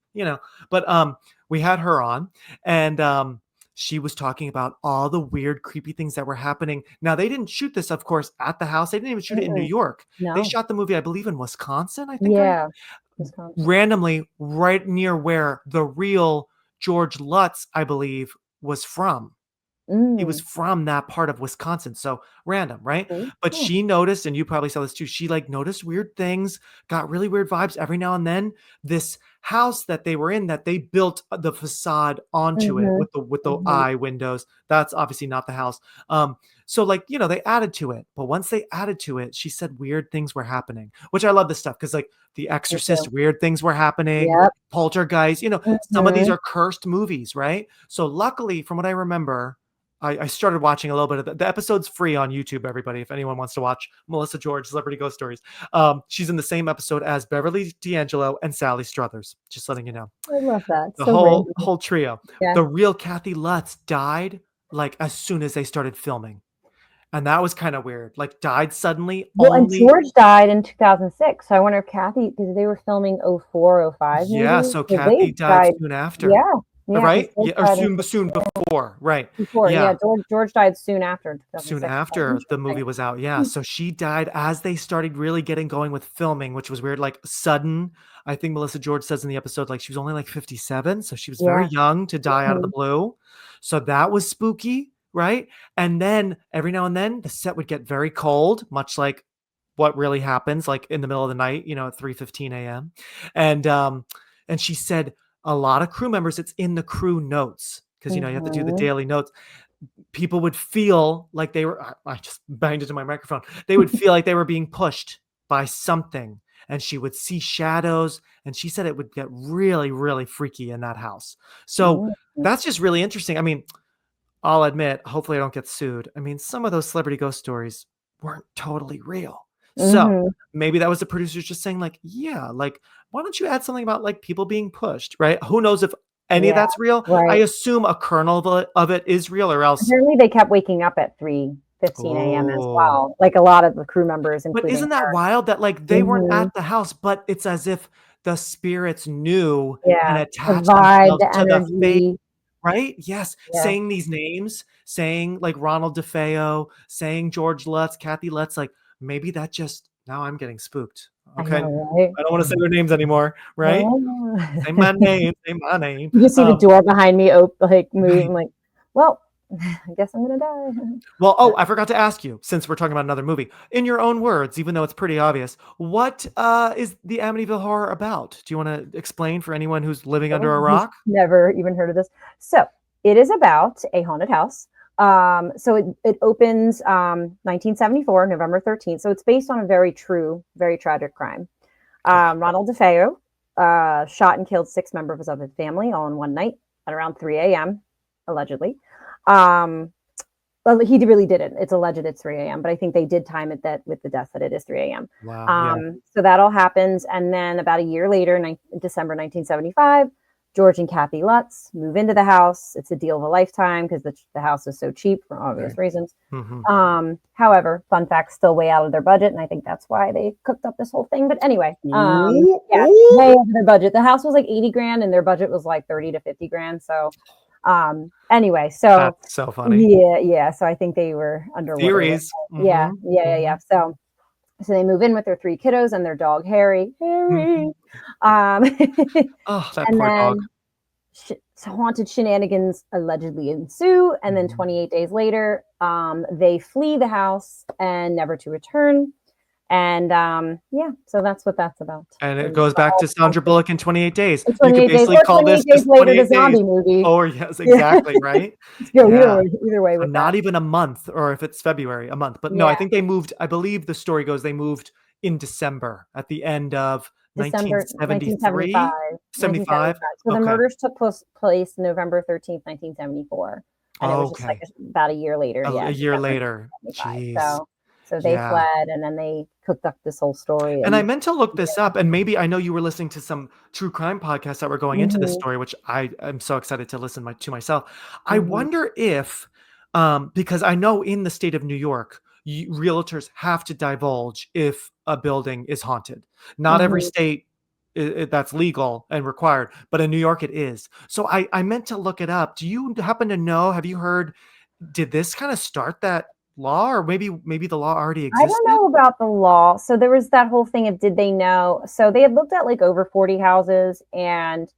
but we had her on, and she was talking about all the weird, creepy things that were happening. Now, they didn't shoot this, of course, at the house. They didn't even shoot it in New York. No. They shot the movie, I believe, in Wisconsin, I think. Yeah. Randomly, right near where the real George Lutz, I believe, was from. He was from that part of Wisconsin. So random, right? But she noticed, and you probably saw this too, she like noticed weird things, got really weird vibes every now and then. This house that they were in, that they built the facade onto it with the eye windows. That's obviously not the house. So like, they added to it. But once they added to it, she said weird things were happening, which I love this stuff because like The Exorcist, weird things were happening. Poltergeist, some of these are cursed movies, right? So luckily, from what I remember, I started watching a little bit of the episode's free on YouTube, everybody, if anyone wants to watch Melissa George, Celebrity Ghost Stories. She's in the same episode as Beverly D'Angelo and Sally Struthers, just letting you know. I love that. The So whole trio. Yeah. The real Kathy Lutz died like as soon as they started filming. And that was kind of weird. Like died suddenly. Well, and George died in 2006. So I wonder if Kathy, because they were filming 04, 05 maybe. Yeah, so 'Cause they Kathy died soon after. Yeah. Yeah. 'cause Right? George Yeah, or died in soon before. Right. Before, Yeah. George died soon after. Soon after the movie was out. Yeah. So she died as they started really getting going with filming, which was weird. Like sudden. I think Melissa George says in the episode, like she was only like 57. So she was very young to die out of the blue. So that was spooky. Right. And then every now and then the set would get very cold, much like what really happens, like in the middle of the night, at 3:15 a.m. And she said a lot of crew members, it's in the crew notes because you have to do the daily notes. People would feel like they were, I just banged into my microphone. They would feel like they were being pushed by something, and she would see shadows, and she said it would get really, really freaky in that house. So that's just really interesting. I mean, I'll admit, hopefully I don't get sued. I mean, some of those celebrity ghost stories weren't totally real. So maybe that was the producers just saying like, yeah, like, why don't you add something about like people being pushed, right? Who knows if any of that's real? Right. I assume a kernel of it is real, or else. Apparently they kept waking up at 3:15 a.m. as well. Like a lot of the crew members, including But isn't that wild that like they weren't at the house, but it's as if the spirits knew and attached themselves to the fate. Right? Yes. Yeah. Saying these names, saying like Ronald DeFeo, saying George Lutz, Kathy Lutz, like maybe that just, now I'm getting spooked. Okay. I know, right? I don't want to say their names anymore. Right? Say my name. Say my name. You see the door behind me move. Right. I'm like, well, I guess I'm going to die. Well, I forgot to ask you, since we're talking about another movie, in your own words, even though it's pretty obvious, what is the Amityville Horror about? Do you want to explain for anyone who's living under a rock? Never even heard of this. So it is about a haunted house. So it opens 1974, November 13th. So it's based on a very true, very tragic crime. Ronald DeFeo shot and killed 6 members of his family all in one night at around 3 a.m., allegedly. Well, he really didn't. It's alleged it's 3 a.m., but I think they did time it that with the death that it is 3 a.m. Wow. So that all happens. And then about a year later, December 1975, George and Kathy Lutz move into the house. It's a deal of a lifetime because the house is so cheap for obvious reasons. However, fun fact, still way out of their budget. And I think that's why they cooked up this whole thing. But anyway, way over their budget. The house was like 80 grand and their budget was like 30 to 50 grand. So anyway, so that's so funny. Yeah. So I think they were under theories. Yeah. So they move in with their 3 kiddos and their dog Harry. Oh, that and poor then dog. Haunted shenanigans allegedly ensue, and then 28 days later, they flee the house and never to return. And so that's what that's about. And it goes back to Sandra Bullock in 28 Days. You could basically call this just later 28 the zombie days. movie. Oh, yes, exactly, right? Either way with not even a month, or if it's February, a month. But no, I think they moved, I believe the story goes, they moved in December at the end of December 1973? 75? So the murders took place November 13th, 1974. And it was just like about a year later. A year later. Jeez. So they fled, and then they cooked up this whole story. And I meant to look this up, and maybe I know you were listening to some true crime podcasts that were going into this story, which I am so excited to listen to myself. I wonder if, because I know in the state of New York, realtors have to divulge if a building is haunted. Not every state that's legal and required, but in New York it is. So I meant to look it up. Do you happen to know? Have you heard? Did this kind of start that law, or maybe the law already existed? I don't know about the law. So there was that whole thing of did they know? So they had looked at like over 40 houses, and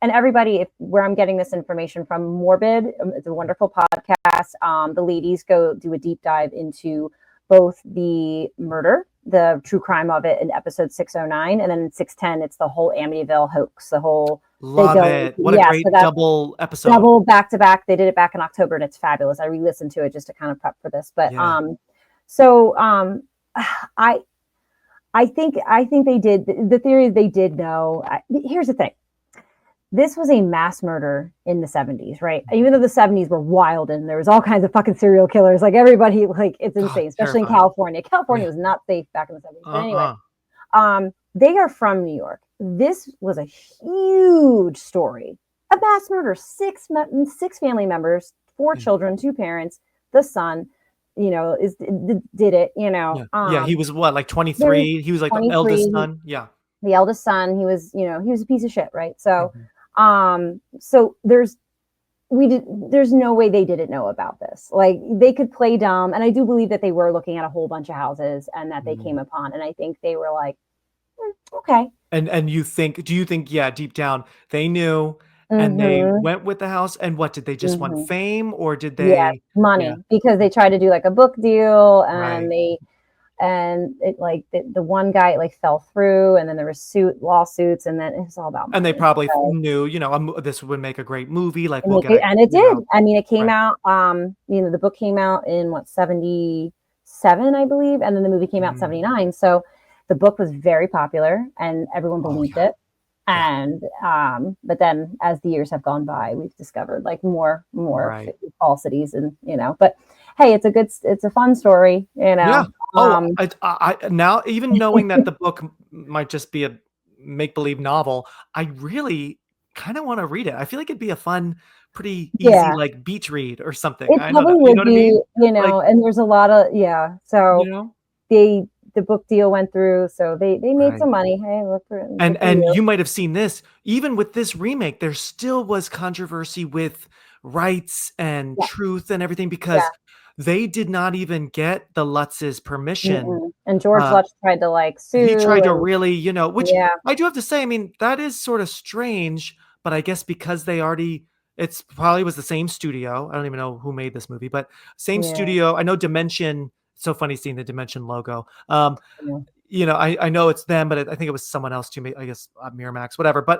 everybody, where I'm getting this information from, Morbid, it's a wonderful podcast. The ladies go do a deep dive into both the murder, the true crime of it in episode 609, and then in 610, it's the whole Amityville hoax, the whole. Love it. What a great double episode. Double back to back. They did it back in October, and it's fabulous. I re-listened to it just to kind of prep for this. But I think they did. The theory is they did know. Here's the thing. This was a mass murder in the 70s, right? Even though the 70s were wild and there was all kinds of fucking serial killers, like everybody, like it's insane, especially in California. California was not safe back in the 70s. But anyway, they are from New York. This was a huge story. A mass murder, 6 family members, 4 children, 2 parents. The son, did it. He was what, like 23? He was like the eldest son. Yeah. The eldest son. He was a piece of shit, right? So, so there's no way they didn't know about this. Like, they could play dumb, and I do believe that they were looking at a whole bunch of houses and that they came upon, and I think they were like, okay. And do you think, deep down they knew and they went with the house, and what, did they just want fame, or did they money? Because they tried to do like a book deal, and the one guy like fell through, and then there was lawsuits, and then it's all about money. And they probably knew, this would make a great movie. Like, and it did. I mean, it came out. The book came out in 77, I believe, and then the movie came out in 79. So the book was very popular, and everyone believed it. And but then as the years have gone by, we've discovered like more falsities, and but hey, it's a fun story, Yeah. I now, even knowing that the book might just be a make-believe novel, I really kind of want to read it. I feel like it'd be a fun, pretty easy like beach read or something. It probably would be, and there's a lot of so the book deal went through, so they made some money. Hey, look for it. And you might have seen this. Even with this remake, there still was controversy with rights and truth and everything, because they did not even get the Lutz's permission. And George Lutz tried to sue. He tried to really, which I do have to say, I mean, that is sort of strange, but I guess because it's probably was the same studio. I don't even know who made this movie, but same studio. I know Dimension. It's so funny seeing the Dimension logo. I know it's them, but I think it was someone else too. I guess Miramax, whatever. But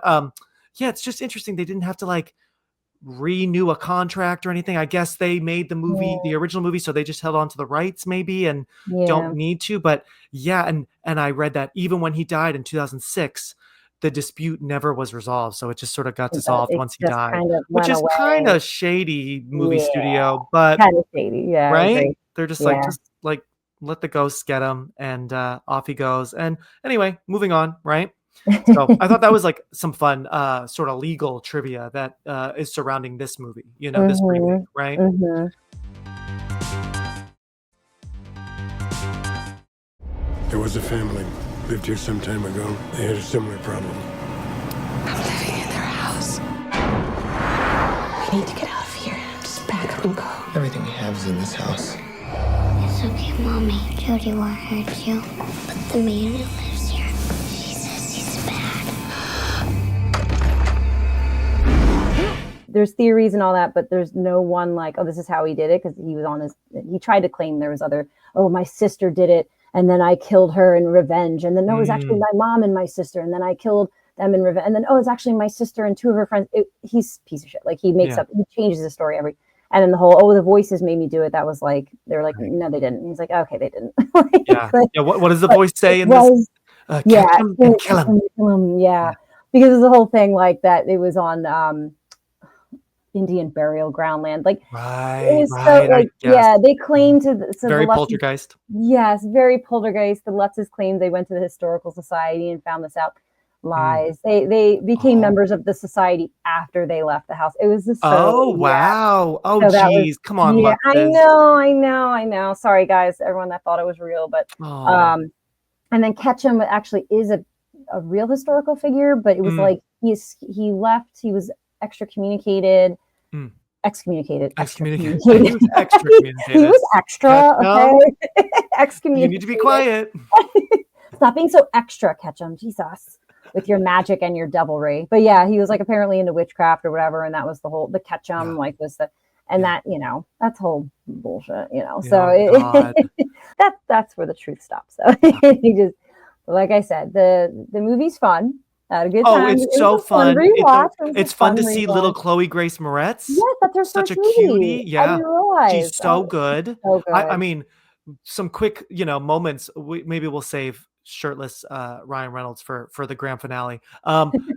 it's just interesting. They didn't have to renew a contract or anything. I guess they made the movie, the original movie, so they just held on to the rights maybe, and don't need to. But and I read that even when he died in 2006, the dispute never was resolved. So it just sort of got dissolved once he died, which is kind of shady movie studio, but kind of shady, right? They're just let the ghosts get him, and off he goes. And anyway, moving on, right? So I thought that was some fun sort of legal trivia that is surrounding this movie, this remake, right? There was a family lived here some time ago. They had a similar problem. I'm living in their house. We need to get out of here. Just pack up and go. Everything we have is in this house. It's okay, Mommy. Jody won't hurt you. But the man who lives here, he says he's bad. There's theories and all that, but there's no one this is how he did it, because he tried to claim there was my sister did it, and then I killed her in revenge, and then it was actually my mom and my sister, and then I killed them in revenge, and then it's actually my sister and 2 of her friends. He's a piece of shit. He makes up, he changes the story and then the whole, the voices made me do it. That was they were like, no, they didn't. And he's like, okay, they didn't. What does the voice say in this? Catch him and kill him. Yeah, because it's the whole thing that it was on Indian burial ground land. They claim to very poltergeist. Yes, very poltergeist. The Lutzes claimed they went to the historical society and found this out. Lies. They became members of the society after they left the house. It was just wow. Oh, geez, come on. Yeah, I know. Sorry, guys, everyone that thought it was real, but and then Ketchum actually is a real historical figure, but it was he left. He was excommunicated. Excommunicated. Excommunicated. He was extra. Okay. Excommunicated. You need to be quiet. Stop being so extra, Ketchum. Jesus. With your magic and your devilry. But yeah, he was apparently into witchcraft or whatever, and that was the Ketchum was the that's whole bullshit, so that's where the truth stops. So he just, like I said, the movie's fun. Had a good time. It's so fun. It's fun to see little Chloe Grace Moretz. Yes, that's her such a movie. Cutie. Yeah, she's so good. So good. I mean, some quick moments. Maybe we'll save shirtless Ryan Reynolds for the grand finale,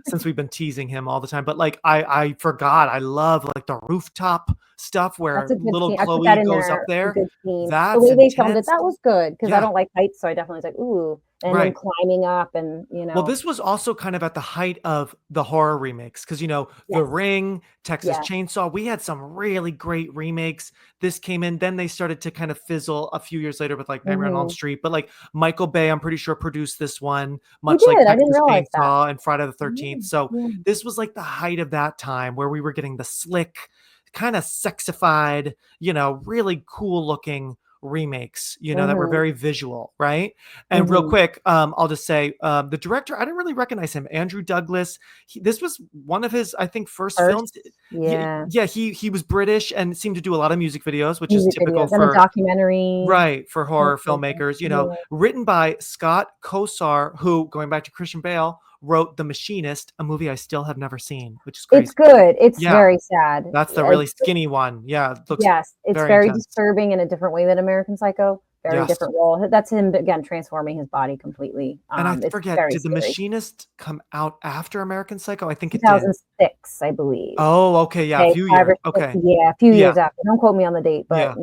since we've been teasing him all the time. But I forgot, I love the rooftop stuff where little Chloe goes up there. The way they filmed it, that was good, because I don't like heights, so I definitely was ooh, and then climbing up, and Well, this was also kind of at the height of the horror remakes because The Ring, Texas Chainsaw, we had some really great remakes. This came in, then they started to kind of fizzle a few years later with like Nightmare on Elm Street, but like Michael Bay, I'm pretty sure produced this one, much like Texas Chainsaw and Friday the 13th. So this was like the height of that time where we were getting the slick, kind of sexified, really cool looking remakes, that were very visual, right? And real quick, I'll just say the director, I didn't really recognize him, Andrew Douglas. This was one of his, I think, first films. He was British and seemed to do a lot of music videos, which is typical for a documentary, right, for horror filmmakers. Written by Scott Kosar, who, going back to Christian Bale, wrote The Machinist, a movie I still have never seen, which is crazy. It's good. It's very sad. That's the really skinny one. Yeah. Yes. It's very disturbing in a different way than American Psycho. Very different role. That's him, again, transforming his body completely. And I forget, did The Machinist come out after American Psycho? I think it 2006, I believe. Oh, okay. Yeah. A few years. Okay. Yeah. A few years after. Don't quote me on the date, but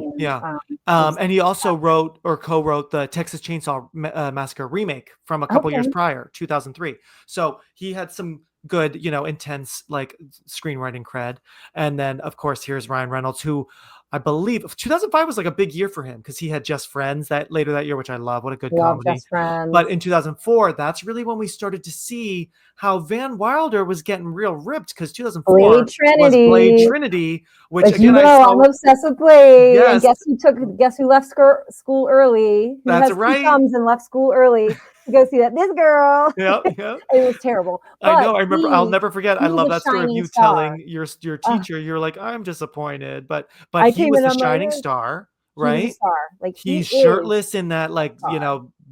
and he also wrote or co-wrote the Texas Chainsaw Massacre remake from a couple years prior, 2003. So he had some good, intense like screenwriting cred. And then of course here's Ryan Reynolds, who I believe 2005 was like a big year for him because he had Just Friends that year, which I love. What a good comedy. Just Friends. But in 2004, that's really when we started to see how Van Wilder was getting real ripped, because 2004 was Blade Trinity, which again, I'm obsessed with Blade. Yes. And guess who left school early? That's right. Comes and left school early to go see this girl. Yeah. It was terrible. I know. I remember. I'll never forget. I love that story of you telling your teacher, you're like, I'm disappointed, but he was the shining star, right? He's a star. Like he's shirtless in that, like,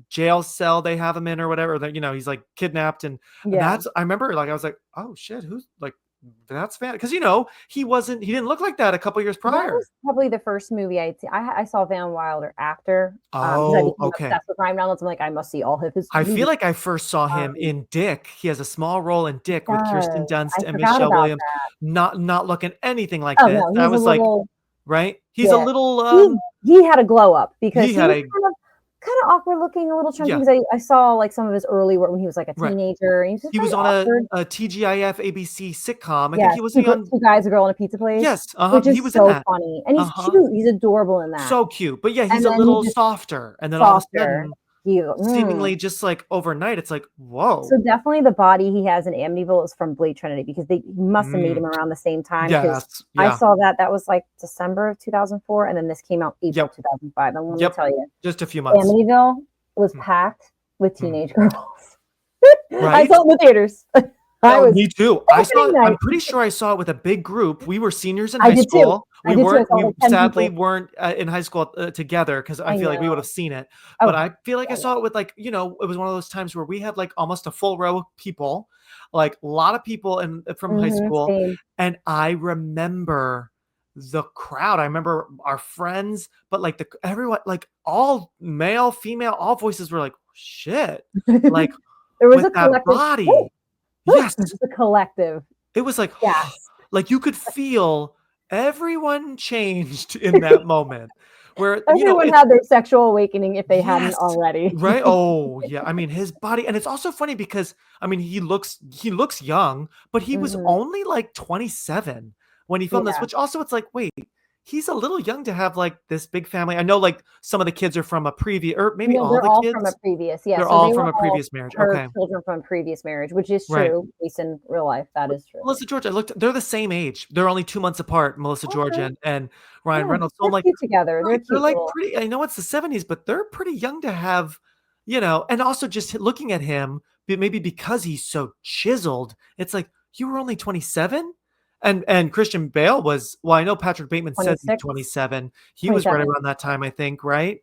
jail cell they have him in or whatever. That he's like kidnapped, and that's. I remember, like, I was like, oh shit, who's like. That's fan, because he didn't look like that a couple years prior. That was probably the first movie I'd seen. I saw Van Wilder after. Okay. Obsessed with Ryan Reynolds. I'm like, I must see all of his. I feel like I first saw him in Dick. He has a small role in Dick with Kirsten Dunst and Michelle Williams. Not looking anything like this. No, I was like, right? He's a little. He had a glow up because he was kind of awkward looking, a little chunky, because I saw like some of his early work when he was like a teenager. And he was on a TGIF ABC sitcom. I think he was on Two Guys, a Girl, and a Pizza Place. Yes, which is he was so in that. funny, and he's cute. He's adorable in that. So cute, but he's a little softer, and then all of a sudden, seemingly just like overnight, it's like, whoa. So definitely the body he has in Amityville is from Blade Trinity, because they must have made him around the same time. I saw that was like December of 2004, and then this came out April 2005. And let me tell you, just a few months. Amityville was packed with teenage girls. I saw it in the theaters. Me too. I'm pretty sure I saw it with a big group. We were seniors in high school. We sadly weren't in high school together, because I feel like we would have seen it. But I feel like I saw it with it was one of those times where we had like almost a full row of people, like a lot of people from high school. Same. And I remember the crowd. I remember our friends, but like everyone, like all male, female, all voices were like, shit. Like there was with a collective body. Yes, it's a collective. It was like, like you could feel everyone changed in that moment, where everyone had their sexual awakening if they hadn't already. Right? Oh yeah. I mean, his body, and it's also funny because he looks young, but he was only like 27 when he filmed this, which also it's like, wait. He's a little young to have like this big family. I know like some of the kids are from a previous, or maybe all the kids from a previous. Yeah, they're all from a previous marriage. Okay, children from a previous marriage, which is true. At least in real life, that is true. Melissa George, they're the same age. They're only 2 months apart. Melissa George and Ryan Reynolds. So I'm like, together. They're like pretty. I know it's the 70s, but they're pretty young to have, and also just looking at him, maybe because he's so chiseled, it's like, you were only 27. And Christian Bale was, I know Patrick Bateman said he's 27. He was right around that time, I think, right?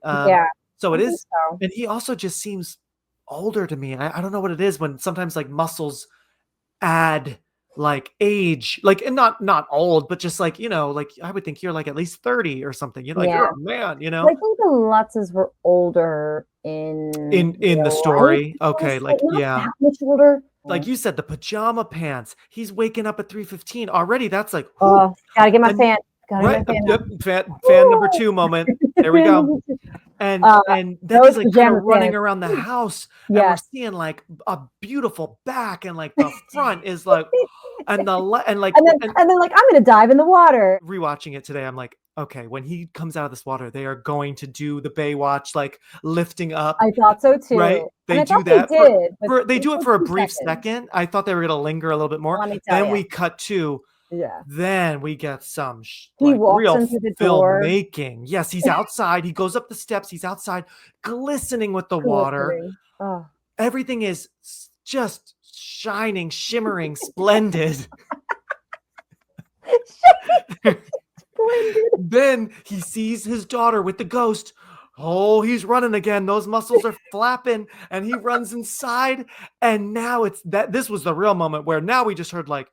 So it is. So. And he also just seems older to me. I don't know what it is when sometimes like muscles add like age, like, and not old, but just like, like I would think you're like at least 30 or something. You're like, you're a man, I think the Lutzes were older in the story. Okay. Like, that much older. Like you said, the pajama pants. He's waking up at 3:15 already. That's like, gotta get my fan. Fan number 2 moment. There we go. And then he's like kind of running around the house, and we're seeing like a beautiful back, and like the front is like, and then like I'm gonna dive in the water. Rewatching it today, I'm like, okay, when he comes out of this water, they are going to do the Baywatch like lifting up. I thought so too. Right? They do that. They do it for a brief second. I thought they were gonna linger a little bit more. Then we cut to. Yeah. Then we get some he walks real into the door. filmmaking. Yes, he's outside. He goes up the steps. He's outside, glistening with the water. Oh. Everything is just shining, shimmering, splendid. Then he sees his daughter with the ghost. Oh, he's running again. Those muscles are flapping, and he runs inside. And now this was the real moment where now we just heard like,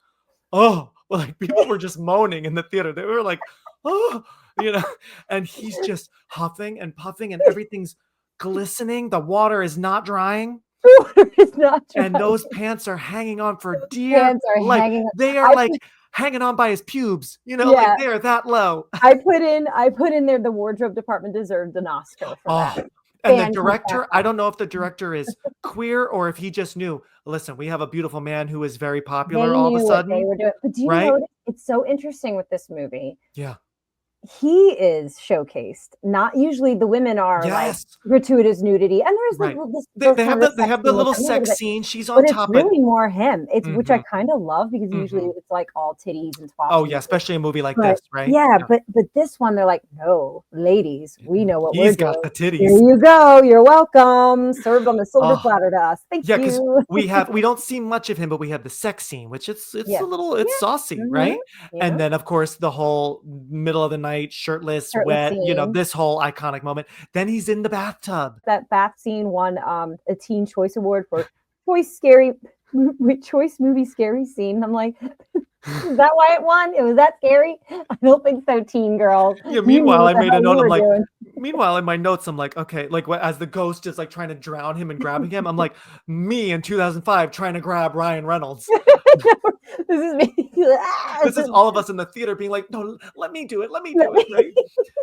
oh. Well, like people were just moaning in the theater. They were like, oh, and he's just huffing and puffing, and everything's glistening. The water is not drying. And those pants are hanging on for dear life. They are hanging on by his pubes, like they're that low. I put in there the wardrobe department deserved an Oscar for that. And the director, I don't know if the director is queer or if he just knew, listen, we have a beautiful man who is very popular all of a sudden. They were doing. But do you know, it's so interesting with this movie. Yeah. He is showcased. Not usually the women are like gratuitous nudity, and there's they have the little sex scene. She's on top. It's really more him. It's which I kind of love because usually it's like all titties and twats. Oh yeah, especially a movie like this, right? Yeah, but this one they're like, no, ladies, we know what we're doing. He's got the titties. Here you go. You're welcome. Served on the silver platter to us. Thank you. Yeah, because we don't see much of him, but we have the sex scene, which it's a little saucy, right? Yeah. And then of course the whole middle of the night. Shirtless, wet, scene. This whole iconic moment. Then he's in the bathtub. That bath scene won a Teen Choice Award for Choice Movie Scary Scene. I'm like, is that why it won? It was that scary? I don't think so, teen girls. Yeah, meanwhile, I made a note. I'm like, meanwhile, in my notes, I'm like, okay, like as the ghost is like trying to drown him and grabbing him, I'm like, me in 2005 trying to grab Ryan Reynolds. This is me. This is all of us in the theater being like, no, let me do it. Let me do it. Right?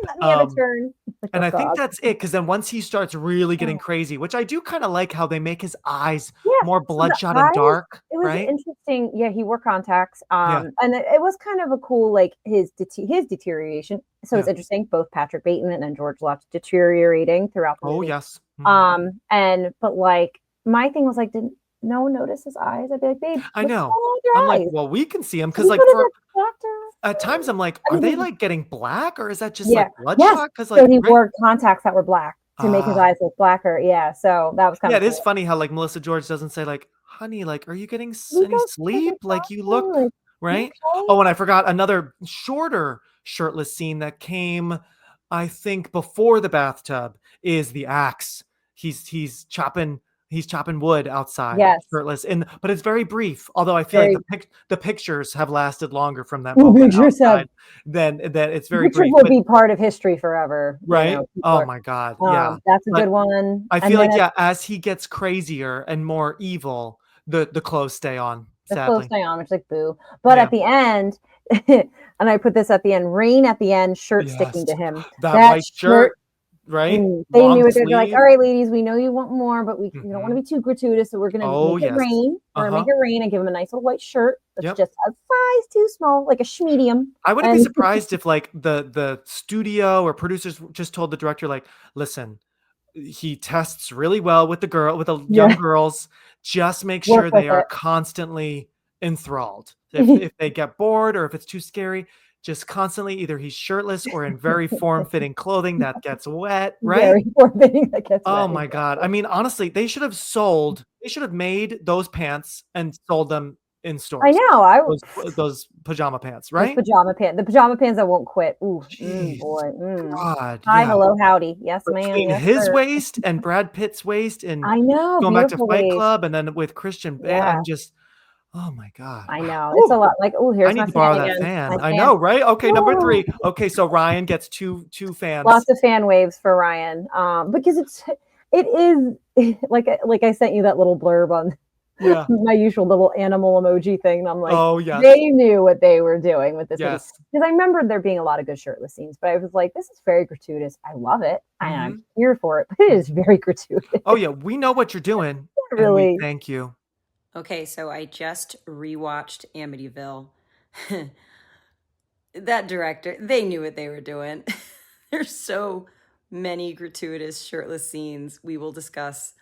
Let me have a turn. And I think that's it. Because then once he starts really getting crazy, which I do kind of like how they make his eyes more bloodshot and dark. It was right? interesting. Yeah, he wore contacts. And it was kind of a cool, like his deterioration. So it's interesting. Both Patrick Bateman and George Left deteriorating throughout the movie. Oh, yes. But like my thing was like, didn't no one notice his eyes? I'd be like, babe, I know. I'm like, well, we can see him because like at times I'm like, are they like getting black or is that just like bloodshot? Because like so he wore contacts that were black to make his eyes look blacker. Yeah, so that was kind of it is funny how like Melissa George doesn't say like, honey, like, are you getting any sleep? Like you look right. Oh, and I forgot another shorter shirtless scene that came, I think, before the bathtub is the axe. He's chopping wood outside, shirtless, but it's very brief. Although I feel like the pictures have lasted longer from that moment outside than it's very brief. Will be part of history forever, right? My God, yeah, that's a good one. I feel like as he gets crazier and more evil, the clothes stay on. The clothes stay on, which is like boo. But at the end, and I put this at the end, rain at the end, shirt sticking to him. That white shirt. Right? They knew it. They're like, all right, ladies, we know you want more, but we don't want to be too gratuitous, so we're going to make it rain. We're going to make it rain and give him a nice little white shirt that's just a size too small, like a schmedium. I wouldn't be surprised if like the studio or producers just told the director, like, listen, he tests really well with the young girls. Just make sure they are constantly enthralled. If they get bored or if it's too scary, just constantly either he's shirtless or in very form-fitting clothing that gets wet, right? Very form-fitting that gets wet. Oh my God. I mean, honestly, they should have made those pants and sold them in stores. I know. Those pajama pants, right? The pajama pants that won't quit. Ooh, boy. God. Hi, hello, howdy. Yes, between ma'am. His waist and Brad Pitt's waist and I know. Going back to Fight Club and then with Christian Bale, I'm just oh my God. I know. It's a lot. Like, here's I need to borrow that fan. I know, right? Okay, number 3. Okay, so Ryan gets two fans. Lots of fan waves for Ryan. Because it is like I sent you that little blurb on Yeah. my usual little animal emoji thing. And I'm like, Oh, yes. they knew what they were doing with this movie. Yes. Because I remember there being a lot of good shirtless scenes, but I was like, this is very gratuitous. I love it. And I'm here for it, but it is very gratuitous. Oh, yeah. We know what you're doing. Really. And we thank you. Okay, so I just rewatched Amityville. That director, they knew what they were doing. There's so many gratuitous shirtless scenes we will discuss.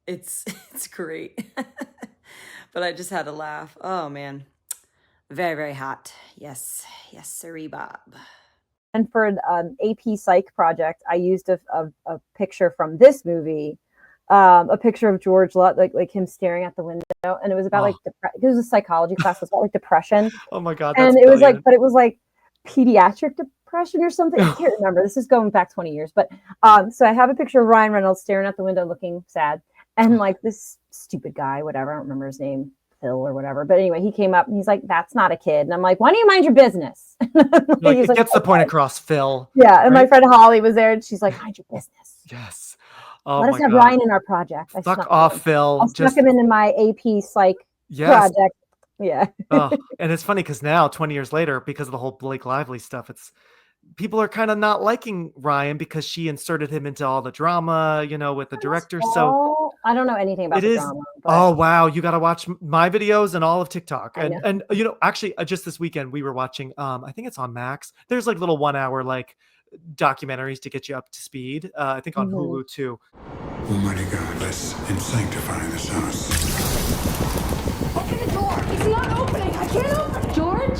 It's great. But I just had to laugh. Oh man. Very, very hot. Yes, sirree, Bob. And for an AP Psych project, I used a picture from this movie, a picture of George like him staring at the window, and it was about it was a psychology class. It was about like depression. Oh my god! And it was like, but it was like pediatric depression or something. I can't remember. This is going back 20 years, but so I have a picture of Ryan Reynolds staring out the window, looking sad, and like this stupid guy, whatever, I don't remember his name, Phil or whatever. But anyway, he came up and he's like, "That's not a kid," and I'm like, "Why don't you mind your business?" Like, it gets the point across, Phil. Yeah, and my friend Holly was there, and she's like, "Mind your business." Yes. Oh, let us have Ryan in our project. Fuck off, Phil. I'll snuck him into my AP Psych project. Yeah. And it's funny because now, 20 years later, because of the whole Blake Lively stuff, people are kind of not liking Ryan because she inserted him into all the drama, with the director. So I don't know anything about the drama. But... Oh, wow. You got to watch my videos and all of TikTok. And actually, just this weekend, we were watching, I think it's on Max. There's like little 1 hour, documentaries to get you up to speed. I think on Hulu too. Almighty God, bless and sanctify this house. Open the door. It's not opening. I can't open it. George?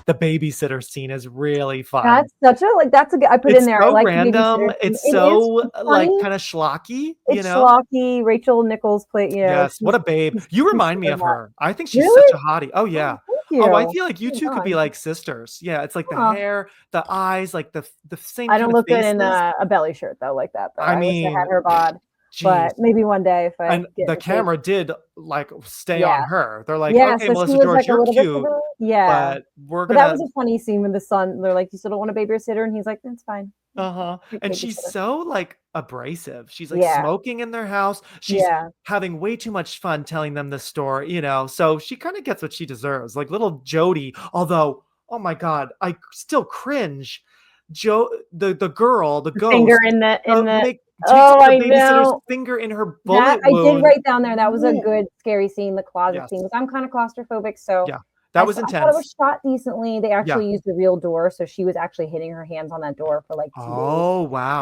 The babysitter scene is really fun. That's such a that's a good. I put in there. So I random. It's so kind of schlocky. It's schlocky. Rachel Nichols played. Yes, what a babe. You remind me of her. I think she's such a hottie. Oh yeah. Oh, I feel like you two could be like sisters. Yeah, it's like the hair, the eyes, like the same. I don't look good in a belly shirt though, like that. Though. I mean, wish I had her bod. Jeez. But maybe one day if I get the camera did stay on her. They're like, okay, so Melissa George, you're cute. Yeah, but that was a funny scene with the son. They're like, you still don't want a babysitter, and he's like, that's fine. And she's so abrasive. She's smoking in their house. She's having way too much fun telling them the story, So she kind of gets what she deserves. Like little Jody, although, oh my god, I still cringe. The girl, the ghost, finger in the I know. Finger in her bullet wound. I did write down there. That was a good scary scene. The closet scene. I'm kind of claustrophobic, so that was intense. I thought it was shot decently. They actually used the real door, so she was actually hitting her hands on that door for 2 days. Oh wow!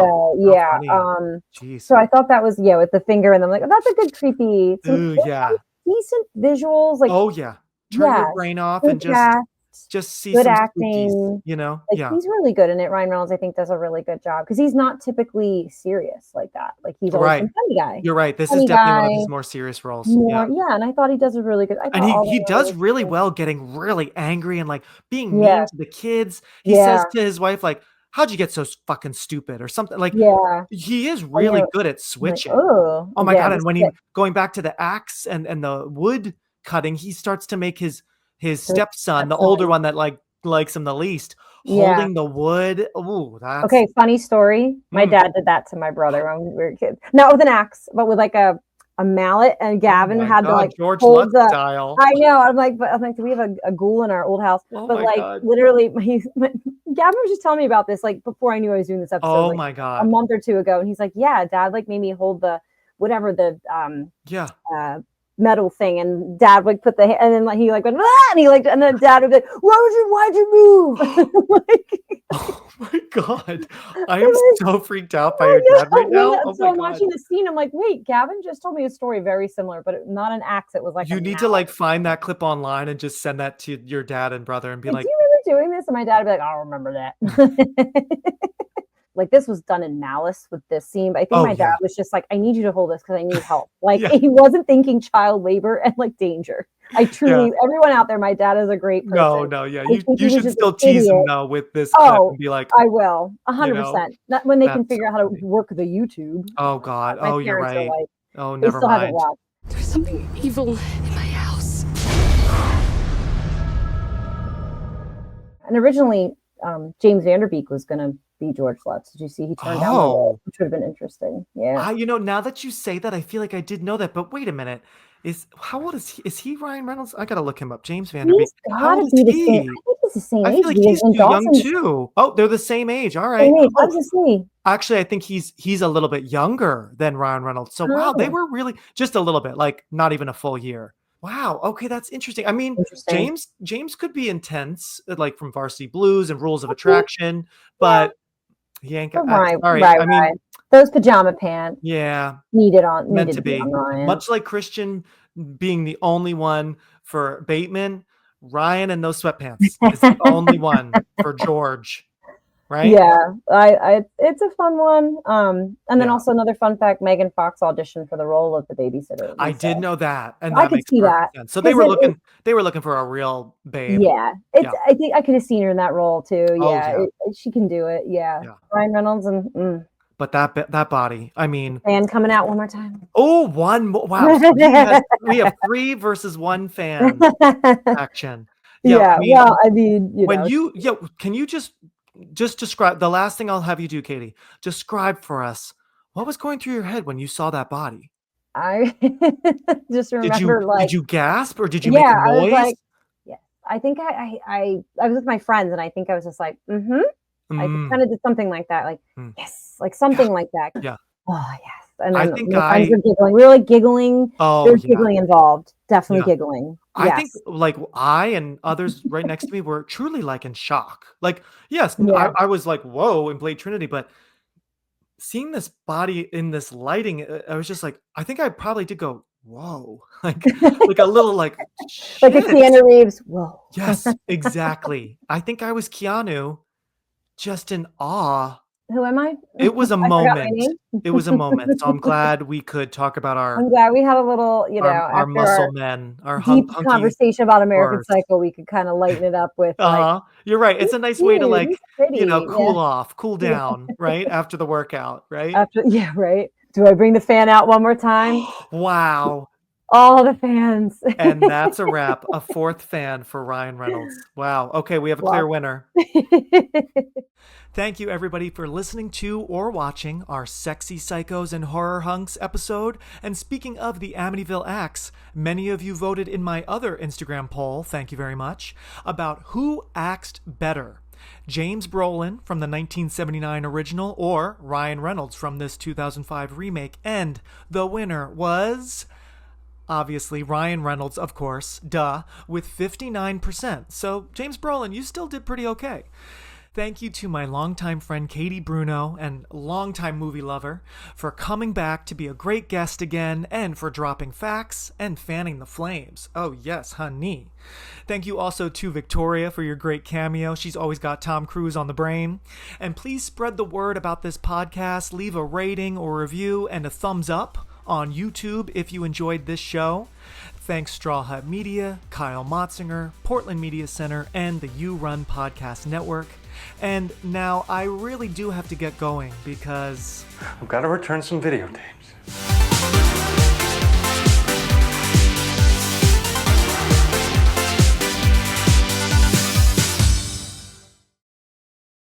So so I thought that was with the finger, and I'm like, oh, that's a good creepy. Decent visuals. Turn your brain off and just see good some acting. Spookies, he's really good in it. Ryan Reynolds, I think, does a really good job because he's not typically serious like that. Like he's always a funny guy. You're right. This is definitely one of his more serious roles. And I thought he does a really good. And he does really well, getting really angry and being mean to the kids. He says to his wife how'd you get so fucking stupid or something he is really good at switching. Oh my god. And when he going back to the axe and the wood cutting, he starts to make his stepson, the older one that likes him the least, holding the wood. Oh, that's okay. Funny story. My dad did that to my brother when we were kids. Not with an axe, but with a mallet. And Gavin had to George hold Lutz style. I know. I'm like, do we have a ghoul in our old house? But literally, Gavin was just telling me about this before I knew I was doing this episode. Oh my god, a month or two ago, and he's like, yeah, Dad made me hold the whatever the metal thing, and Dad would put and then he went ah! And then Dad would be like, why'd you move? Oh my god, I am so freaked out by your dad right now. So I'm watching the scene, I'm like, wait, Gavin just told me a story very similar, but not an axe. It was you need to find that clip online and just send that to your dad and brother and be like, are you really doing this? And my dad would be like, I'll remember that. This was done in malice with this scene, but I think my dad was just like, I need you to hold this because I need help. He wasn't thinking child labor and danger. I truly, everyone out there, my dad is a great person. You should still tease him though with this clip and be like, I will, 100%. Not when they can figure out how to work the YouTube. Oh God, you're right. Never mind. There's something evil in my house. And originally, James Vanderbeek was going to be George Lutz. Did you see he turned down, which would have been interesting? Yeah. Now that you say that, I feel like I did know that, but wait a minute. How old is he? Is he Ryan Reynolds? I gotta look him up. James Van Der Beek. He's How gotta old be is the same. I he? think he's the same I age. feel like he's And too young Dawson's too. Oh, they're the same age. All right. same age. I Oh, was just saying. actually, I think he's a little bit younger than Ryan Reynolds. So wow, they Oh, were really just a little bit, like not even a full year. Wow. Okay, that's interesting. I mean, interesting. James could be intense, like from Varsity Blues and Rules of Okay. Attraction, but he ain't got. Right. Sorry. Right. I mean, Those pajama pants yeah, needed meant to to be on be. Ryan. Much like Christian being the only one for Bateman, Ryan and those sweatpants is the only one for George, right? Yeah, it's a fun one. And then Yeah. also another fun fact: Megan Fox auditioned for the role of the babysitter. I Lisa. did know that, and I that could makes see perfect that. sense. So they 'Cause were it- looking for a real babe. yeah, Yeah. I think I could have seen her in that role too. Oh, Yeah, yeah. she can do it. Yeah, Yeah. Ryan Reynolds and But that body, I mean, fan coming out one more time. oh, one more. Wow. So we have 3 versus 1 fan action. Yeah, I mean, well, I mean, can you just describe the last thing I'll have you do, Katie? Describe for us what was going through your head when you saw that body. I just Did remember you gasp or did you yeah, make a I was noise? like, yeah, I think I was with my friends and I think I was just like, I kind of did something like that, like yes, like something like that. Yeah. Oh yes, and I then think my friends were giggling. We were like giggling. Oh, There was yeah. giggling involved. Definitely Yeah. giggling. I think Yes. like I and others right next to me were truly like in shock. Like, yes, Yeah. I was like, whoa, in Blade Trinity, but seeing this body in this lighting, I was just like, I think I probably did go, whoa, like a little like, Like a shit. Keanu Reeves. Whoa. Yes, exactly. I think I was Keanu, just in awe. Who am I? It was a I forgot my moment. name. It was a moment. So I'm glad we could talk about I'm glad we had a little, our after muscle our men, our deep hunky conversation about American horrors. Psycho, we could kind of lighten it up with like, Uh-huh. You're right. It's a nice way to "Ooh, like, he's pretty." cool off, cool Yeah. down, right? After the workout, right? Yeah, right. Do I bring the fan out one more time? Wow. All the fans. And that's a wrap. A 4th fan for Ryan Reynolds. Wow. Okay, we have a clear winner. Thank you, everybody, for listening to or watching our Sexy Psychos and Horror Hunks episode. And speaking of the Amityville acts, many of you voted in my other Instagram poll, thank you very much, about who acts better. James Brolin from the 1979 original or Ryan Reynolds from this 2005 remake. And the winner was obviously Ryan Reynolds, of course, duh, with 59%. So James Brolin, you still did pretty okay. Thank you to my longtime friend Katie Bruno and longtime movie lover for coming back to be a great guest again and for dropping facts and fanning the flames. Oh yes, honey. Thank you also to Victoria for your great cameo. She's always got Tom Cruise on the brain. And please spread the word about this podcast. Leave a rating or review and a thumbs up on YouTube if you enjoyed this show. Thanks Straw Hut Media, Kyle Motzinger, Portland Media Center, and the You Run Podcast Network. And now I really do have to get going because I've got to return some videotapes.